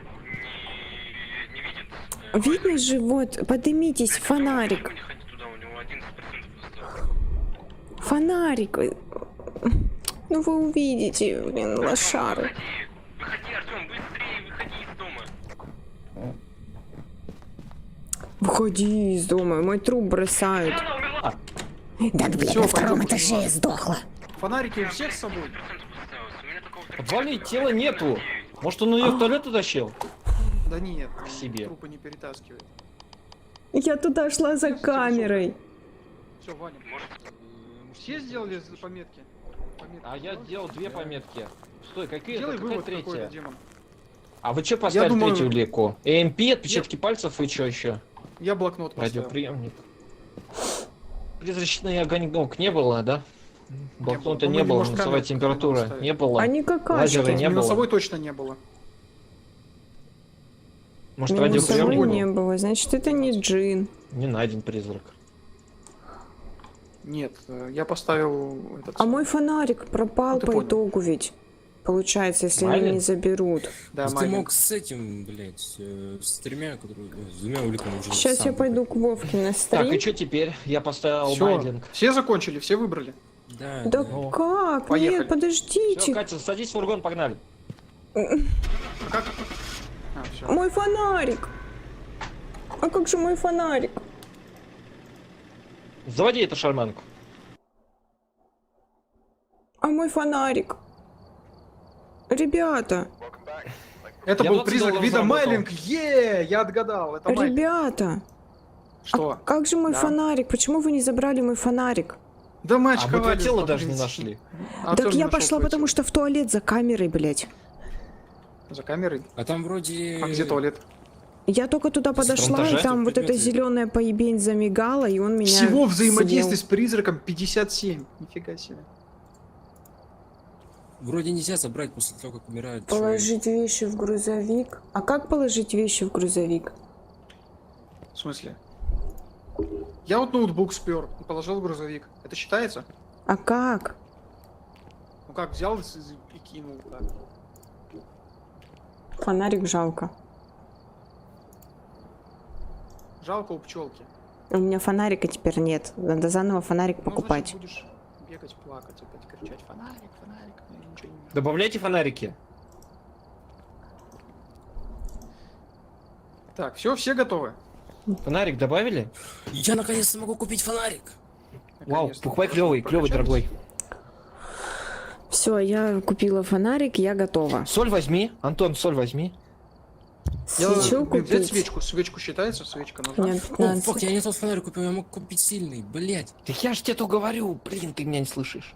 не видит. Видно же, вот, поднимитесь, фонарик. Не ходи туда, у него 11% осталось. Фонарик. Ну вы увидите, блин, лошары. Выходи, Артем, быстрее, выходи из дома. Выходи из дома, мой труп бросают. Она умерла. Да, блядь, Всё, на втором пойдем, этаже я сдохла. Фонарики у всех с собой? 10% осталось. У меня только вот В подвале тела нету. Может, он ее в туалет утащил? Да нет, К себе. трупы не перетаскивает. Я туда шла за камерой. Все, Ваня. Может, Все сделали пометки? Пометки А я сделали? делал 2 пометки. Стой, какие Делай это? Какая вывод какой-то, третья? демон. А вы что поставили думаю- третью лику? EMP, отпечатки пальцев и что еще? Я блокнот поставил. Радиоприемник. Призрачный огонек не было, да? Блокнота Ну, не мы было, можем минусовая камеру температура поставить. не было. Они Лазеры какашки. не было. Минусовой точно не было. Может, Минусовой радиоприемник не был? было, значит это не джин. Не найден призрак. Нет, я поставил этот... А мой фонарик пропал Ну, ты по понял. итогу ведь. Получается, если они Майлин? не заберут. Да, Ты майнинг. мог с этим, блядь, с тремя, которые... С двумя уликами уже Сейчас сам я пойду выбрать. к Вовке на Так, и стрим. что теперь? Я поставил Всё, майдинг. все закончили, все выбрали. Да, Да Ну, как? поехали. Нет, Все, подождите. Катя, садись в фургон, погнали. А как? А, все. Мой фонарик. А как же мой фонарик? Заводи эту шарманку. А мой фонарик? Ребята, Это Я был 20 призрак долларов вида заработал. Майлинг. Я отгадал. Это Майлинг. ребята, Что? как же мой Да. фонарик? Почему вы не забрали мой фонарик? Да мы А мы твое очковали, тело даже не блин. нашли. А Так кто же я нашел пошла, твое потому тело? что в туалет за камерой, блядь. За камерой? А там вроде... А где туалет? Я только туда подошла, и этаже? там вот эта Предметы. зеленая поебень замигала, и он меня Всего взаимодействий съел. с призраком 57. Нифига себе. Вроде нельзя забрать после того, как умирает человек. Положить вещи в грузовик. А как положить вещи в грузовик? В смысле? Я вот ноутбук спер и положил в грузовик. Это считается? А как? Ну как, взял и кинул. Так. Фонарик жалко. Жалко у пчелки. У меня фонарика теперь нет. Надо заново фонарик Ну, покупать. значит, будешь бегать, плакать, опять кричать. Фонарик, фонарик. Я ничего не вижу. Добавляйте фонарики. Так, все готовы? Фонарик добавили? Я наконец-то могу купить фонарик! Вау, Наконец-то. покупай клевый, клевый, Прокачались? дорогой. Все, я купила фонарик, я готова. Соль возьми, Антон, соль возьми. Свечу Блин, взять купить. свечку. Свечку считается? Свечка нужна? У меня О, 15. фак, я не тот фонарик купил, я мог купить сильный, блять. Так я ж тебе то говорю, блин, ты меня не слышишь.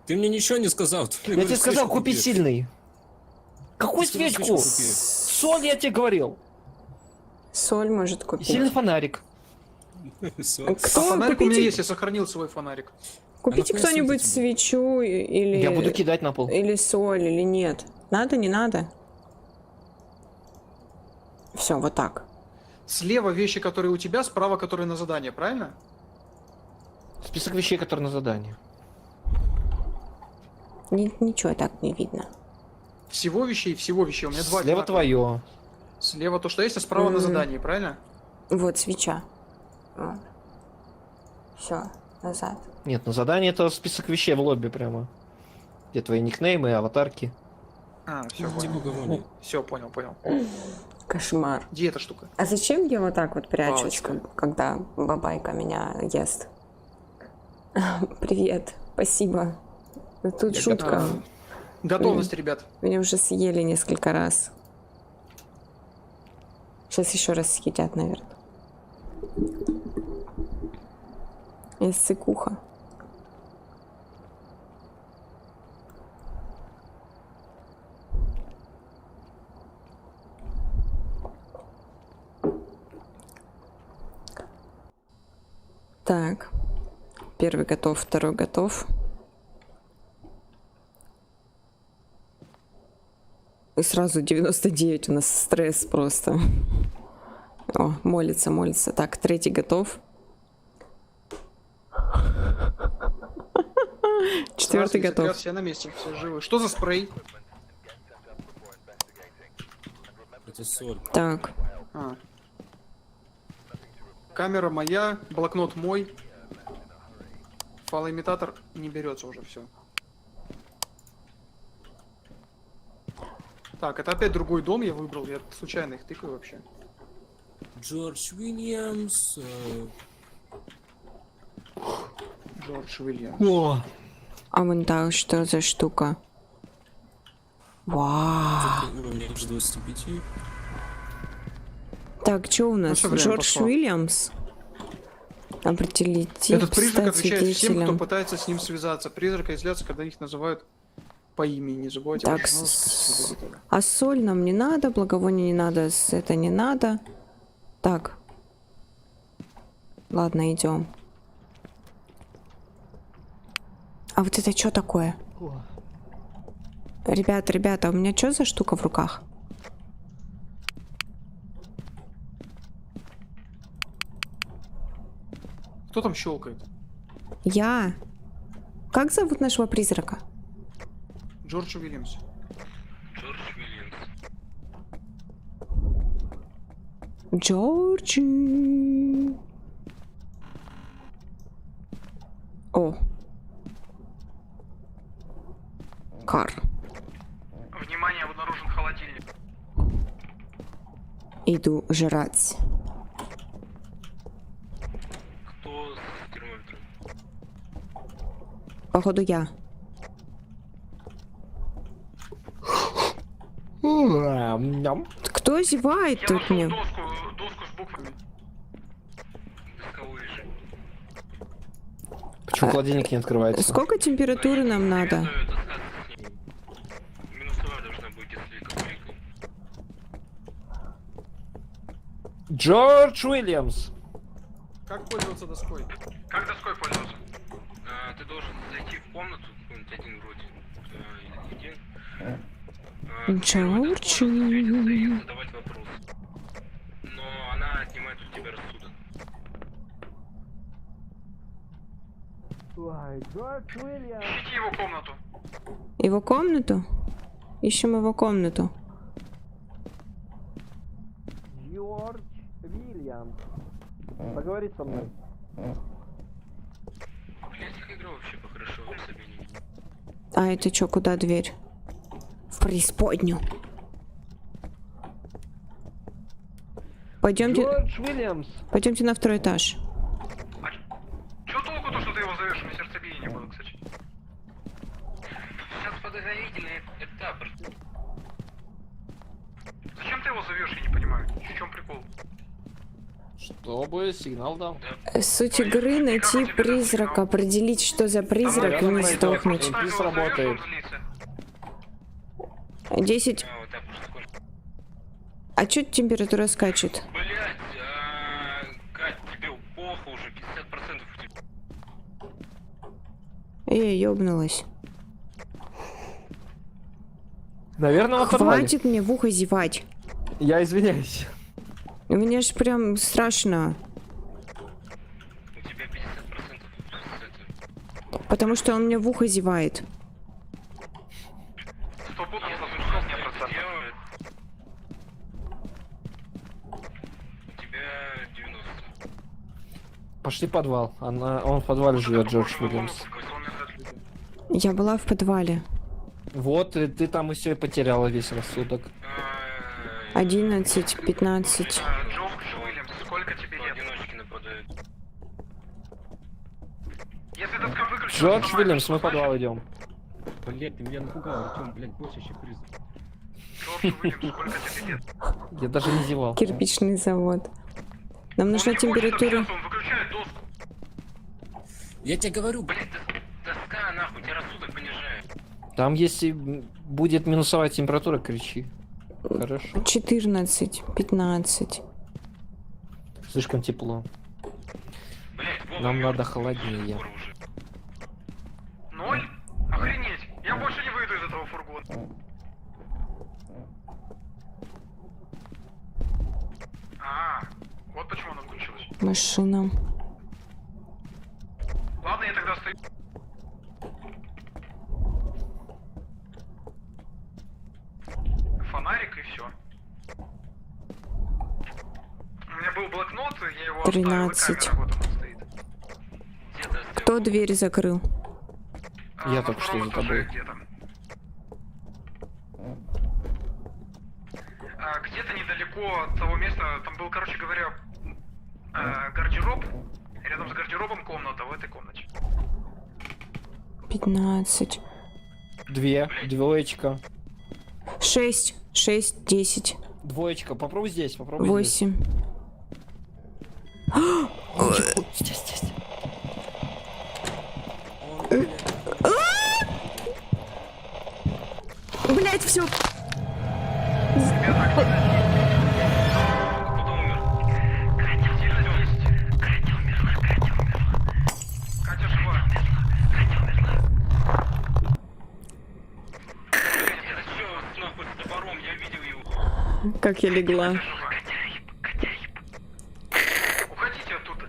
Ты мне ничего не сказал. Ты Я говоришь, тебе сказал свечку купить купи. сильный. Какую Ты сказал, свечку? купи. Соль я тебе говорил. Соль может И купить. сильный фонарик. Всё. А Кто? фонарик у меня Купите, есть, я сохранил свой фонарик. купите А на кто-нибудь хуй свечу или... Я буду кидать на пол. Или соль, или нет. Надо, не надо? Все, вот так. Слева вещи, которые у тебя, справа, которые на задание, правильно? Список вещей, которые на задании. Ничего так не видно. Всего вещей. У меня два. Слева одинаковых. твое. Слева то, что есть, а справа на Мгм. задании, правильно? Вот свеча. Все, назад. Нет, на задание это список вещей в лобби прямо. Где твои никнеймы, аватарки. А, все, Типа понял. говно. Все, понял. Кошмар. Где эта штука? А зачем я вот так вот прячусь, Палочка. когда бабайка меня ест? Привет, спасибо. Тут шутка. Готовность, ребят. Меня уже съели несколько раз. Сейчас еще раз съедят, наверное. Есть сыкуха. Так. Первый готов, второй готов. И сразу 99 у нас стресс просто. О, молится, молится. Так, третий готов. Четвертый Раз, готов. все на месте, все живы. Что за спрей? Это соль. Так, А. Камера моя, блокнот мой. Фалоимитатор не берется уже, все. Так, это опять другой дом я выбрал, я случайно их тыкаю вообще. Джордж Уильямс. Джордж Уильям. О, а вон так, что за штука? Вау. Уровень аж 25. Так, что у нас? всё, время Джордж пошло. Уильямс? Определить тип, Этот призрак стать отвечает всем, кто свидетелем. пытается с ним связаться. Призрак изляться, когда их называют по имени. Не забывайте Так, ваш голос. а соль нам не надо, благовоние не надо, это не надо. Так. Ладно, идем. А вот это что такое? Ребята, у меня что за штука в руках? Кто там щелкает? Я. Как зовут нашего призрака? Джордж Уильямс. Джордж Уильямс. Джорджи. О. Кар. Внимание, обнаружен холодильник. Иду жрать. Кто с термометром? Походу я. ням. Кто зевает Я тут нашел мне? доску с буквами. Досковой режим. Почему холодильник не открывается? Сколько температуры нам надо? Советую таскаться с ним. Минусовая должна быть, если капелькой. Джордж Уильямс. Как пользоваться доской? Как доской пользоваться? Ты должен зайти в комнату, какой-нибудь один вроде. Или один. Джордж. И задавать вопрос. Но она отнимает у тебя рассудок. Ищите его комнату. Его комнату? Ищем его комнату. Джордж Уильямс. Поговори со мной. Блять, как игра вообще похорошо в Сабине. А это что, куда дверь? В преисподнюю. Пойдемте, Джордж Уильямс. пойдемте на второй этаж. Чё толку то, что ты его зовешь? У меня сердцебиение было, кстати. Сейчас подготовительный этап. Зачем ты его зовешь, я не понимаю. В чем прикол? Чтобы сигнал дал. Суть игры — найти призрака, определить, что за призрак, и не сдохнуть. Просто его зовёшь, сработает. он злится. 10. Вот так уж такой. А чё температура скачет? Блять, Кать, тебе плохо уже, 50% у тебя. Эй, ёбнулась. Наверное, он подвале. Хватит мне в ухо зевать. Я извиняюсь. У меня ж прям страшно. У тебя 50% это. Потому что он мне в ухо зевает. 100 путов Если должен он быть не 100%. сделает, у тебя 90. Пошли в подвал. Он в подвале живет, Джордж Уильямс. Я была в подвале. Вот, и ты там и все и потеряла весь рассудок. 11, 15. Джордж Уильямс, сколько тебе лет? Одиночки нападают. Если доска выключена... Джордж то Уильямс, мы в нормально. подвал идем. Блять, ты меня напугал, Артем, блять, больше сюрпризов. Джордж Уильямс, сколько тебе лет? Я даже не зевал. Кирпичный завод. Нам нужна Он не хочет температура. общаться, он выключает доску. Я тебе говорю, блядь. Блять, доска нахуй, тебя рассудок понижает. Там если будет минусовая температура, кричи. Хорошо. 14, 15. Слишком тепло. Блять, Вова Нам мёртв. надо холоднее. Скоро уже. 0? Охренеть. Я больше не выйду из этого фургона. Вот почему она выключилась. Машина. Ладно, я тогда стою. Фонарик и все. У меня был блокнот, я его 13. оставил, и камера, вот он стоит. Где доска? Кто дверь закрыл? Я на только что втором за этаже тобой. где-то. Где-то недалеко от того места, там был, короче говоря, гардероб. Рядом с гардеробом комната, в этой комнате. 15. Двоечка. 6, 6, 10, Двоечка. Попробуй здесь, попробуй здесь. 8. Здесь. Он, блядь. Блять, все. Кто умер? Катя жива. Это что, нахуй, с топором, я видел его. Как я легла. Уходите оттуда.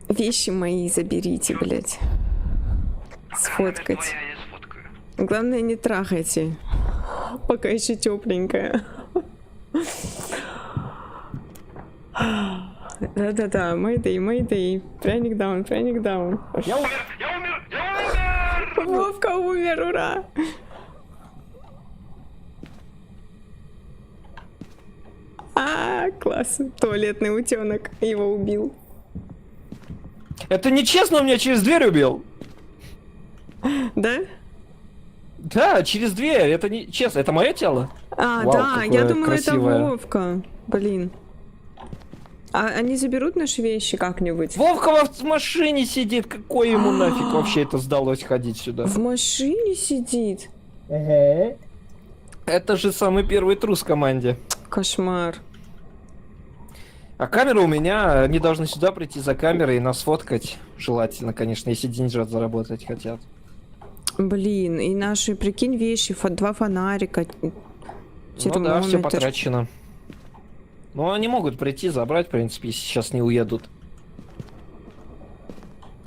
Вещи мои заберите, блять. Сфоткать. Главное, не трахайте. Пока еще тепленькая. Да-да-да, Мэйдэй. Пряник даун. Я умер. Вовка умер, ура! Класс. Туалетный утенок его убил. Это нечестно, он меня через дверь убил. Да? Да, через дверь. Это не честно. Это мое тело? Вау, Да, я какое думала, красивое. это Вовка. Блин. А они заберут наши вещи как-нибудь? Вовка в машине сидит. Какой ему нафиг вообще это сдалось ходить сюда? В машине сидит? Это же самый первый трус в команде. Кошмар. А камера у меня, они должны сюда прийти за камерой и нас фоткать. Желательно, конечно, если деньжат заработать хотят. Блин, и наши, прикинь, вещи, 2 фонарика, Ну да, все термометр. потрачено. Ну, они могут прийти, забрать, в принципе, если сейчас не уедут.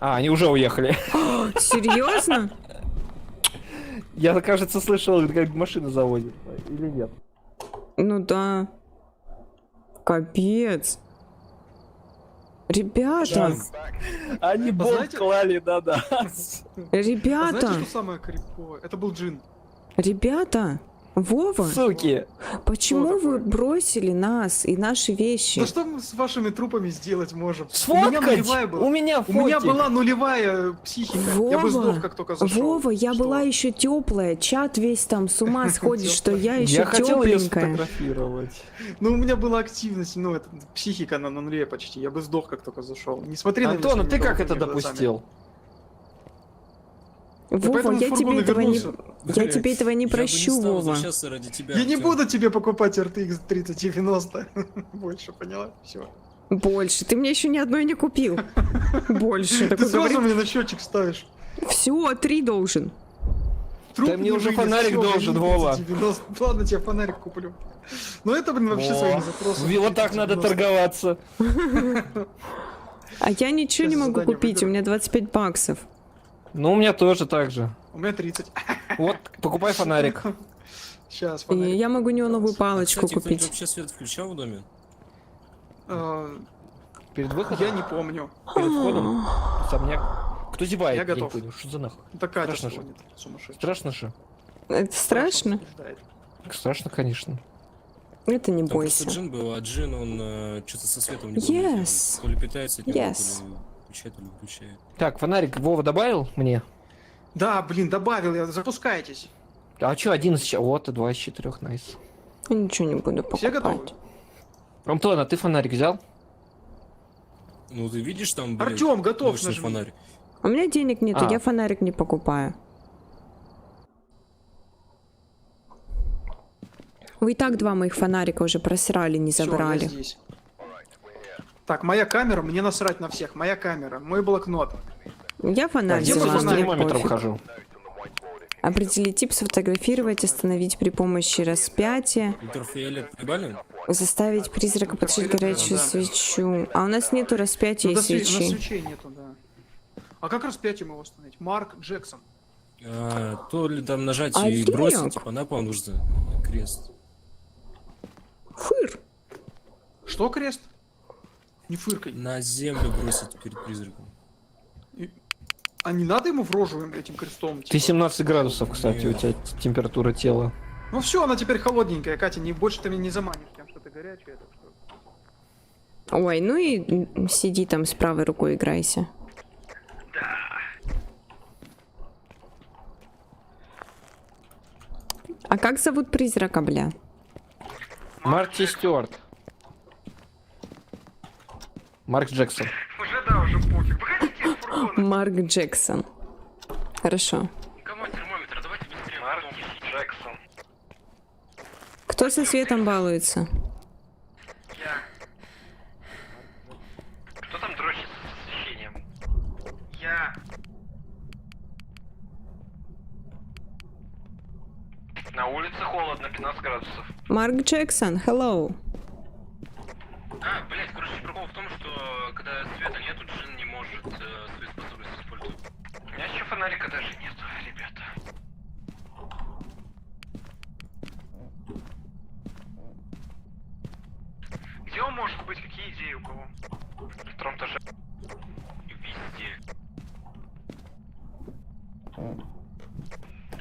А, они уже уехали. Серьезно? Я, кажется, слышал, как машины заводят. Или нет? Ну да. Капец. Ребята, Они А бомб знаете- клали, да-да. ребята, Знаете, что самое криповое? Это был джин. ребята, Вова, Суки. почему Что вы такое? бросили нас и наши вещи? Да что мы с вашими трупами сделать можем? У меня Сфоткать? нулевая была. У меня У меня фотик. была нулевая психика. Я бы сдох, как только зашел. Вова, я Что? была еще теплая, чат весь там с ума сходит, что я еще Я хотел ее тепленькая. сфотографировать. Ну, у меня была активность, ну, это психика на нуле почти. Я бы сдох, как только зашел. Не смотри на меня. Антон, а ты своими как это голубыми глазами. допустил? Вова, поэтому я в тебе фургон и этого не, вернулся. я тебе этого не Я бы прощу, стал Вова. возвращаться ради тебя, Я не Артём. буду тебе покупать RTX 3090. Больше, поняла? Все. Больше. Ты мне еще ни одной не купил. Больше. Ты Такой сразу говорит, мне на счетчик ставишь. все, 3 должен. Труп Да мне не уже вынес, фонарик всё, должен, гони Вова. 3090. Ладно, тебе фонарик куплю. Но это, блин, вообще О, своими запросами. Вот так надо 3090. торговаться. А я ничего не Сейчас могу задание купить, у выберу. меня 25 баксов. Ну, у меня тоже так же. У меня 30. Вот, покупай фонарик. Сейчас, И фонарик. я могу неоновую А, палочку кстати, кто-нибудь купить. вообще свет включал в доме? Перед выходом? Я не помню. Перед входом? Особняк. Кто зевает? Я готов. не понял, что за нахуй? Это Катя Страшно же. звонит, сумасшедшая. Страшно же. Это страшно? Побеждает. Страшно, конечно. Это не Там просто бойся. Джин был, а Джин, он что-то со светом не Yes. То ли питается от него, Yes. то ли включает, то ли выключает. Так, фонарик Вова добавил мне? Да, блин, добавил я, запускайтесь. А что, 11? Вот, и 2 из 4, найс. Я ничего не буду Все готовы? покупать. Антон, а ты фонарик взял? Ну ты видишь там, блядь, Артем, готов, мощный нажми. фонарь. У меня денег нету, А. я фонарик не покупаю. Вы и так 2 моих фонарика уже просрали, не Всё, я забрали. здесь. Так, моя камера, мне насрать на всех. Моя камера, мой блокнот. Я фонарь где мой взяла, с мне термометром пофиг. хожу. Определить тип, сфотографировать, остановить при помощи распятия, Ультрафиолет прибавлен? заставить призрака потушить горячую Да. свечу. А у нас нету распятия и Ну, до свечи. свечи. Свечей нету, да. А как распятие его восстановить? Марк Джексон. То ли там нажать А и фиг. бросить, типа на пол нужно крест. Фыр. Что крест? Не фыркай. На землю бросить перед призраком. А не надо ему в рожу этим крестом? Ты Типа? 17 градусов, кстати, у тебя температура тела. Ну все, она теперь холодненькая, Катя, не больше ты меня не заманишь тем, что ты горячая, так что... Ой, ну и сиди там с правой рукой играйся. А как зовут призрака, бля? Марти Стюарт. Марк Джексон. Уже да, уже пофиг. Выходите из фургона. Марк Джексон. Хорошо. Кому термометр? Давайте быстрее. Марк Джексон. Кто со светом балуется? Я. Кто там дрочит с освещением? Я. На улице холодно, 15 градусов. Марк Джексон, hello. Блять, короче, прикол в том, что когда света нету, Джин не может свои способности использовать. У меня еще фонарика даже нет, ребята. Где он может быть? Какие идеи у кого? В втором этаже. Везде.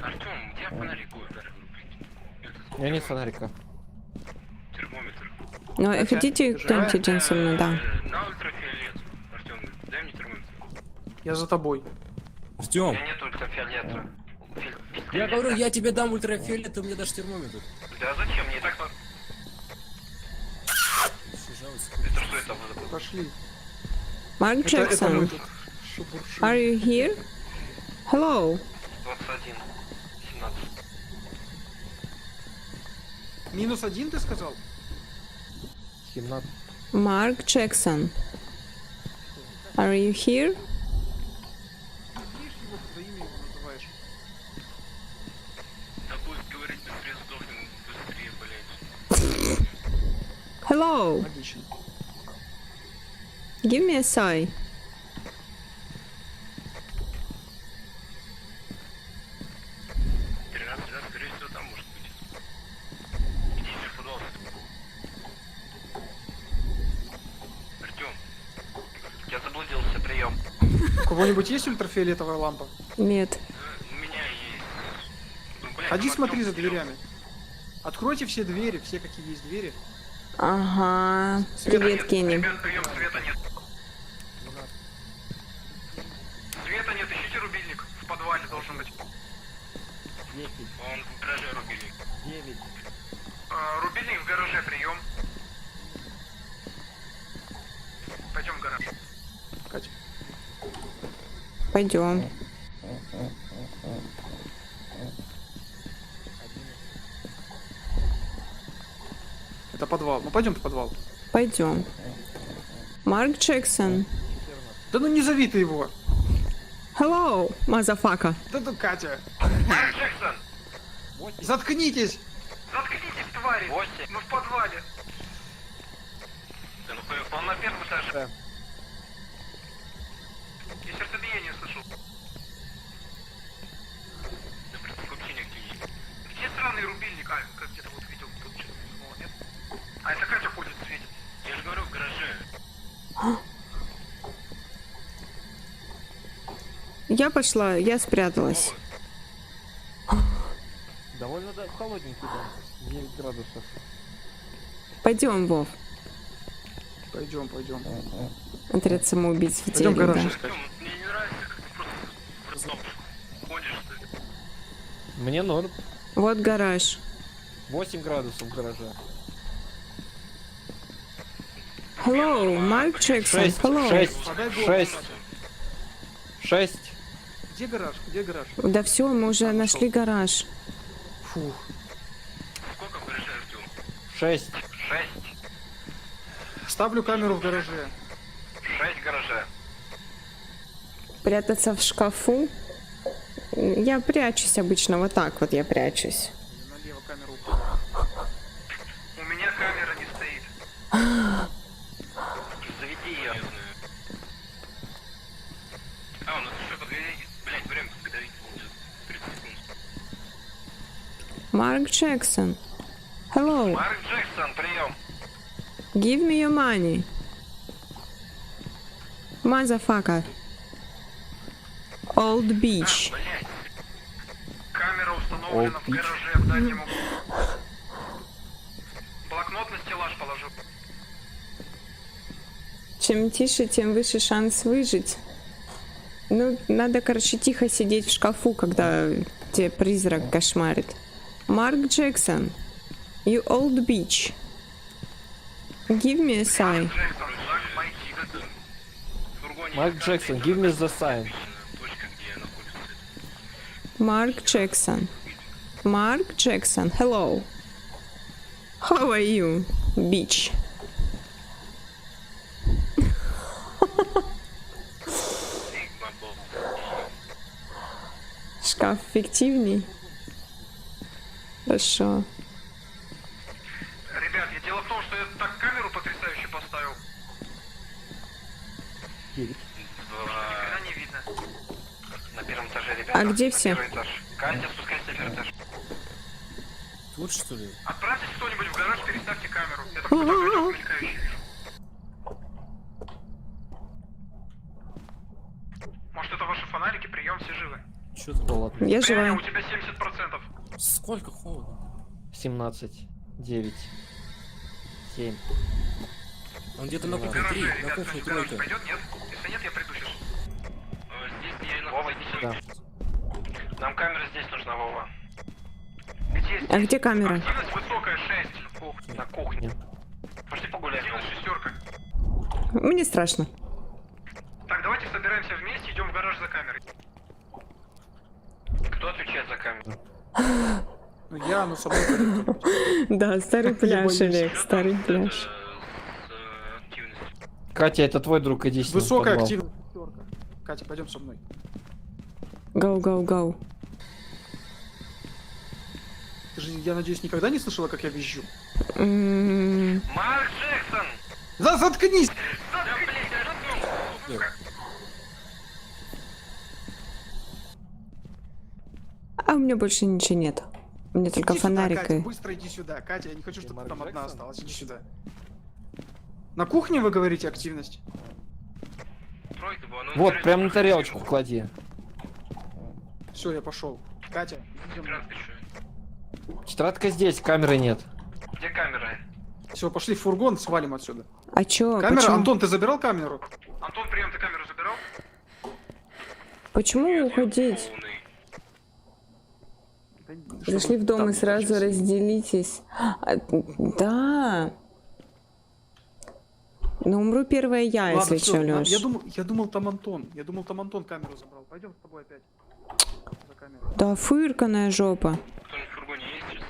Артем, где фонарик? Ой, фонарик. У меня нет фонарика. Термометр. Ну, хотите кто-нибудь один со мной, да. На ультрафиолет. Артем, дай мне термометр. Я за тобой. У Ждем. меня нет ультрафиолета. Я говорю, я тебе дам ультрафиолет, ты мне дашь термометр. Да зачем? Мне и так... Еще жалуется. Это что это было? Пошли. Марк Это Джексон, мы тут шебуршим. are you here? Hello. 21. 17. -1 ты сказал? 17. Марк Джексон. Are you here? Видишь его, за имя его называешь? Да будет говорить быстрее, сдохнем быстрее, блядь. Hello. Логично. Give me a sign. 13 раз, скорее всего, там может быть. Идите в подвал. Артем, я заблудился, прием. У кого-нибудь есть ультрафиолетовая лампа? Нет. У меня есть. Ну, блядь, Ходи там смотри Артём за сидел. дверями. Откройте все двери, все какие есть двери. Ага. Света Привет, нет. Кенни. Ребят, прием, света нет. Света нет, ищите рубильник. В подвале должен быть. Он в гараже рубили. Рубильник в гараже, прием. Пойдем в гараж. Катя. Пойдем. Это подвал. Ну пойдем в подвал. Пойдем. Марк Джексон. Да ну не зови ты его. Hello, мазафака. Да ну Катя. Марк Джексон! Заткнитесь. Заткнитесь, твари! 8. Мы в подвале. Да ну хуй, Он на первом этаже. Я сердцебиение слышу. да блядь, вообще нигде нет. Где странный рубильник? А, как где-то вот видел. Тут что-то снова нет. А это Катя ходит, светит. Я же говорю, в гараже. Я пошла, я спряталась. Довольно холодненький дом. 9 градусов. Пойдем, Вов. Пойдем. Отряд самоубийц в Пойдем теле, гараж да. искать. Мне не нравится, как ты просто ходишь ты. Мне норм. Вот гараж. 8 градусов в гараже. Hello, Марк Джексон. 6, Hello. 6, Подай голову. 6. 6. Где гараж? Где гараж? Да все, мы уже нашли гараж. Фух. Сколько в гараже, Артем? 6. 6. Ставлю камеру в гараже. 6 в гараже. Прятаться в шкафу. Я прячусь обычно, вот так вот я прячусь. Налево камеру. У меня камера не стоит. Заведи ее. А, у нас еще подвели. Блять, время подготовить будет 30 секунд. Марк Джексон. Hello. Марк Джексон, прием. Give me your money. Motherfucker. Old Beach. Блять. Камера установлена в О, гараже в дальнем углу. Блокнот на стеллаж положил. Чем тише, тем выше шанс выжить. Ну, надо, короче, тихо сидеть в шкафу, когда тебе призрак кошмарит. Марк Джексон. You old bitch. Give me a sign. Джексон, шаг майки. Фургоне Марк есть Джексон, карта, give me the sign. точка, где находится. Марк Джексон. Марк Джексон. Hello. How are you, bitch? Сигма Боб. Шкаф фиктивней. Хорошо. Ребят, дело в том, что я так камеру потрясающе поставил. Никогда не видно. На первом этаже, ребята. А где на все? первый этаж. Катя, спускайся на первый этаж. Вот что ли? Отправьте кто-нибудь в гараж, переставьте камеру. Я такой огонек мелькающий вижу. Может, это ваши фонарики? Прием, все живы. Что там? Да ладно. Я Прямо, живая. у тебя 70%. Сколько холодно? 17. 9. 7. Он где-то на В кухне гараже, 3, на ребят, кухне в гараж тройка. пойдет? Нет? Если нет, я приду сейчас. Здесь я и нахожусь. Да. Нам камера здесь нужна, Вова. Где А где камера? Активность высокая, 6. На кухне. Пошли погуляем. Активность шестерка. Мне страшно. Так, давайте собираемся вместе, идем в гараж за камерой. Кто отвечает за камеру? Ну я, ну собой кто-нибудь. Да, старый пляж, боюсь. Олег, старый С пляж. активностью. Катя, это твой друг, иди с ним в Высокая подвал. активность. Шестерка. Катя, пойдем со мной. Go, go, go. Ты же, я надеюсь, никогда не слышала, как я визжу? М, Марк Джексон! Да заткнись! Да, блядь, Артём! А у меня больше ничего нет. У меня только Иди сюда, фонарик Катя, и... быстро иди сюда. Катя, я не хочу, чтобы Марк ты там одна Джексон? осталась. Иди сюда. На кухне вы говорите активность? Тройка была, ну, Вот, прям на тарелочку клади. Все, я пошел. Катя, идем. Тетрадка ещё. Тетрадка здесь, камеры нет. Где камера? Все, пошли в фургон, свалим отсюда. А чё? Камера, Почему, Антон, ты забирал камеру? Антон, прием, ты камеру забирал? почему уходить? Полный. Зашли в дом Там и сразу сейчас. разделитесь. А, да. Ну, умру первая я, Ладно, если всё, что, Лёш. я думал там Антон. Я думал там Антон камеру забрал. Пойдем с тобой опять. За камеру. Да, фырканая жопа. Кто-нибудь в фургоне есть сейчас?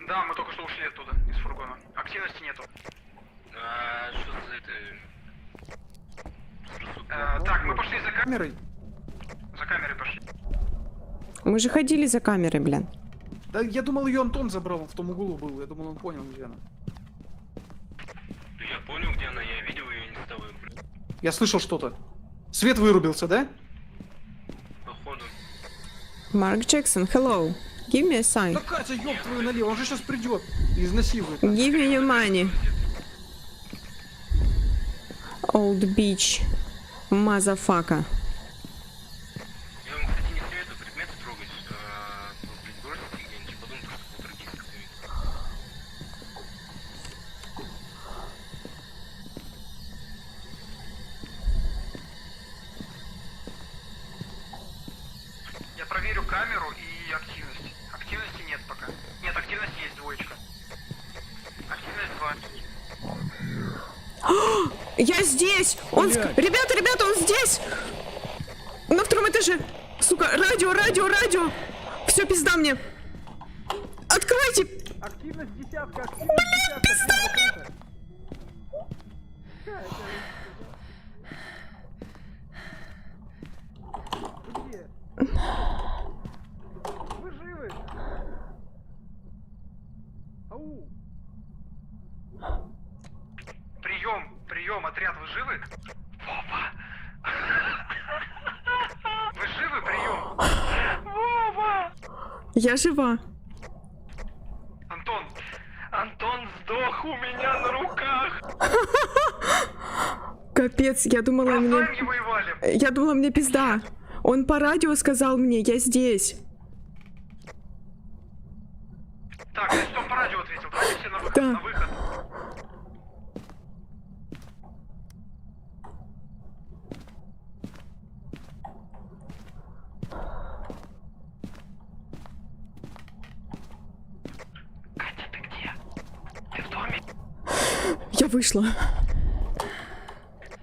Да, мы только что ушли оттуда, из фургона. Активности нету. Что за это? Так, мы пошли за Камерой? За камерой пошли. Мы же ходили за камерой, блин. Да я думал, ее Антон забрал, он в том углу был. Я думал, он понял, где она. Я понял, где она, я видел ее, не с тобой. Я слышал что-то. Свет вырубился, да? Походу. Марк Джексон, hello. Give me a sign. Да Катя, ёб твою налево, он же сейчас придет и изнасилует. Give me your money. Old bitch. Motherfucker. Я вам, кстати, не советую предметы трогать. Бросите где-нибудь. камеру и активность. Активности нет пока. Нет, активности есть двоечка. Активность 2. Я здесь! Ребята, он здесь! На втором этаже! Сука, радио! Все, пизда мне! Откройте! Активность десятка, активность десятка. Где? Вы живы? Ау! Прием, отряд, вы живы? Вова! Вы живы, прием? Вова! Я жива. Антон сдох у меня на руках! Капец, я думала Его и валим! Я думала, мне пизда. Он по радио сказал мне, я здесь. Так, значит, он по радио ответил. Давайте все на выход. Да. На выход. Катя, ты где? Ты в доме? Я вышла.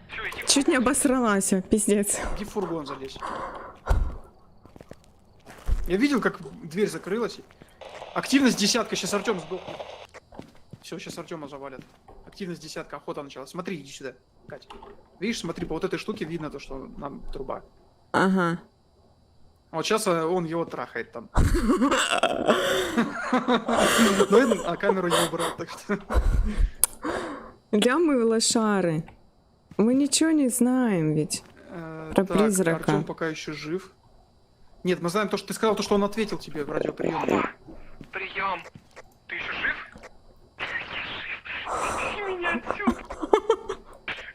Все, иди. Чуть не обосралась, пиздец. Иди в фургон залезь. Я видел, как дверь закрылась. Активность десятка, сейчас Артем сдохнет. Все, сейчас Артема завалят. Активность десятка, охота началась. Смотри, иди сюда, Катя. Видишь, смотри, по вот этой штуке видно то, что нам труба. Ага. Вот сейчас он его трахает там. А камеру не убрал, так что... Да мы лошары. Мы ничего не знаем ведь. Про призрака. Артем пока еще жив. Нет, мы знаем то, что ты сказал, то, что он ответил тебе в радиоприем. Прием. Ты еще жив? Я жив. Спаси меня отсюда.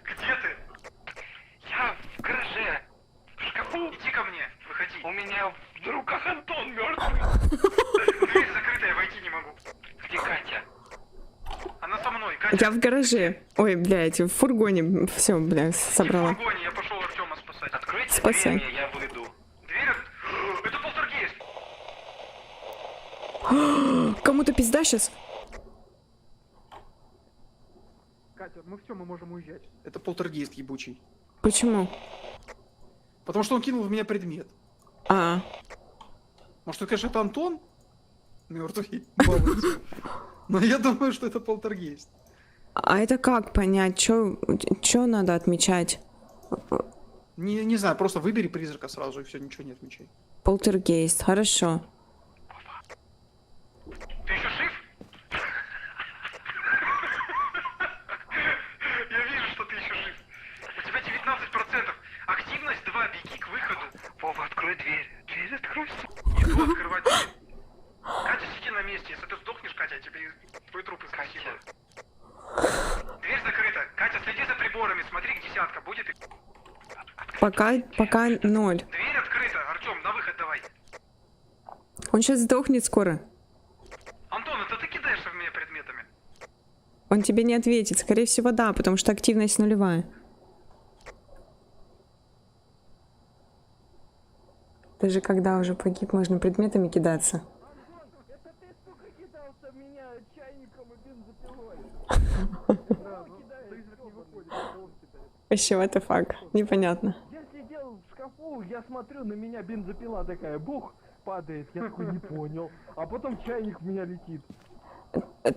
Где ты? Я в гараже. В шкафу. Иди ко мне. Выходи. У меня в руках Антон мертвый. Дверь закрытая, войти не могу. Где Катя? Она со мной. Катя. Я в гараже. Ой, блядь, в фургоне. Все, блядь, В собрала. фургоне, я пошел Артема спасать. Откройте Спасай. дверь мне, я выйду. Дверь? Это полтергейст. Кому-то пизда сейчас? Катя, мы все, мы можем уезжать. Это полтергейст ебучий. Почему? Потому что он кинул в меня предмет. А, Может, конечно, это Антон? Мертвый. балуется. Но я думаю, что это полтергейст. а это как понять? Чё надо отмечать? Не знаю, просто выбери призрака сразу и все, ничего не отмечай. Полтергейст, хорошо. Ты еще жив? Я вижу, что ты еще жив. У тебя 19%. Активность 2, беги к выходу. Вова, открой дверь. Дверь откройся. Иду открывать дверь. Катя, сиди на месте. Если ты сдохнешь, Катя, я тебе твой труп изнасилую. Дверь закрыта. Катя, следи за приборами. Смотри, к десятка будет. Пока 0. Дверь открыта. Артем, на выход давай. Он сейчас сдохнет скоро. Антон, это ты кидаешься в меня предметами? Он тебе не ответит. Скорее всего, да, потому что активность нулевая. Даже когда уже погиб, можно предметами кидаться. Это ты, сука, кидался в меня чайником и бензопилой. Призрак не выходит, он кидает. Вообще, what the fuck? Непонятно. Я сидел в шкафу, я смотрю, на меня бензопила такая, бух, падает. Я такой, не понял. А потом чайник в меня летит.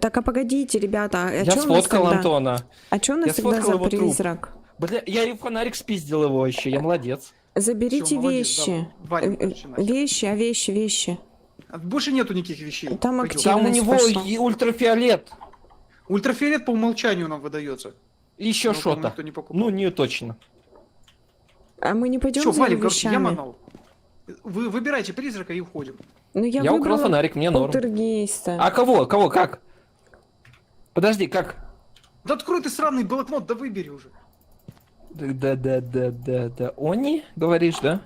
Так, а погодите, ребята, а Я чё у нас сфоткал тогда? Антона. А что у нас Я тогда сфоткал за его труп. призрак? Бля, я и фонарик спиздил его еще, я молодец. Заберите Всё, молодец, вещи. да, валим, короче, нахер. Вещи. Больше нету никаких вещей. Там Пойдём. Там у Активность него пошла. и ультрафиолет. Ультрафиолет по умолчанию нам выдается. И еще Но, по-моему, что-то. никто не покупал. Ну, не точно. А мы не пойдем Все, за валим, его короче, я вещами? манал. Вы выбирайте призрака и уходим. Ну, я Я украл выбрала фонарик, мне норм. полтергейста. А кого? Кого? Как? Подожди, как? Да открой ты сраный блокнот, да выбери уже. Да. Они, говоришь, да?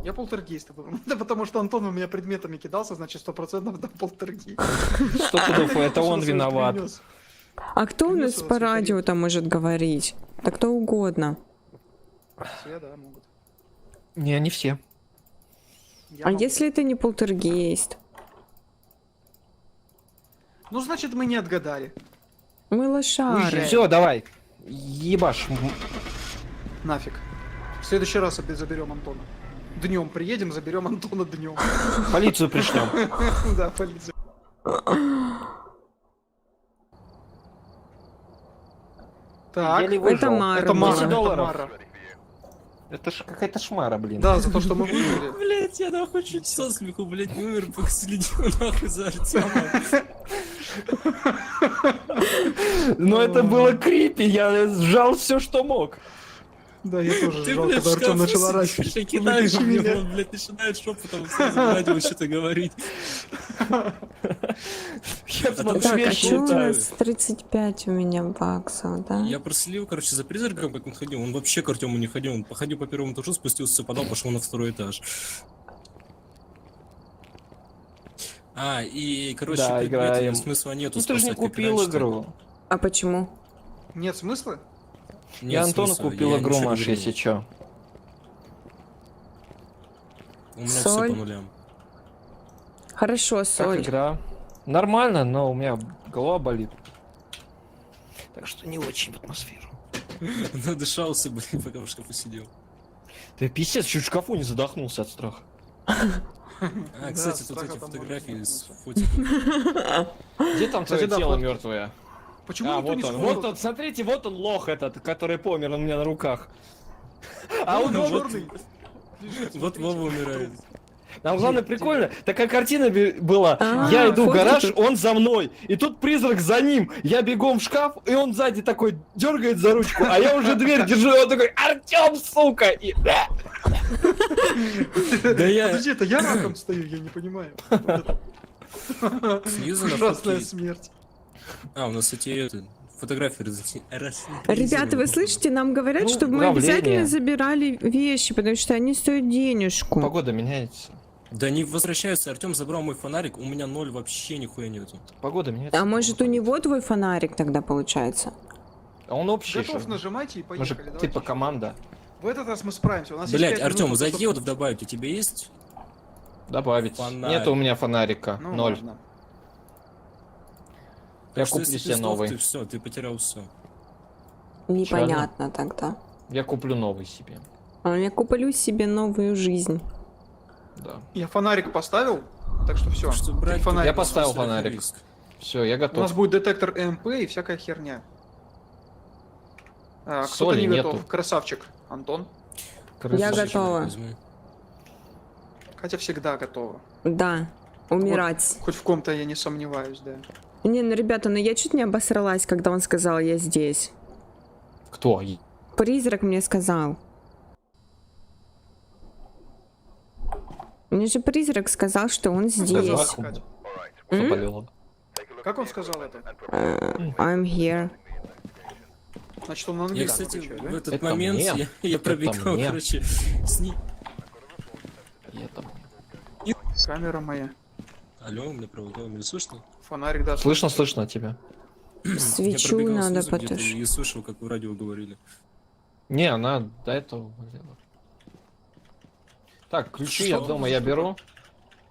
Я полтергейста выбрал. Да потому что Антон у меня предметами кидался, значит 100% да полтергейст. Что пудов, это он Что виноват. принес. А кто у нас Принесу по вас радио там может говорить? Да кто угодно. Все, да, могут. Не, не все. Я А могу. если это не полтергейст? Ну, значит, мы не отгадали. Мы лошары. Уезжай. Все, давай. Ебаш. Нафиг. В следующий раз опять заберем Антона. Днем приедем, заберем Антона днем. Полицию пришлем. Да, полиция. Так, Еле выжил. Это Мара. это Мара. 10 это долларов. Мара. Это ж какая-то шмара, блин. Да, за то, что мы выиграли. Блять, я нахуй чуть со смеху, блять, не умер, пока следил нахуй за Артемом. Но это было крипи, я сжал все, что мог. Да, я тоже Ты, ждал, блядь, когда в Артем начал шкафу орать. сидишь, и кидаешь в Выключи него, меня. он, блядь, начинает шепотом сразу в радио что-то говорить. Я там смотрю, Так, а вещи что у летают. нас 35 у меня баксов, да? Я проследил, короче, за призраком, как он ходил. Он вообще к Артему не ходил. Он походил по первому этажу, спустился, подал, пошел на второй этаж. А, и, короче, Да, как бы играем. этого смысла нету. Ну ты же не спасать, как купил раньше-то. игру. А почему? Нет смысла? Нет Я Антону смысла, купил я игру, ничего не Маш, говорю. если чё. У меня Соль. все по нулям. Хорошо, Как соль. игра? Нормально, но у меня голова болит. Так что не очень в атмосферу. Надышался, блин, пока в шкафу сидел. Ты писец, чуть в шкафу не задохнулся от страха. А, кстати, тут страха эти там фотографии можно с задохнуться. фотиком. Где там Кстати, твое да, тело фотки. мертвое? Почему А, никто вот не он, сфоткал? вот он, смотрите, вот он лох этот, который помер, он у меня на руках. А он вот- черный. Вот Вова умирает. Нам главное прикольно, такая картина была. А, Я иду в фотки гараж, тут. он за мной. И тут призрак за ним. Я бегом в шкаф, и он сзади такой дергает за ручку, а я уже дверь держу, и он такой: Артем, сука! И... Да я Подожди, это я раком стою, я не понимаю. снизу на Ужасная фотке. смерть. А, у нас эти это, фотографии Ребята, вы слышите, нам говорят, Ну, чтобы мы давление. обязательно забирали вещи, потому что они стоят денежку. Погода меняется. Да не возвращаются, Артем забрал мой фонарик, у меня 0 вообще нихуя нету. Погода меняется. А может у него твой фонарик тогда получается? А он общий Готов, же. нажимайте и Мы же поехали. типа команда. В этот раз мы справимся. У нас есть Блять, 5 минут, Артем, чтобы- зайди вот в добавить, у тебя есть? Добавить. Фонарь. Нет у меня фонарика. Ну, 0. ладно. Я Потому что куплю если себе ты сдох, новый. Ты все, ты потерял все. Непонятно тогда. Я куплю новый себе. А я куплю себе новую жизнь. Да. Я фонарик поставил, так что все. Что брать, Я поставил фонарик. Все, я У нас готов. будет детектор ЭМП и всякая херня. А, кто-то Соли не нету. готов. Красавчик. Антон. Я готова. Катя всегда готова. Да, умирать. Хоть в ком-то я не сомневаюсь, да. Не, ну ребята, ну я чуть не обосралась, когда он сказал, я здесь. Кто? Призрак мне сказал. Мне же призрак сказал, что он Сказал, здесь. Катя. М? Заболела. Как он сказал это? I'm here. Значит, он на Я, английском кстати, отвечает, в да? этот Это момент мне. я Это пробегал, мне. короче, с ним. И это- Камера моя. Алло, меня провокал, меня слышно? Фонарик, да. Слышно тебя. Свечу Я пробегал надо снизу где-то потушить. и слышал, как в радио говорили. Не, она до этого болела. Так, ключи Что от дома за я штука? беру.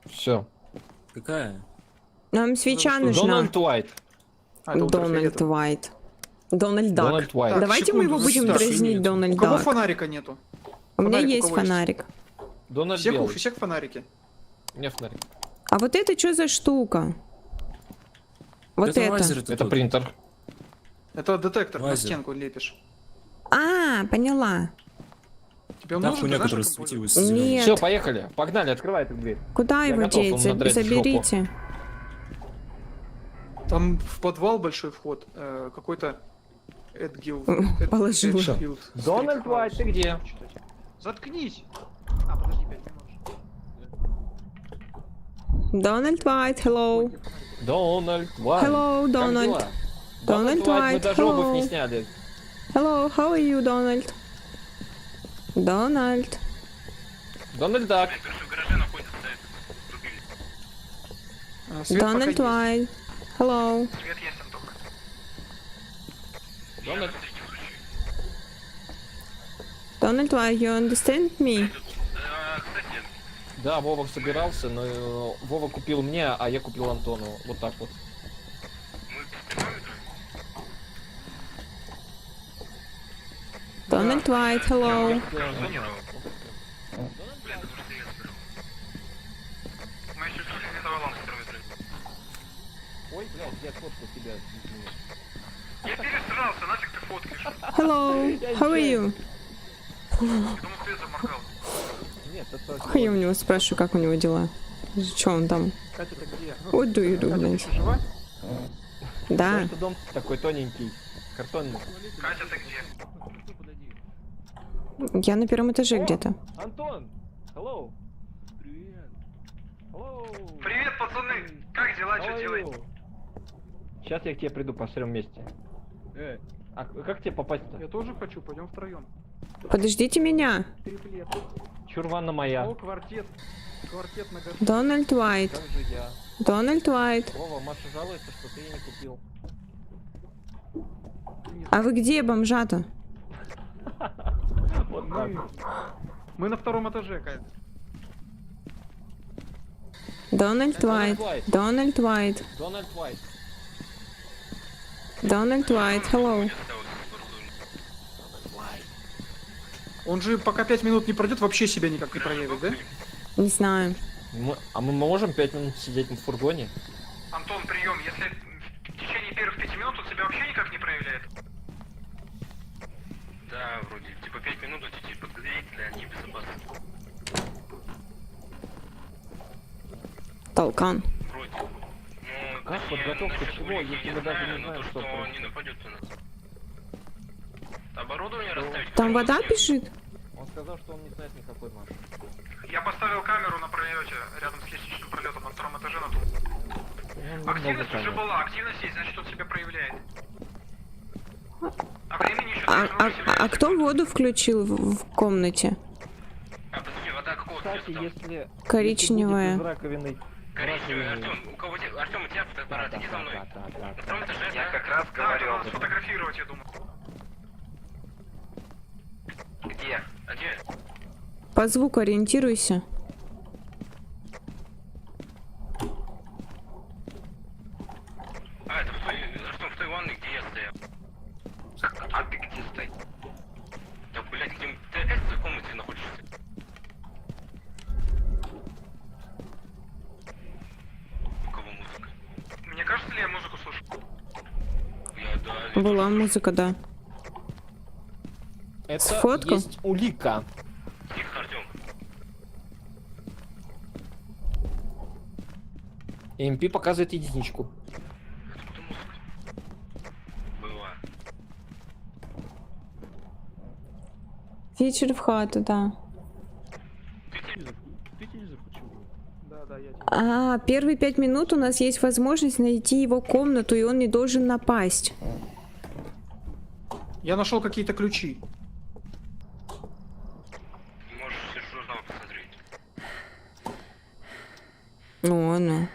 Все. Какая? Нам свеча что, нужна. Дональд Уайт. А, это Дональд ультрафиолетовый. Уайт. Дональд Дак. Дональд Уайт. Так, Давайте мы его секунду, будем так, дразнить нет. У Дональд кого Дак. фонарика нету? У меня фонарик у есть кого есть? фонарик. Дональд Всех, у белый. всех фонарики. У меня фонарик. А вот это что за штука? Вот это. лазер Это тот. принтер. Это детектор на Лазер. стенку лепишь. А, поняла. Тебе он Та нужен, хуйня, ты знаешь, которая как им светилась. Нет. зелёной. Все, поехали. Погнали, открывай эту дверь. Куда Я его готов деть? вам надрать жопу. Заберите. пользоваться? Там в подвал большой вход. Какой-то Эдгил. Положила. Эдшфилд Дональд Стрит Уайт, ты Хаус. где? Заткнись. А, подожди, 5 не можешь. Дональд Уайт, hello. Дональд Уайт. Hello, Как Дональд. дела? Дональд Дональд Уайт, мы Уайт, даже обувь hello. не сняли. Hello, how are you, Дональд? Дональд. Дональд Дак. В гараже находится рубильник. Свет пока Дональд есть. Уайт. Hello. Свет есть, Антох. Дональд. Дональд Уайт, you understand me? Кстати, Да, Вова собирался, но Вова купил мне, а я купил Антону. Вот так вот. Мы без термометра? Дональд Уайт, hello. Блин, потому что я забрал. Мы еще чуть не завалом с термометра. Ой, блядь, я фоткал тебя. извини. Я пересрался, нафиг ты фоткаешь? Hello, how are you? Я думал, ты заморгал. Нет, это... А я у него спрашиваю, как у него дела. Что он там? Катя, ты где? What do you do, Катя, ты блядь? еще жива? Да. Потому что дом такой тоненький, картонный. Катя, ты где? Я на первом этаже где-то. Антон! Hello! Привет! Hello! Привет, пацаны! Как дела, что делаете? Сейчас я к тебе приду, посмотрим вместе. А как тебе попасть-то? Я тоже хочу, пойдем втроем. Подождите меня. Триплеты. Чурванна моя. О, квартет. Квартет на горшке. Дональд Уайт. Как же я? Дональд Уайт. Вова, Маша жалуется, что ты ее не купил. А вы где, бомжата? Вот так. Мы на втором этаже, Катя. Дональд Уайт. Дональд Уайт. Дональд Уайт. Дональд Уайт, hello. Он же пока 5 минут не пройдет, вообще себя никак не проявит, да? Не знаю. А мы можем 5 минут сидеть в фургоне? Антон, прием. Если в течение первых 5 минут он себя вообще никак не проявляет? Да, вроде. Типа 5 минут эти типа подготовители, они безопасны. Толкан. Вроде. Ну, Как точнее, подготовка насчет чего, улики если не мы даже знаю, не но знаем, то, что что происходит? не нападет на нас. Оборудование расставить? Там которое вода у нас нет. бежит? Он сказал, что он не знает никакой Маши. Я поставил камеру на пролете, рядом с лестничным пролетом на втором этаже на ту. Активность уже была, активность есть, значит он себя проявляет. А времени еще А кто воду включил в комнате? А, подожди, вода какого Кстати, цвета? если... Коричневая. Если будет из раковины... Коричневый, раковины- Артем, у кого Артем, у тебя фотоаппарат, иди за мной. Да. На втором этаже, Я да? как раз Да, говорил это об надо этом. сфотографировать, я думаю. Где? А где? По звуку ориентируйся. А, это Артем, в той ванной, где я стоял. А ты где стоишь? Да, блядь, где... Ты опять в той комнате находишься? У кого музыка? Мне кажется ли я музыку слышу? Я, да. Была музыка, да. Это Сфоткал? есть улика. Тихо, Артем. МП показывает единичку. Откуда музыка? Была. Вечер в хату, да. Да, я тебе. А, первые 5 минут у нас есть возможность найти его комнату, и он не должен напасть. Я нашел какие-то ключи. Можешь все журнал посмотреть. Ну.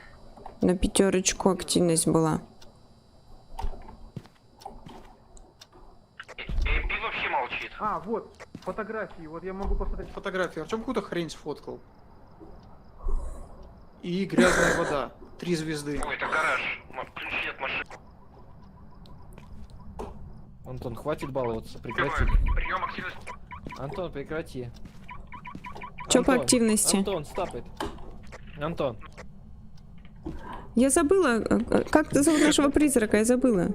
На 5 активность была. МП вообще молчит. А, вот, фотографии. Вот я могу посмотреть фотографии. Артем какую-то хрень сфоткал. И грязная вода. 3 звезды. Ой, это гараж. Ключи от машины. Антон, хватит баловаться, прекрати. Прием, активность. Антон, прекрати. Чё по Антон, активности? Антон, стопит. Антон, Я забыла, как ты зовут нашего призрака, я забыла.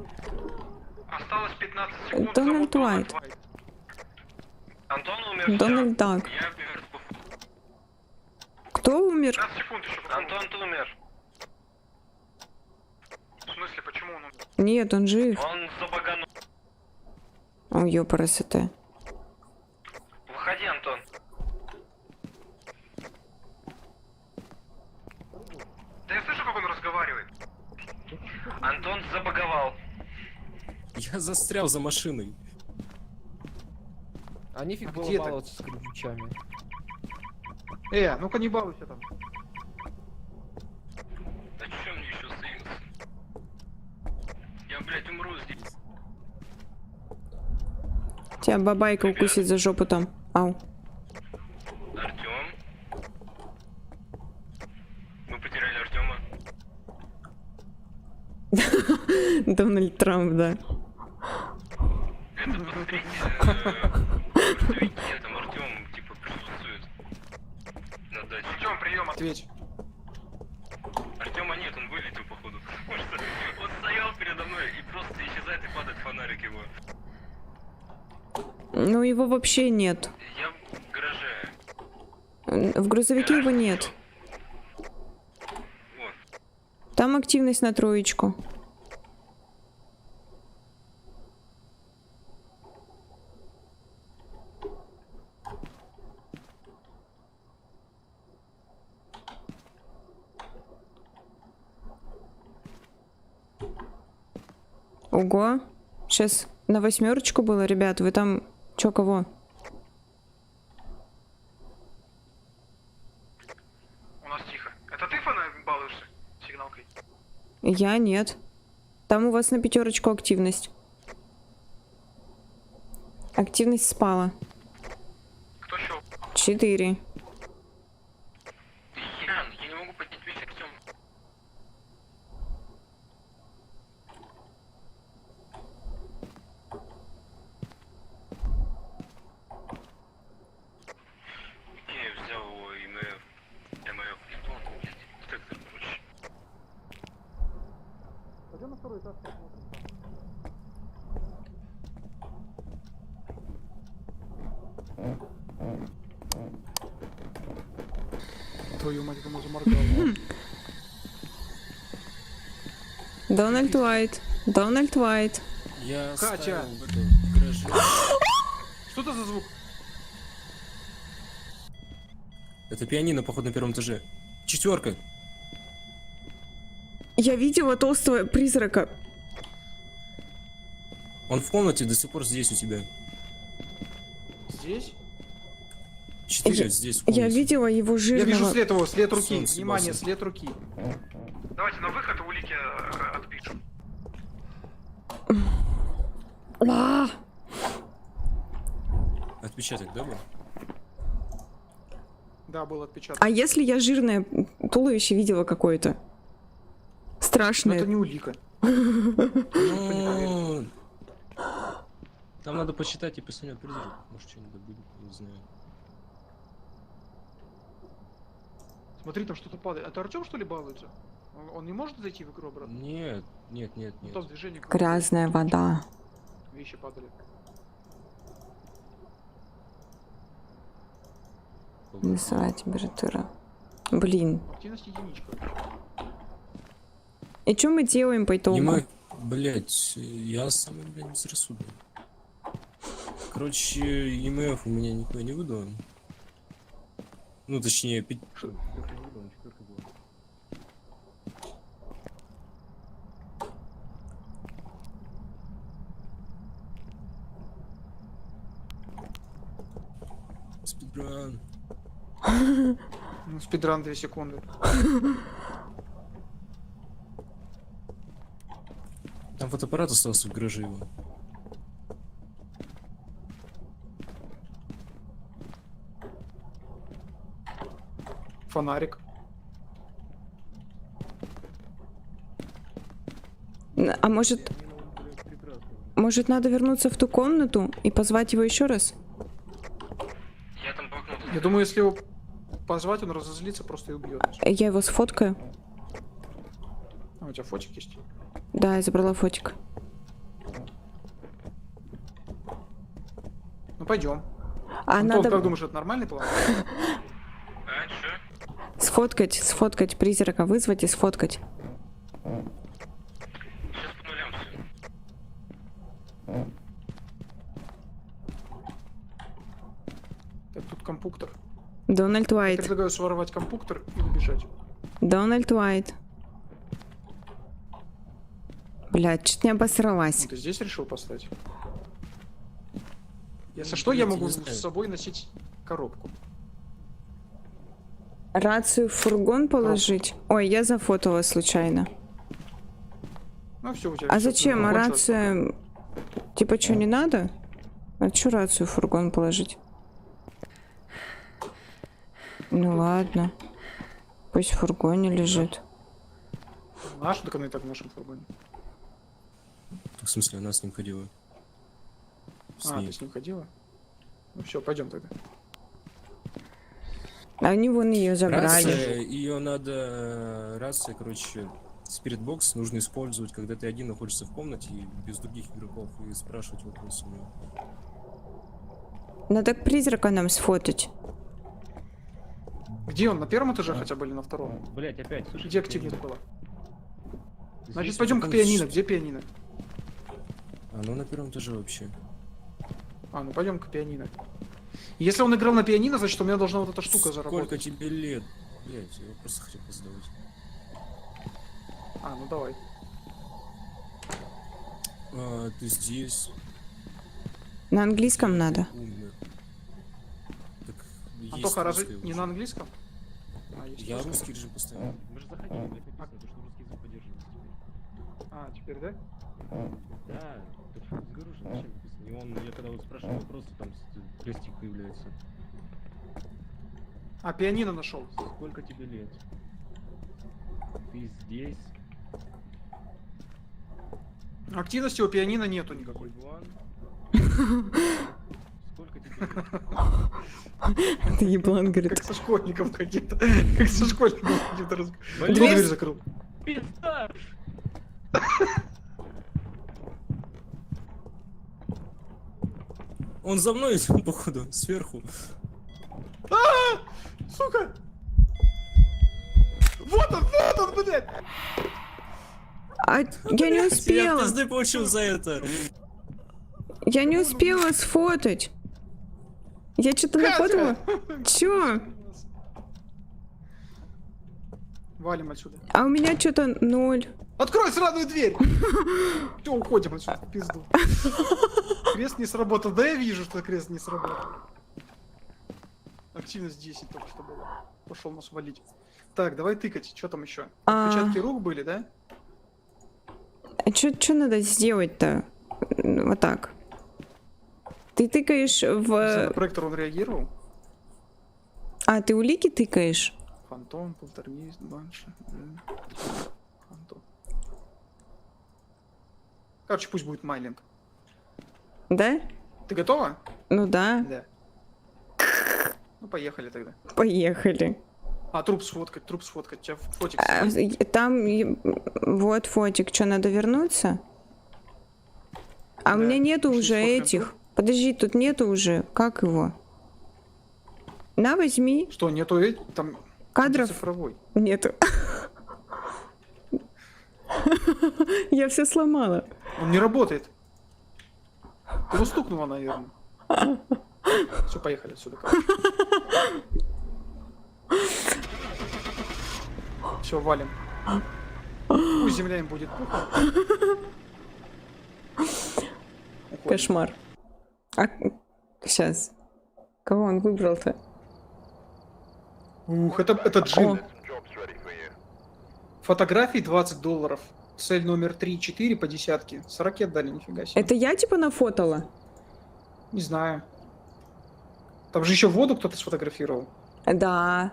Осталось 15 секунд. Дональд зовут Уайт. Антон умер. Дональд Дак. Я мертв. Кто умер? 15 секунд еще. Антон, ты умер. В смысле, почему он умер? Нет, он жив. Он забаганул. Ой, ёпарасоте. Выходи, Антон. Да я слышу, как он разговаривает. Антон забаговал. Я застрял за машиной. а нифиг А было где ты? баловаться с ключами. Ну-ка не балуйся там. А чё мне еще остается? Я, блядь, умру здесь. Тебя бабайка укусит за жопу там. Ау. Артем? Дональд Трамп, да. Это посмотрите, там Артем типа присутствует на даче. Артем, прием. Ответь. Артема нет, он вылетел походу. Потому что он стоял передо мной и просто исчезает и падает фонарик его. Ну, его вообще нет. Я в гараже. В грузовике его нет. Вот. Там активность на 3. Ого. Сейчас на 8 было, ребят. Вы там чё, кого? У нас тихо. Это ты фонарь балуешься сигналкой? Я нет. Там у вас на 5 активность. Активность спала. Кто щел? 4. Ян, я не могу поднять весь Артем. Я взял его ИМФ. МФ. Что он, блядь? Детектор, короче. Пойдем на 2 этаж посмотрим. Твою мать, кому заморгал. Дональд Уайт. Дональд Уайт. Я Катя! оставил в этом гараже. Что это за звук? Это пианино, походу, на 1 этаже. 4. Я видела толстого призрака. Он в комнате до сих пор здесь у тебя. Здесь? 4 здесь в комнате. Я видела его Я жирного. вижу след его, след руки. Солнце Внимание, басит. след руки. Давайте на выход улики отпишем. А! Отпечаток, да, был? Да, был отпечаток. А если я жирное туловище видела какое-то? Но Страшное. это не улика. Ну, там надо почитать и посмотреть призрак. Может, что-нибудь будет, не знаю. Смотри, там что-то падает. Это Артем, что ли, балуется? Он не может зайти в игру обратно? Нет, нет, нет, Ну, нет. там движение. Грязная вода. Вещи падали. Весовая температура. Блин. Активность единичка. И что мы делаем по итогу? Не мы, блять, я самый, блядь, безрассудный. Короче, ЕМФ у меня никуда не выдал. Ну, точнее, спидран. Ну, спидран 2 секунды. Там фотоаппарат остался в гараже его. Фонарик. А может... Может, надо вернуться в ту комнату и позвать его еще раз? Я там по окну. Я думаю, если его позвать, он разозлится просто и убьет нас. Я его сфоткаю. А, у тебя фотик есть? Да, я забрала фотик. Ну, пойдем. А Антон, надо как думаешь, это нормальный план? А, чё? сфоткать призрака, вызвать и сфоткать. Сейчас по нулям все. Так, тут компуктор. Дональд Я Уайт. предлагаю своровать компуктор и убежать. Дональд Уайт. Блядь, чуть не обосралась. Ну, ты здесь решил поставить? Если что, я блядь, могу не с знаю. собой носить коробку. Рацию в фургон положить? Ой, я зафотала случайно. Ну, все, у тебя. А всё, зачем? А закончилось. рация... Типа, что, не надо? А чё рацию в фургон положить? Ну ладно. Пусть в фургоне лежит. Наш, так она и так в нашем фургоне. В смысле, она с ним ходила. С А, ней. ты с ним ходила? Ну все, пойдем тогда. Они вон ее забрали. Рация, ее надо... Рация, короче, спиритбокс нужно использовать, когда ты один находишься в комнате и без других игроков, и спрашивать вопросы у него. Надо к призрака нам сфотать. Где он? На первом этаже хотя бы или на втором? Блять, опять, слушай. Где активнее было? Значит, Здесь пойдем к вот пианино. Где пианино? Оно на первом этаже вообще. А, ну пойдем к пианино. Если он играл на пианино, значит у меня должна вот эта штука Сколько заработать. тебе лет? Блять, я просто хотел поздавать. А, ну давай. А, ты здесь. На английском надо. Умер. Так, есть Антоха, разве русская не уже. на английском? А, есть Я русская. русский режим поставил. Мы же заходили, блядь, написано, то, что русский язык поддерживается теперь. А, теперь, да? Да, тут говорю же, зачем написано. И он, я когда вот спрашиваю вопросы, там крестик появляется. А, пианино нашел. Сколько тебе лет? Ты здесь? Активности у пианино нету никакой. Иван? Сколько тебе лет? Это еблан Как говорит. со школьником каким-то. Как со школьником каким-то. Кто Дверь- дверь закрыл? Пизда! Он за мной, походу, сверху. Сука! Вот он, блядь! А я не Я успела. пизды получил за это. Я не успела сфотать. Я что-то нафотала. Чё? Валим отсюда. А у меня что-то 0. Открой сраную дверь! Все, уходим отсюда, в пизду. Крест не сработал. Да я вижу, что крест не сработал. Активность 10 только что было. Пошел нас валить. Так, давай тыкать. Что там еще? А. Отпечатки рук были, да? А что надо сделать-то? Вот так. Ты тыкаешь в... Проектор он реагировал. А, ты улики тыкаешь? Фантом, полтергейст, банши. Фантом. Короче, пусть будет майлинг. Да? Ты готова? Ну да. Да. Ну, поехали тогда. Поехали. А, труп сфоткать. Тебя фотик. А, там вот фотик. Что, надо вернуться? А у Да, меня нету пошли уже сфоткаем этих. труп. Подожди, тут нету уже. Как его? На, возьми. Что, нету там Кадров цифровой? нету. Я все сломала. Он не работает. Ты его стукнула, наверное. Все, поехали отсюда. Все, валим. Пусть земля им будет пухом. Уходим. Кошмар. А сейчас. Кого он выбрал-то? Ух, это джин. Фотографии $20. Цель номер 3-4 по десятке. 40 отдали, нифига себе. Это я типа нафотала? Не знаю. Там же еще воду кто-то сфотографировал. Да.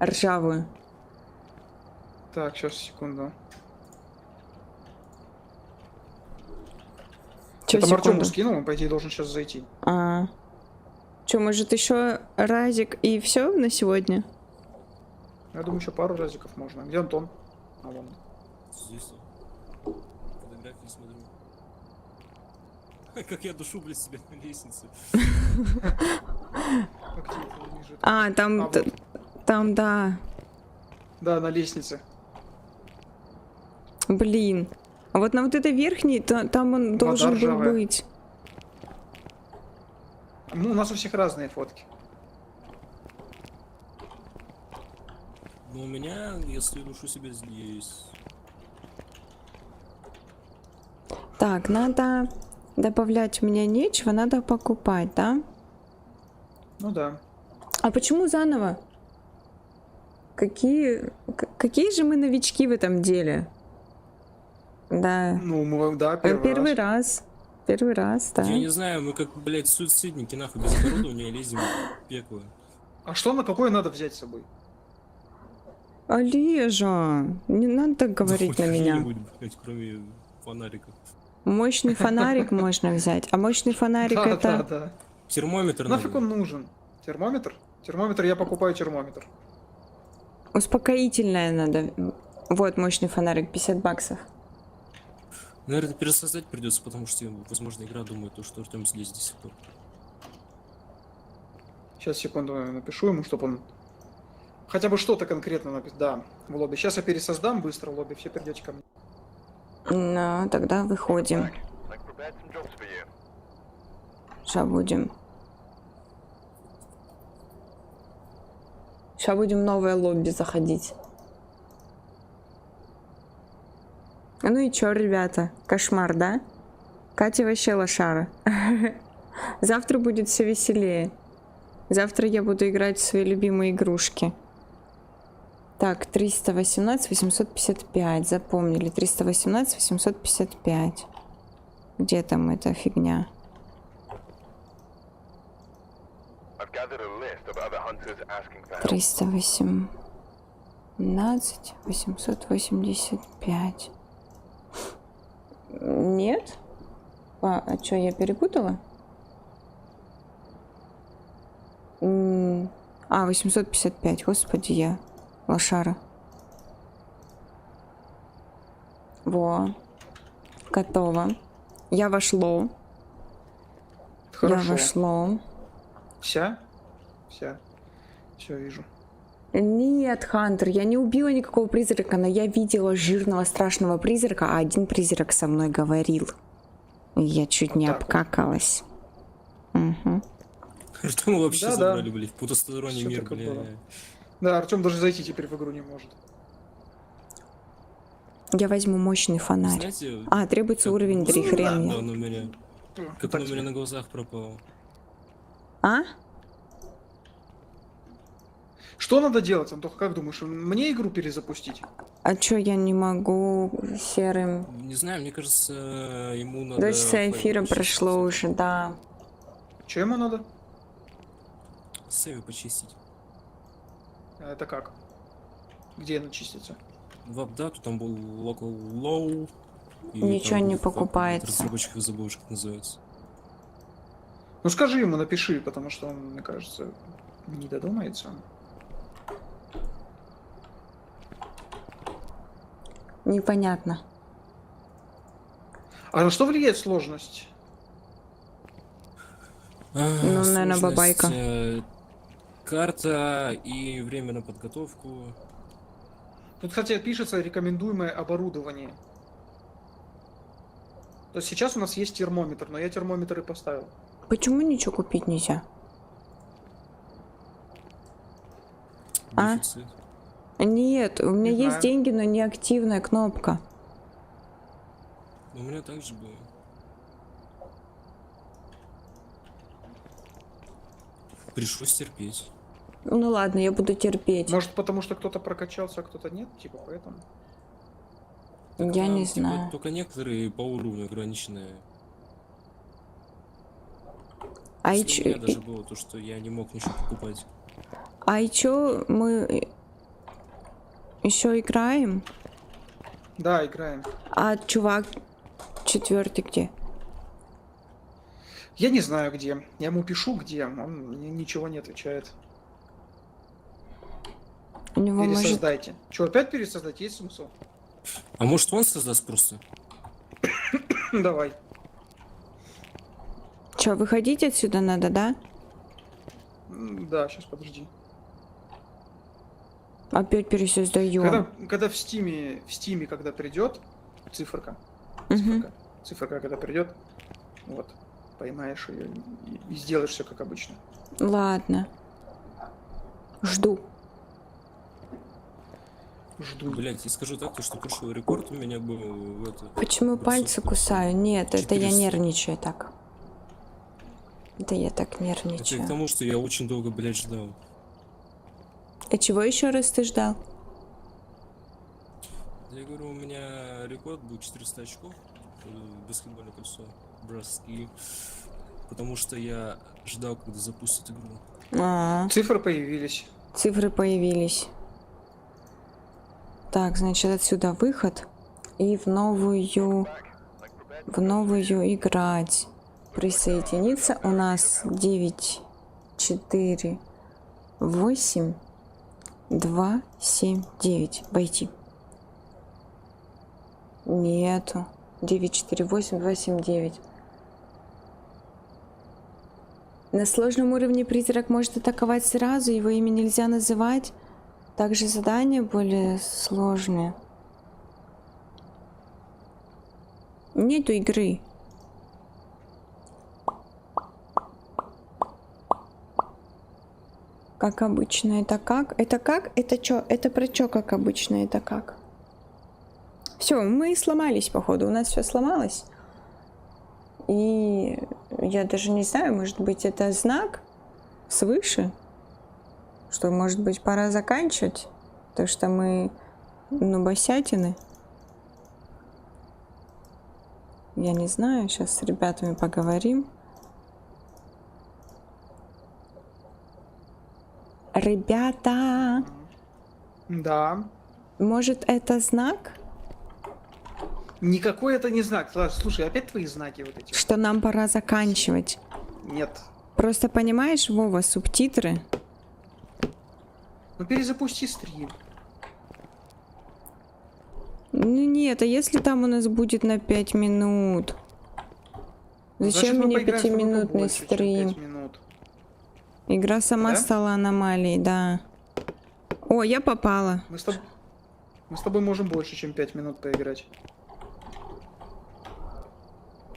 Ржавую. Так, сейчас, секунду. Чё, Это Артему секунду? скинул, он, по идее, должен сейчас зайти. А. Че, может еще разик и все на сегодня? Я думаю, еще пару разиков можно. Где Антон? А, вон. он. Здесь. Фотографии смотрю. Как я душу, блядь, себя на лестнице. Актив, я вижу. А, там, А, вот. там, да. Да, на лестнице. Блин. А вот на вот этой верхней, там он Вода должен был ржавая. быть. Ну, у нас у всех разные фотки. Но у меня, если душу себя здесь. Так, надо добавлять, у меня нечего, надо покупать, да? Ну да. А почему заново? Какие же мы новички в этом деле? Да. Ну, мы, да, Первый раз. Первый раз, да. Я не знаю, мы как, блядь, суицидники, нахуй, без оборудования лезем в пекло. А что на какое надо взять с собой? Олежа, не надо так говорить на меня. Что-нибудь, блядь, кроме фонариков. Мощный фонарик можно взять. А мощный фонарик Да, это... да. Термометр Нафиг надо. он нужен? Термометр? Термометр, я покупаю термометр. Успокоительное надо. Вот мощный фонарик, 50 баксов. Наверное, пересоздать придется, потому что, возможно, игра думает, то, что Артем здесь до сих пор. Сейчас, секунду, напишу ему, чтобы он хотя бы что-то конкретно написал. Да, в лобби. Сейчас я пересоздам быстро в лобби, все придете ко мне. Ну, тогда выходим. Сейчас будем. Сейчас будем в новое лобби заходить. Ну и чё, ребята? Кошмар, да? Катя вообще лошара. Завтра будет все веселее. Завтра я буду играть в свои любимые игрушки. Так, 318, 855. Запомнили. 318, 855. Где там эта фигня? Триста 18, 885. Нет? А что, я перепутала? 855. Господи, я лошара. Во. Готово. Я вошло. Хорошо. Я вошло. Вся? Вся. Все, вижу. Нет, Хантер, я не убила никакого призрака, но я видела жирного страшного призрака, а один призрак со мной говорил. И я чуть не Вот так вот. обкакалась. Угу. Артем вообще Да-да. забрали, блядь, в потусторонний Всё мир, так и бля. было. Да, Артем даже зайти теперь в игру не может. Я возьму мощный фонарь. Знаете, А, требуется как- уровень 3, хрен Да, мне. он у меня, как Так он у меня себе. на глазах пропал. А? Что надо делать, Антох, как думаешь, мне игру перезапустить? А чё я не могу серым? Не знаю, мне кажется, ему надо... 2 часа эфира файл прошло почистить. уже, да. Че ему надо? Сейвы почистить. А это как? Где она чистится? В апдату там был local low. и Ничего там не как покупается. Разработчик я забыл, как называется. Ну скажи ему, напиши, потому что он, мне кажется, не додумается. Непонятно. А на что влияет сложность? Ну, наверно, Сложность, бабайка. Карта и время на подготовку. Тут, кстати, пишется рекомендуемое оборудование. То есть сейчас у нас есть термометр, но я термометр и поставил. Почему ничего купить нельзя? А? Дефицит. Нет, у меня Не есть знаю. деньги, но не активная кнопка. У меня также было. Пришлось терпеть. Ну ладно, я буду терпеть. Может, потому что кто-то прокачался, а кто-то нет? Типа поэтому. Так Я там, не типа, знаю. только некоторые по уровню ограниченные. А и У меня чё, даже было то, что я не мог ничего покупать. чё мы еще играем? Да, играем. А чувак четвертый где? Я не знаю где. Я ему пишу где, он мне ничего не отвечает. У него может... Пересоздайте. Че, опять пересоздать? Есть смысл? А может он создаст просто? Давай. Чё, выходить отсюда надо, да? Да, сейчас подожди. Опять пересоздаем. Когда в Стиме, когда придет циферка, Мгм. циферка, когда придет, вот, поймаешь ее и сделаешь все как обычно. Ладно. Жду. Жду. Блять, я скажу так, то, что прошлый рекорд у меня был в это. Почему пальцы кусаю? Нет, это я 400. нервничаю так. Это я так Это нервничаю. к тому, что я очень долго, блядь, ждал. А чего еще раз ты ждал? Я говорю, у меня рекорд был 400 очков. Баскетбольное кольцо. Броски. Потому что я ждал, когда запустят игру. А, Цифры появились. цифры появились. Так, значит, отсюда выход. И в новую играть. Присоединиться. У нас 9, 4, 8, 2, 7, 9. Войти. Нету. 9, 4, 8, 2, 7, 9. На сложном уровне призрак может атаковать сразу, его имя нельзя называть. Также задания более сложные. Нету игры. Как обычно, это как? Это как? Это чё? Это про чё, как обычно, это как? Все, мы сломались, походу. У нас все сломалось. И я даже не знаю, может быть, это знак свыше, что, может быть, пора заканчивать, то что мы нубосятины. Я не знаю, сейчас с ребятами поговорим. Ребята, Да. может, это знак, Никакой это не знак. Слушай, опять твои знаки вот эти. что нам пора заканчивать? Нет. Просто понимаешь, Вова, субтитры. Ну перезапусти стрим. Ну нет, а если там у нас будет на 5 минут? Значит, Зачем мы мне поиграем с тобой 5-минутный побольше, чем стрим? 5 минут. Игра сама Да? стала аномалией, да. О, я попала. Мы с тобой можем больше, чем 5 минут поиграть.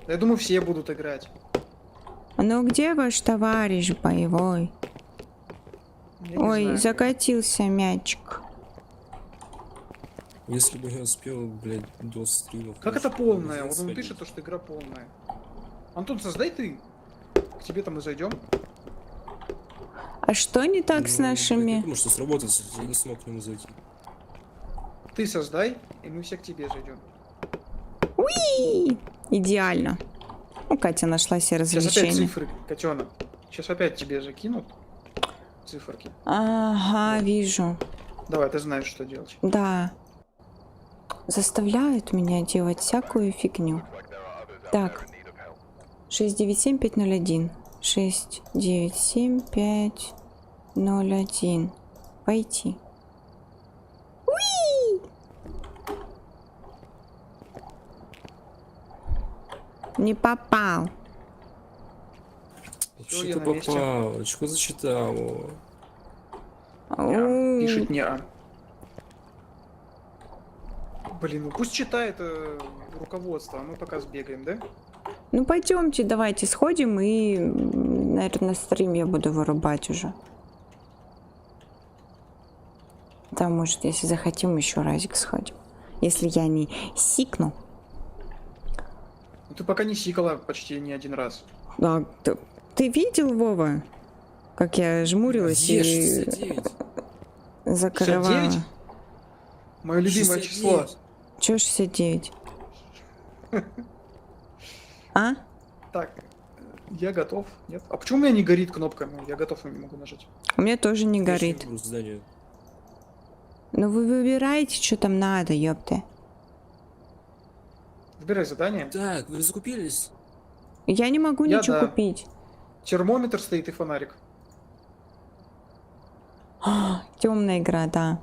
Я думаю, все будут играть. Ну где ваш товарищ боевой? Я не Ой, знаю. закатился мячик. Если бы я успел, блядь, до стрима... Как это конечно, полная? Вот он сходить. пишет, то, что игра полная. Антон, создай ты. К тебе там и зайдем. А что не так с Ну, Я нашими? думаю, что сработает, я не смог к нему зайти. Ты создай, и мы все к тебе зайдем. Уи! Идеально. Ну, Катя нашла себе Сейчас опять развлечение. цифры, котенок. Сейчас опять тебе закинут циферки. Ага, вижу. Давай, ты знаешь, что делать. Да. Заставляют меня делать всякую фигню. Так. 697-501. 697-501. Пойти. Уи! Не попал. Всё, я Что на ты месте. попал? Что зачитал? Пишет не а. Блин, ну пусть читает руководство, а мы пока сбегаем, да? Ну пойдемте, давайте сходим и, наверное, стрим я буду вырубать уже. Да, может, если захотим, еще разик сходим. Если я не сикну. Ну, ты пока не сикала почти ни один раз. А, ты видел, Вова, как я жмурилась Где и 69? закрывала? 69? Мое любимое 69. число. Чё 69? А? Так, я готов. Нет? А почему у меня не горит кнопка? Ну, я готов, но не могу нажать. У меня тоже не Я горит. ещё не выбрал здание. Ну вы выбираете, что там надо, ёпты. Выбирай задание. Так, вы закупились? Я не могу Я ничего да. купить. Термометр стоит и фонарик. Темная игра, да.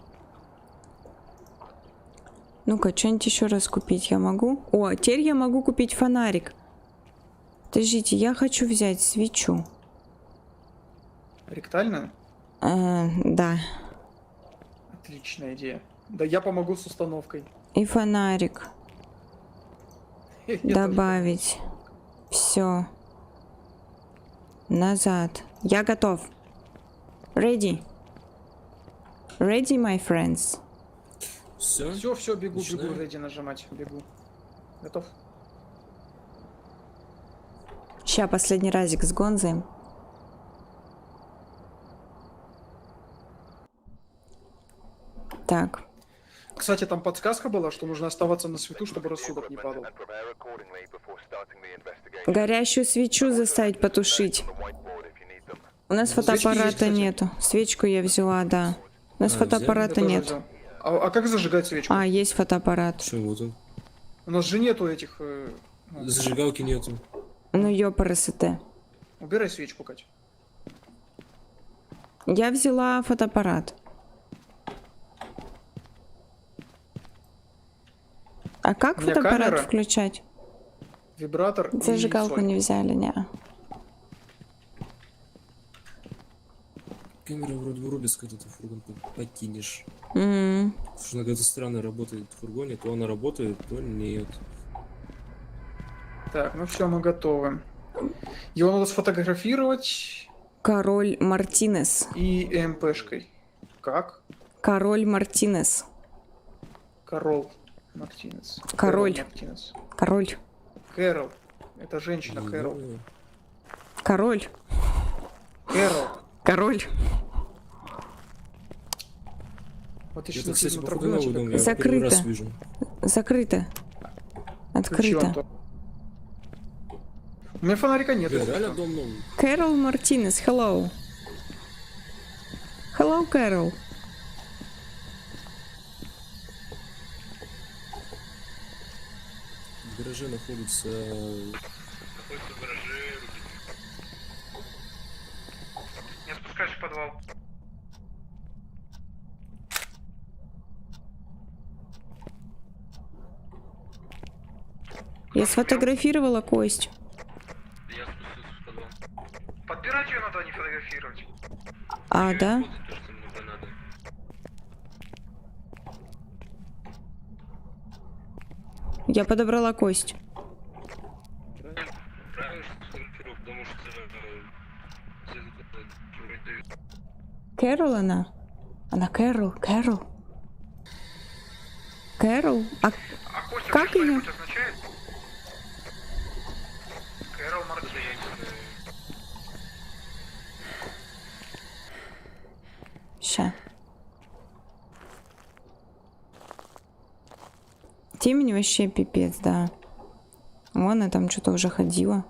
Ну-ка, что-нибудь еще раз купить я могу? О, теперь я могу купить фонарик. Подождите, я хочу взять свечу. Ректально? Да. Отличная идея. Да я помогу с установкой. И фонарик. Я тоже. Добавить. Все. Назад. Я готов. Ready. Ready, my friends. Все? Все, бегу, Начинаем? ready нажимать, бегу. Готов? Ща последний разик с Гонзой. Так. Кстати, там подсказка была, что нужно оставаться на свету, чтобы рассудок не падал. Горящую свечу заставить потушить. У нас Свечки есть, фотоаппарата кстати. нету. Свечку я взяла, да. У нас А, фотоаппарата Я тоже нет. взял. А как зажигать свечку? А, есть фотоаппарат. Что, вот он. У нас же нету этих... ну, Зажигалки нету. Ну, ёпрст. убирай свечку, Кать. Я взяла фотоаппарат. А как У меня фотоаппарат камера. включать? Вибратор и Зажигалку соль. не взяли, не. Камера вроде вырубится, когда ты фургон покинешь. М. Потому что она какая-то странно работает в фургоне. То она работает, то нет. Так, ну все, мы готовы. Его надо сфотографировать Король Мартинес. и МПшкой. Как? Король Мартинес. Корол Мартинес. Король. Кэрол Мартинес. Король. Кэрол. Это женщина Кэрол. Король. Кэрол. Король. Вот я Это, сейчас кстати, на походу тропу новый дом. Я Закрыто. первый раз вижу. Закрыто. Открыто. У меня фонарика нет. Бля, если реально что. дом новый. Кэрол Мартинес, hello. Hello, Кэрол. В гараже находится... Находится в гараже. Не спускайся в подвал. Я сфотографировала кость. Я спустился в подвал. Подбирать ее надо, а не фотографировать. А, да? То, что много надо. Я подобрала кость. Правильно, что сфотографировал, потому что... Кэрол она? Она Кэрол, Кэрол. Кэрол? А А Костя Как что-нибудь её? означает? Кэрол Мартинес. ща. Темень вообще пипец, да. Вон она там что-то уже ходила.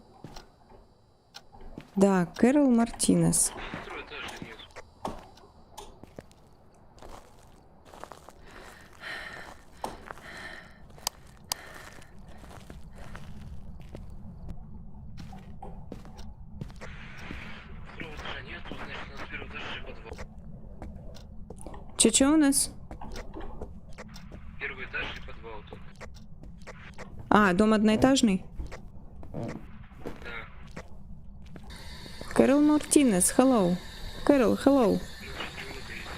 Да, Кэрол Мартинес. Второй этаж нет. Второго этажа нету, значит, у нас первый этаж и подвал. Че у нас? Первый этаж и подвал тут. А, дом одноэтажный? Да. Кэрол Мартинес, hello. Кэрол, hello. Ну, 3 минуты есть.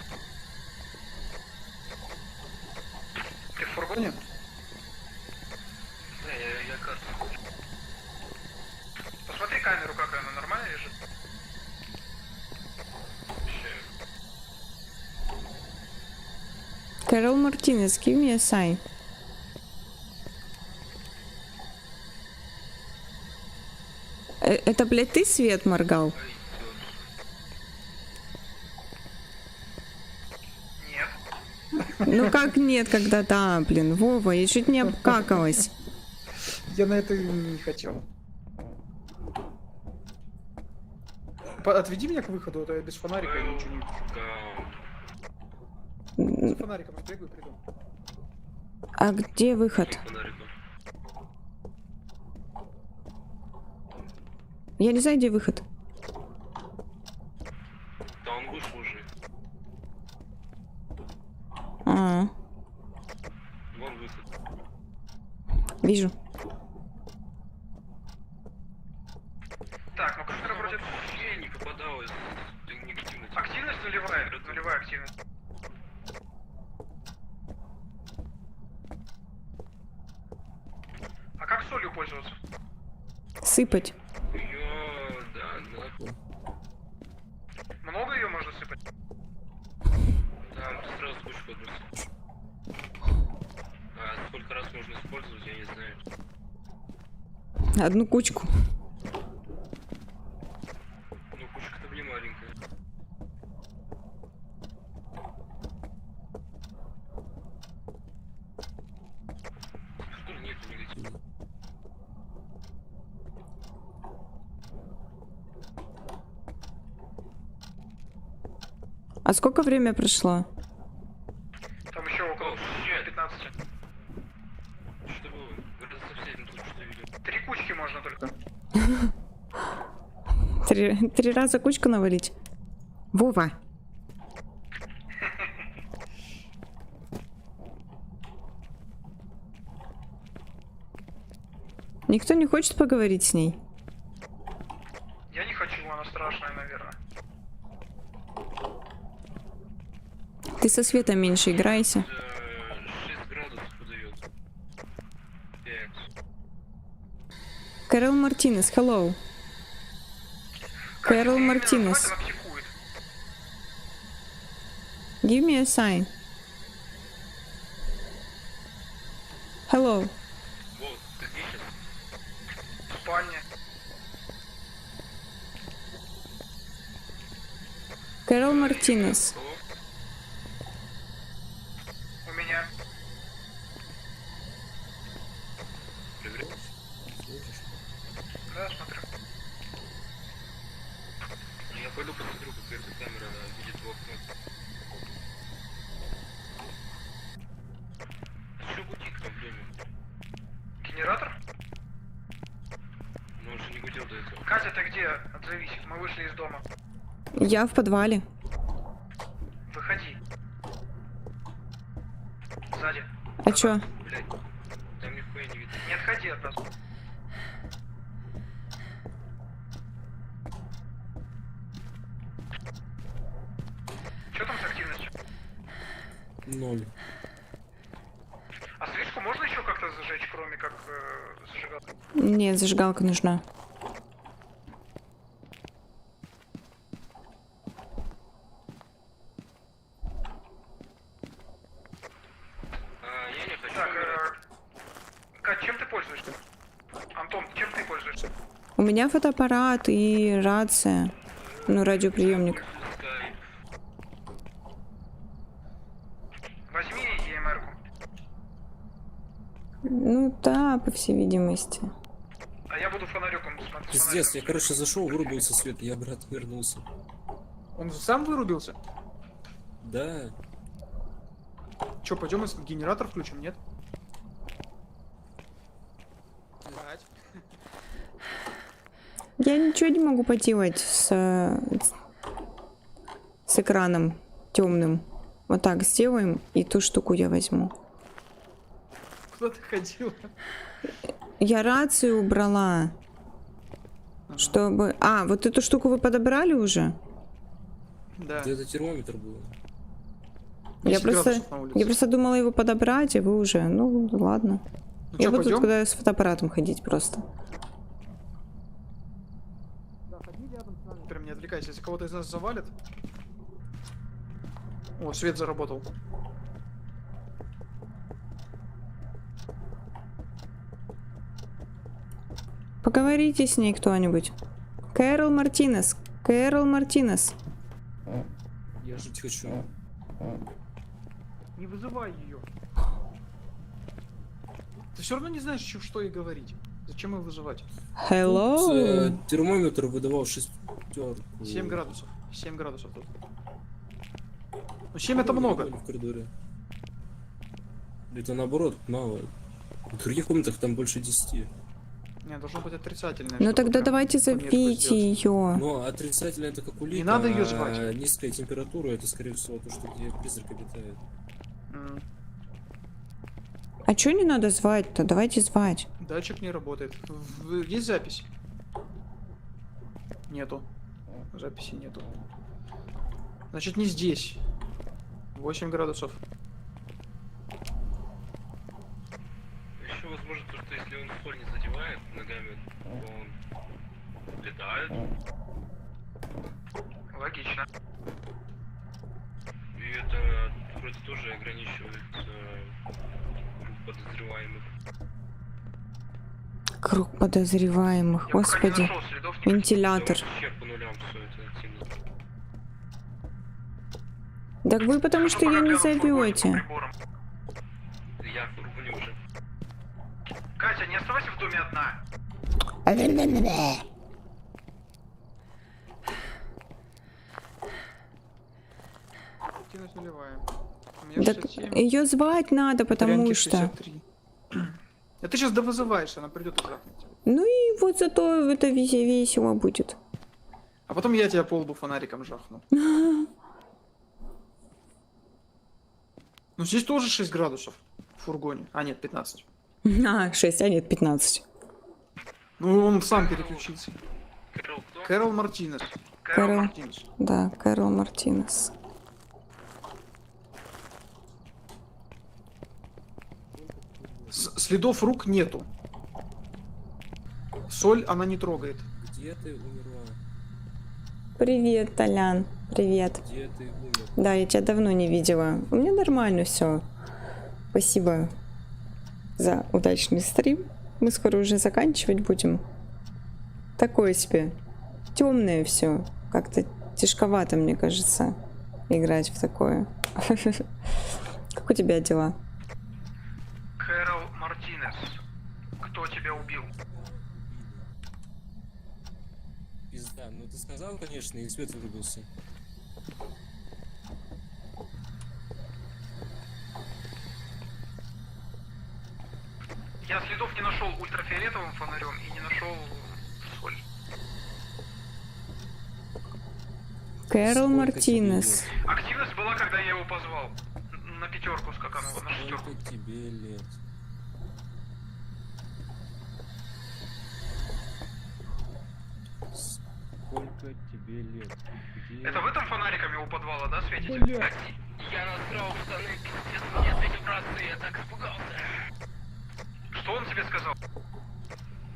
Ты в фургоне? Да, я карту. Посмотри камеру, как она нормально лежит. Кэрол Мартинес, give me a sign. Это, блядь, ты свет моргал? Нет. Ну как нет, когда да, блин, Вова, я чуть не обкакалась. Я на это не хотел. Отведи меня к выходу, а то я без фонарика и ничего не вижу. За фонариком сбегаю, приду. А где выход? Я не знаю, где выход. Да он вышел уже. А, Вон выход. вижу. Так, ну камера вроде вообще не попадалась. Негативность. Активность нулевая. Нулевая активность. А как солью пользоваться? Сыпать. Ее, да. Много ее можно сыпать? Там сразу кучку одну. А сколько раз можно использовать, я не знаю. Одну кучку. Ну, кучка-то не маленькая. Что ли нету негативного? А сколько время прошло? Там еще еще около 15. Что было? Говорят, совсем тут что видел. 3 кучки можно только. Три раза кучку навалить. Вова. Никто не хочет поговорить с ней? Я не хочу, она страшная, наверное. Ты со светом меньше играйся. 6 градусов выдает. Кэрол Мартинес, hello. Кэрол Именно Мартинес. называть она психует. Give me a sign. Hello. Вот, ты где сейчас? В спальне. Кэрол Мартинес. У меня. Проверяешь? Смотришь? Да, смотрю. Ну, я пойду посмотрю, как эта камера видит в окно. Что гудит там время? Генератор? Но он же не гудел до этого. Катя, ты где? Отзовись. Мы вышли из дома. Я в подвале. Выходи. Сзади. А чё? Блядь, там нихуя не видно. Не отходи от нас. Что там с активностью? 0. А свечку можно еще как-то зажечь, кроме как зажигалки? Нет, зажигалка нужна. Я не хочу. Так, Кать, чем ты пользуешься? Антон, чем ты пользуешься? У меня фотоаппарат и рация. Ну, радиоприемник. Скайп. Возьми EMR-ку. Ну да, по всей видимости. А я буду фонариком смотреть. Пиздец, я, короче, зашел, вырубился свет, я обратно вернулся. Он сам вырубился? Да. Че, пойдем генератор включим, нет? Я ничего не могу поделать с экраном темным. Вот так сделаем, и ту штуку я возьму. Куда ты ходила? Я рацию убрала. Чтобы... А, вот эту штуку вы подобрали уже? Да. Это термометр был. Я 10 просто градусов на улице. я просто думала его подобрать, а вы уже... Ну, ладно. Ну Я чё, буду пойдем? тогда с фотоаппаратом ходить просто. Прям не отвлекайся, если кого-то из нас завалит. О, свет заработал. Поговорите с ней кто-нибудь. Кэрол Мартинес. Кэрол Мартинес. Я жить хочу. Не вызывай ее. Ты все равно не знаешь, что ей говорить. Зачем ее вызывать? Hello. Термометр выдавал 6. 7 градусов. 7 градусов тут. Ну 7 это много. В коридоре. Это наоборот, мало. В других комнатах там больше 10. Не, должно быть отрицательное. Ну чтобы тогда прям давайте померку зовите сделать. ее. Но отрицательно это как улика. Не надо её а звать. низкая температура это скорее всего то, что где призрак обитает. А чё не надо звать-то? Давайте звать. Датчик не работает. Есть запись? Нету. Записи нету. Значит, не здесь. 8 градусов. Еще возможно то, что если он соль не задевает ногами, то он летает. Логично. И это вроде тоже ограничивает круг подозреваемых. Круг подозреваемых. Я пока не Господи. нашел следов никаких. Вентилятор. Вообще по нулям все это активно. Так вы потому что ее не зовете. Я в фургоне уже. Катя, не оставайся в доме одна. Активность нулевая. У меня Так 67. ее звать надо, потому Прянки что... 63. А ты сейчас довызываешь, она придет и трахнет тебя. Ну и вот зато это весело будет. А потом я тебя по лбу фонариком жахну. Ну здесь тоже 6 градусов в фургоне. А нет, 15. 6, а нет, 15. Ну он сам переключился. Кэрол Мартинес. Кэрол. Мартинес. Да, Кэрол Мартинес. Следов рук нету. Соль она не трогает. Где ты умерла? Привет, Толян. Привет. Где ты умер? Да, я тебя давно не видела. У меня нормально все. Спасибо за удачный стрим. Мы скоро уже заканчивать будем. Такое себе. Темное все. Как-то тяжковато, мне кажется, играть в такое. Как у тебя дела? Кэрол Мартинес. Кто тебя убил? Пизда. Ну ты сказал, конечно, и свет вырубился. Я следов не нашел ультрафиолетовым фонарем и не нашел соль. Кэрол Сколько Мартинес. тебе лет? Активность была, когда я его позвал. На пятерку скаканула, на шестерку. Сколько тебе лет? Сколько тебе лет? Где... Это в этом фонариками у подвала, да, светите? Я насрал в штаны, пиздец, мне светит в рации, я так испугался. Что он тебе сказал?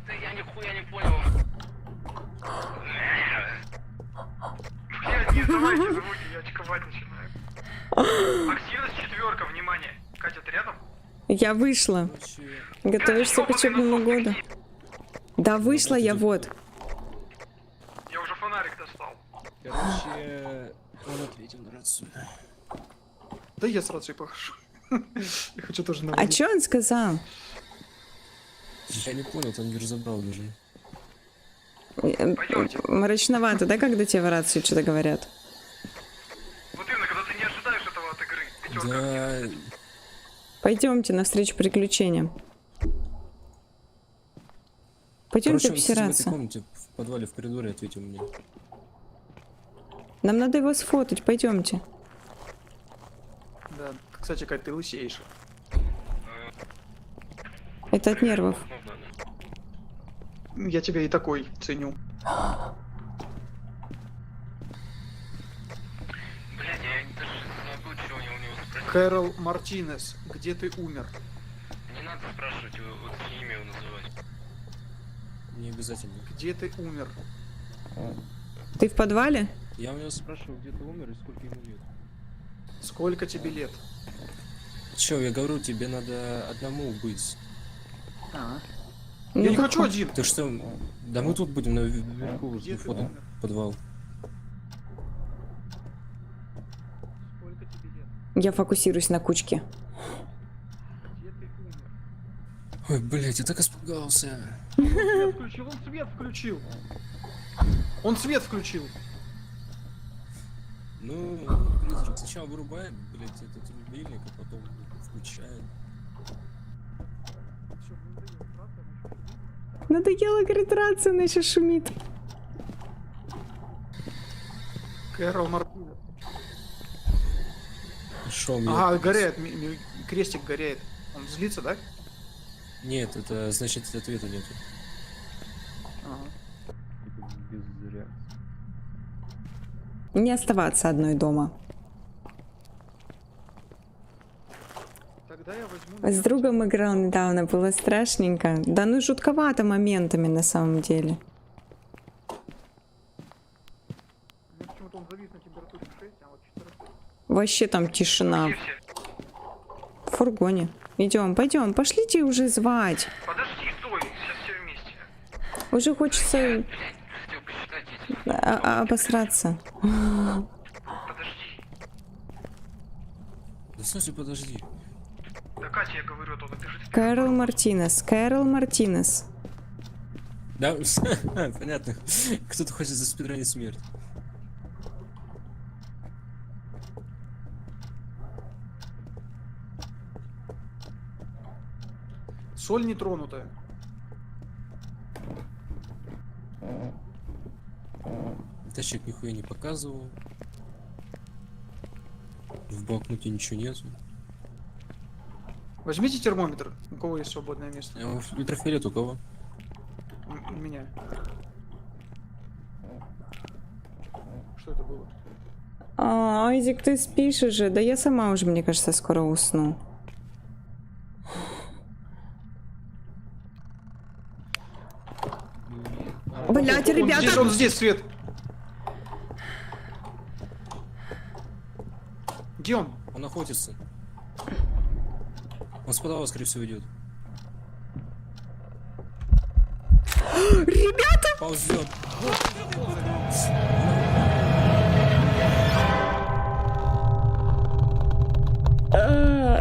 Да я нихуя не понял. Блядь, не издавайте звуки, я очковать начинаю. Активность 4, внимание. Катя, ты рядом? Я вышла. Короче, Готовишься к учебному году? Да, вышла я вот. Я уже фонарик достал. короче, он ответил на рацию. Да я с рацией похожу. Я хочу тоже на А что он сказал? Я не понял, там не разобрал даже. Пойдемте. Мрачновато, да, когда тебе в рацию что-то говорят? Вот именно, когда ты не ожидаешь этого от игры. Пятерка. Да, Пойдемте навстречу приключениям. Пойдемте короче, он, кстати, в этой обсираться. комнате, в подвале, в коридоре ответил мне. Нам надо его сфотать, пойдемте. Да. Кстати, Кать, ты лысеешь. Это от нервов. Я тебя и такой ценю. Блядь, я даже забыл, что у него спросить. Кэрол Мартинес, где ты умер? Не надо спрашивать, вот имя его называть. Не обязательно. Где ты умер? Ты в подвале? Я у него спрашивал, где ты умер и сколько ему лет. Сколько тебе лет? Чё, я говорю, тебе надо одному быть. А. Ну, Я не как хочу он? один. Ты что? Да мы тут будем наверху, Где ты входа умер? в подвал. Сколько тебе лет? Я фокусируюсь на кучке. Где ты умер? Ой, блядь, я так испугался. Свет включил, он свет включил. Он свет включил. Ну, призрак сначала вырубает, блядь, этот рубильник, а потом включает. Надоело, говорит, рация, она еще шумит. Кэрол Мартинес. Шо, мне... Ага, горяет, крестик горяет. Он злится, да? Нет, это значит ответа нету. Ага. Без реакции. Не оставаться одной дома. Тогда я возьму... С другом играл недавно, было страшненько. Да ну жутковато моментами на самом деле. У меня почему-то он завис на температуре 6, а вот 14. Вообще там тишина. Где все? В фургоне. Идем, пойдем, пошлите уже звать. Подожди, стой, сейчас все вместе. Уже хочется Хотел посчитать эти. обосраться. Подожди. Да в смысле, подожди. Да Катя, я говорю, а то она бежит вперед. Кэрол Мартинес, Кэрол Мартинес. Да, понятно. Кто-то хочет заспидранить смерть. Соль нетронутая. Тащик нихуя не показывал. В блокноте ничего нету. Возьмите термометр. У кого есть свободное место? Ультрафиолет у кого? У меня. Что это было? Айзек, ты спишь уже? Да я сама уже, мне кажется, скоро усну. Блять, ребята! Здесь, он здесь, Свет. Где он? Он охотится. Он с подвала, скорее всего, идет. Ребята! Ползет.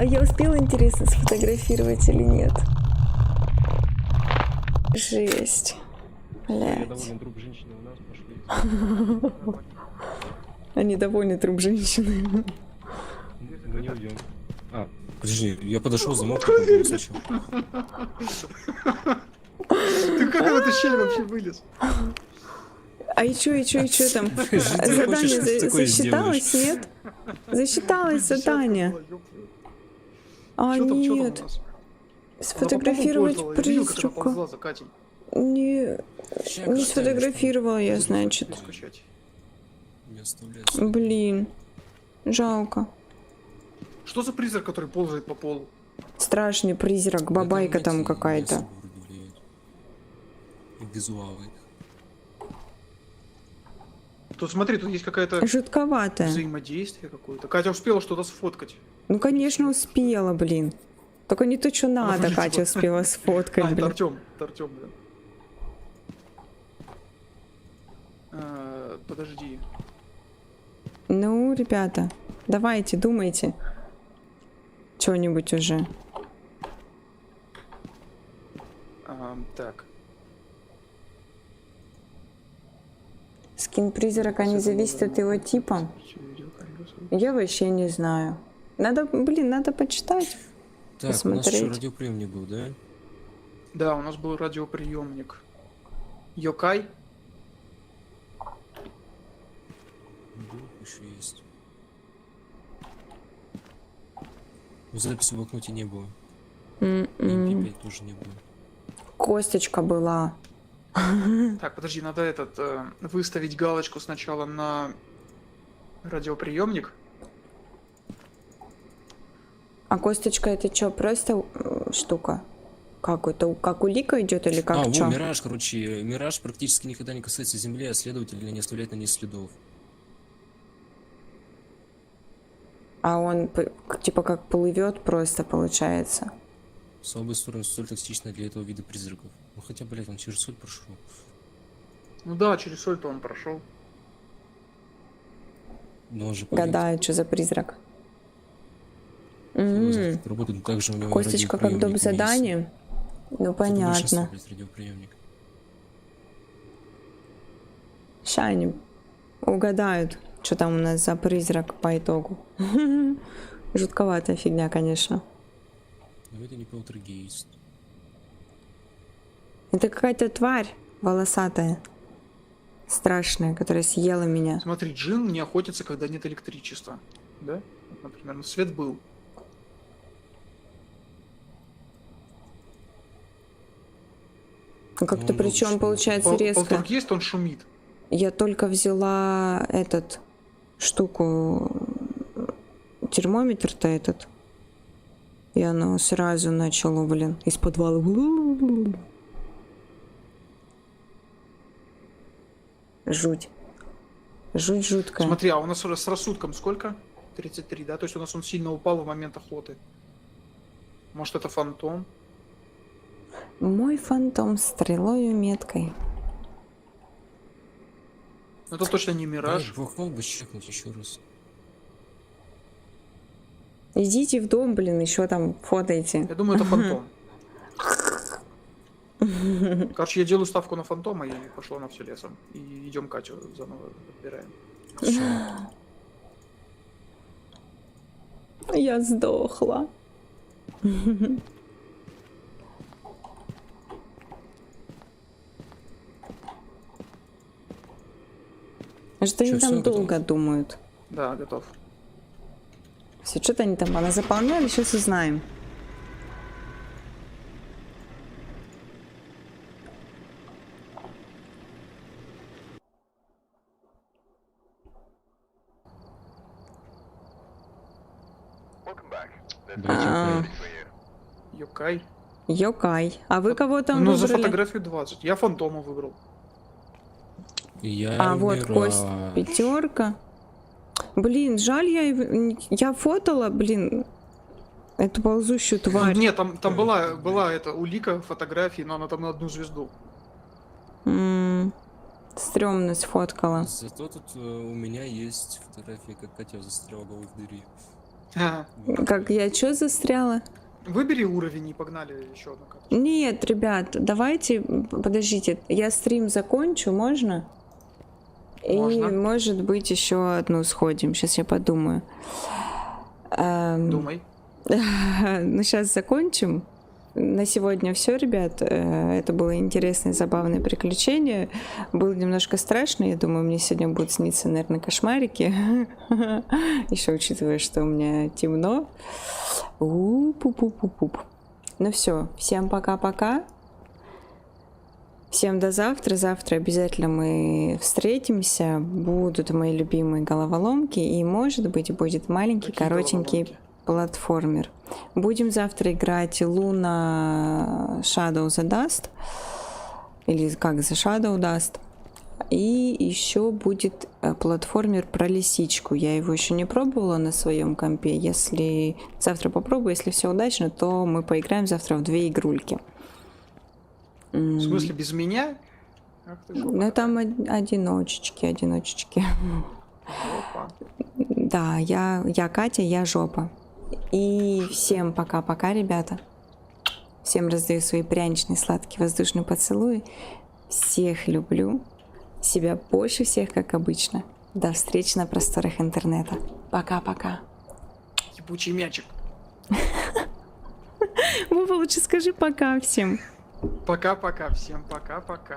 Я успела, интересно, сфотографировать или нет? Жесть. Я Блять. доволен, труп женщины у нас, пошли. Они довольны, труп женщины. Мы не уйдем. А, подожди, я подошел, замок такой высочил. Ты как в эту щель вообще вылез? А и чё там? Ты Задание хочешь такое засчиталось, нет? Засчиталось задание. А, Что там у нет. нас? Сфотографировать Она по полу ползала. Я видел, как она призрака. ползла за Катей. Не сфотографировала я, значит. Скачать. Не оставляется. Блин. Жалко. Что за призрак, который ползает по полу? Страшный призрак, бабайка там какая-то. Визуалы. Тут смотри, тут есть какая-то Жутковатая. взаимодействие какое-то. Катя успела что-то сфоткать. Ну, конечно, успела, блин. Только не то, что надо, выглядела. Катя успела А, сфоткать, это блин. Артем, блин. Подожди. Ну, ребята, давайте, думайте. Что-нибудь уже. Так. Скин призрака не зависит от его типа. Я вообще не знаю. Надо, блин, надо почитать. Так, у нас Посмотреть. еще радиоприемник был, да? Да, у нас был радиоприемник. Йокай. Был, еще есть. Записи в блокноте не было. MP5 тоже не было. Косточка была. Так, подожди, надо выставить галочку сначала на радиоприемник. А косточка это что, просто штука? Как это? Как улика идет или как Вот что? Мираж, короче. Мираж практически никогда не касается Земли, а следовательно не оставляет на ней следов. А он типа как плывет просто получается. Слабая сторона соль токсична для этого вида призраков. Ну хотя, блядь, он через соль прошел. Ну да, через соль-то он прошел. Но он же Гадаю, что за призрак. Работает так же у него. Косточка как доп. Задание. Ну понятно. Радиоприемник. Ща они угадают, что там у нас за призрак по итогу. Жутковатая фигня, конечно. Но это не полтергейст. Это какая-то тварь волосатая, страшная, которая съела меня. Смотри, джин не охотится, когда нет электричества. Да? Вот, например, свет был. Ну, как-то Ну, причем логично. получается резко. Полтергейст, он шумит. Я только взяла этот штуку, термометр-то этот. И оно сразу начало, блин, из подвала. Жуть. Жуть жуткая. Смотри, а у нас с рассудком сколько? 33, да? То есть у нас он сильно упал в момент охоты. Может, это фантом? Мой фантом с стрелой и меткой. Ну, это точно не мираж. Блядь, Бог мог бы чекнуть еще раз. Идите в дом, блин, еще там фотайте. Я думаю, это фантом. Короче, я делаю ставку на фантома и пошла на все лесом. И идем Катю заново отбираем. Я сдохла. Что они Чё, там всё, готов? долго думают? Да, готов. Все, что-то они там заполняли, сейчас узнаем. А, Юкай. Йокай. А вы кого там Ну, за выбрали? фотографию 20. Я фантома выбрал. Я А вот кость Мираж. 5. Блин, жаль, я фотала, блин, эту ползущую тварь. Нет, там была эта улика фотографии, но она там на одну звезду. Стрёмно сфоткала. Зато тут у меня есть фотография, как Катя застряла головой в дыре. Ага. Вот. Как я чё застряла? Выбери уровень и погнали еще одну карточку. Нет, ребят, давайте, подождите, я стрим закончу, можно? Можно. И, может быть, еще одну сходим. Сейчас я подумаю. Думай. Ну, сейчас закончим. На сегодня все, ребят. Это было интересное, забавное приключение. Было немножко страшно. Я думаю, мне сегодня будут сниться, наверное, кошмарики. Еще учитывая, что у меня темно. Пуп-пуп-пуп-пуп. Ну все, всем пока-пока. Всем до завтра. Завтра обязательно мы встретимся. Будут мои любимые головоломки. И, может быть, будет маленький, Какие коротенький головоломки? платформер. Будем завтра играть Luna Shadow the Dust. Или как The Shadow Dust. И еще будет платформер про лисичку. Я его еще не пробовала на своем компе. Если завтра попробую, если все удачно, то мы поиграем завтра в 2 игрульки. В смысле, без меня? Ах ты жопа Ну, там такая. одиночечки. Жопа. Да, я Катя, я жопа. И всем пока-пока, ребята. Всем раздаю свои пряничные, сладкие, воздушные поцелуи. Всех люблю. Себя больше всех, как обычно. До встречи на просторах интернета. Пока-пока. Ебучий мячик. Вова, лучше скажи пока всем. Пока-пока. Всем пока-пока.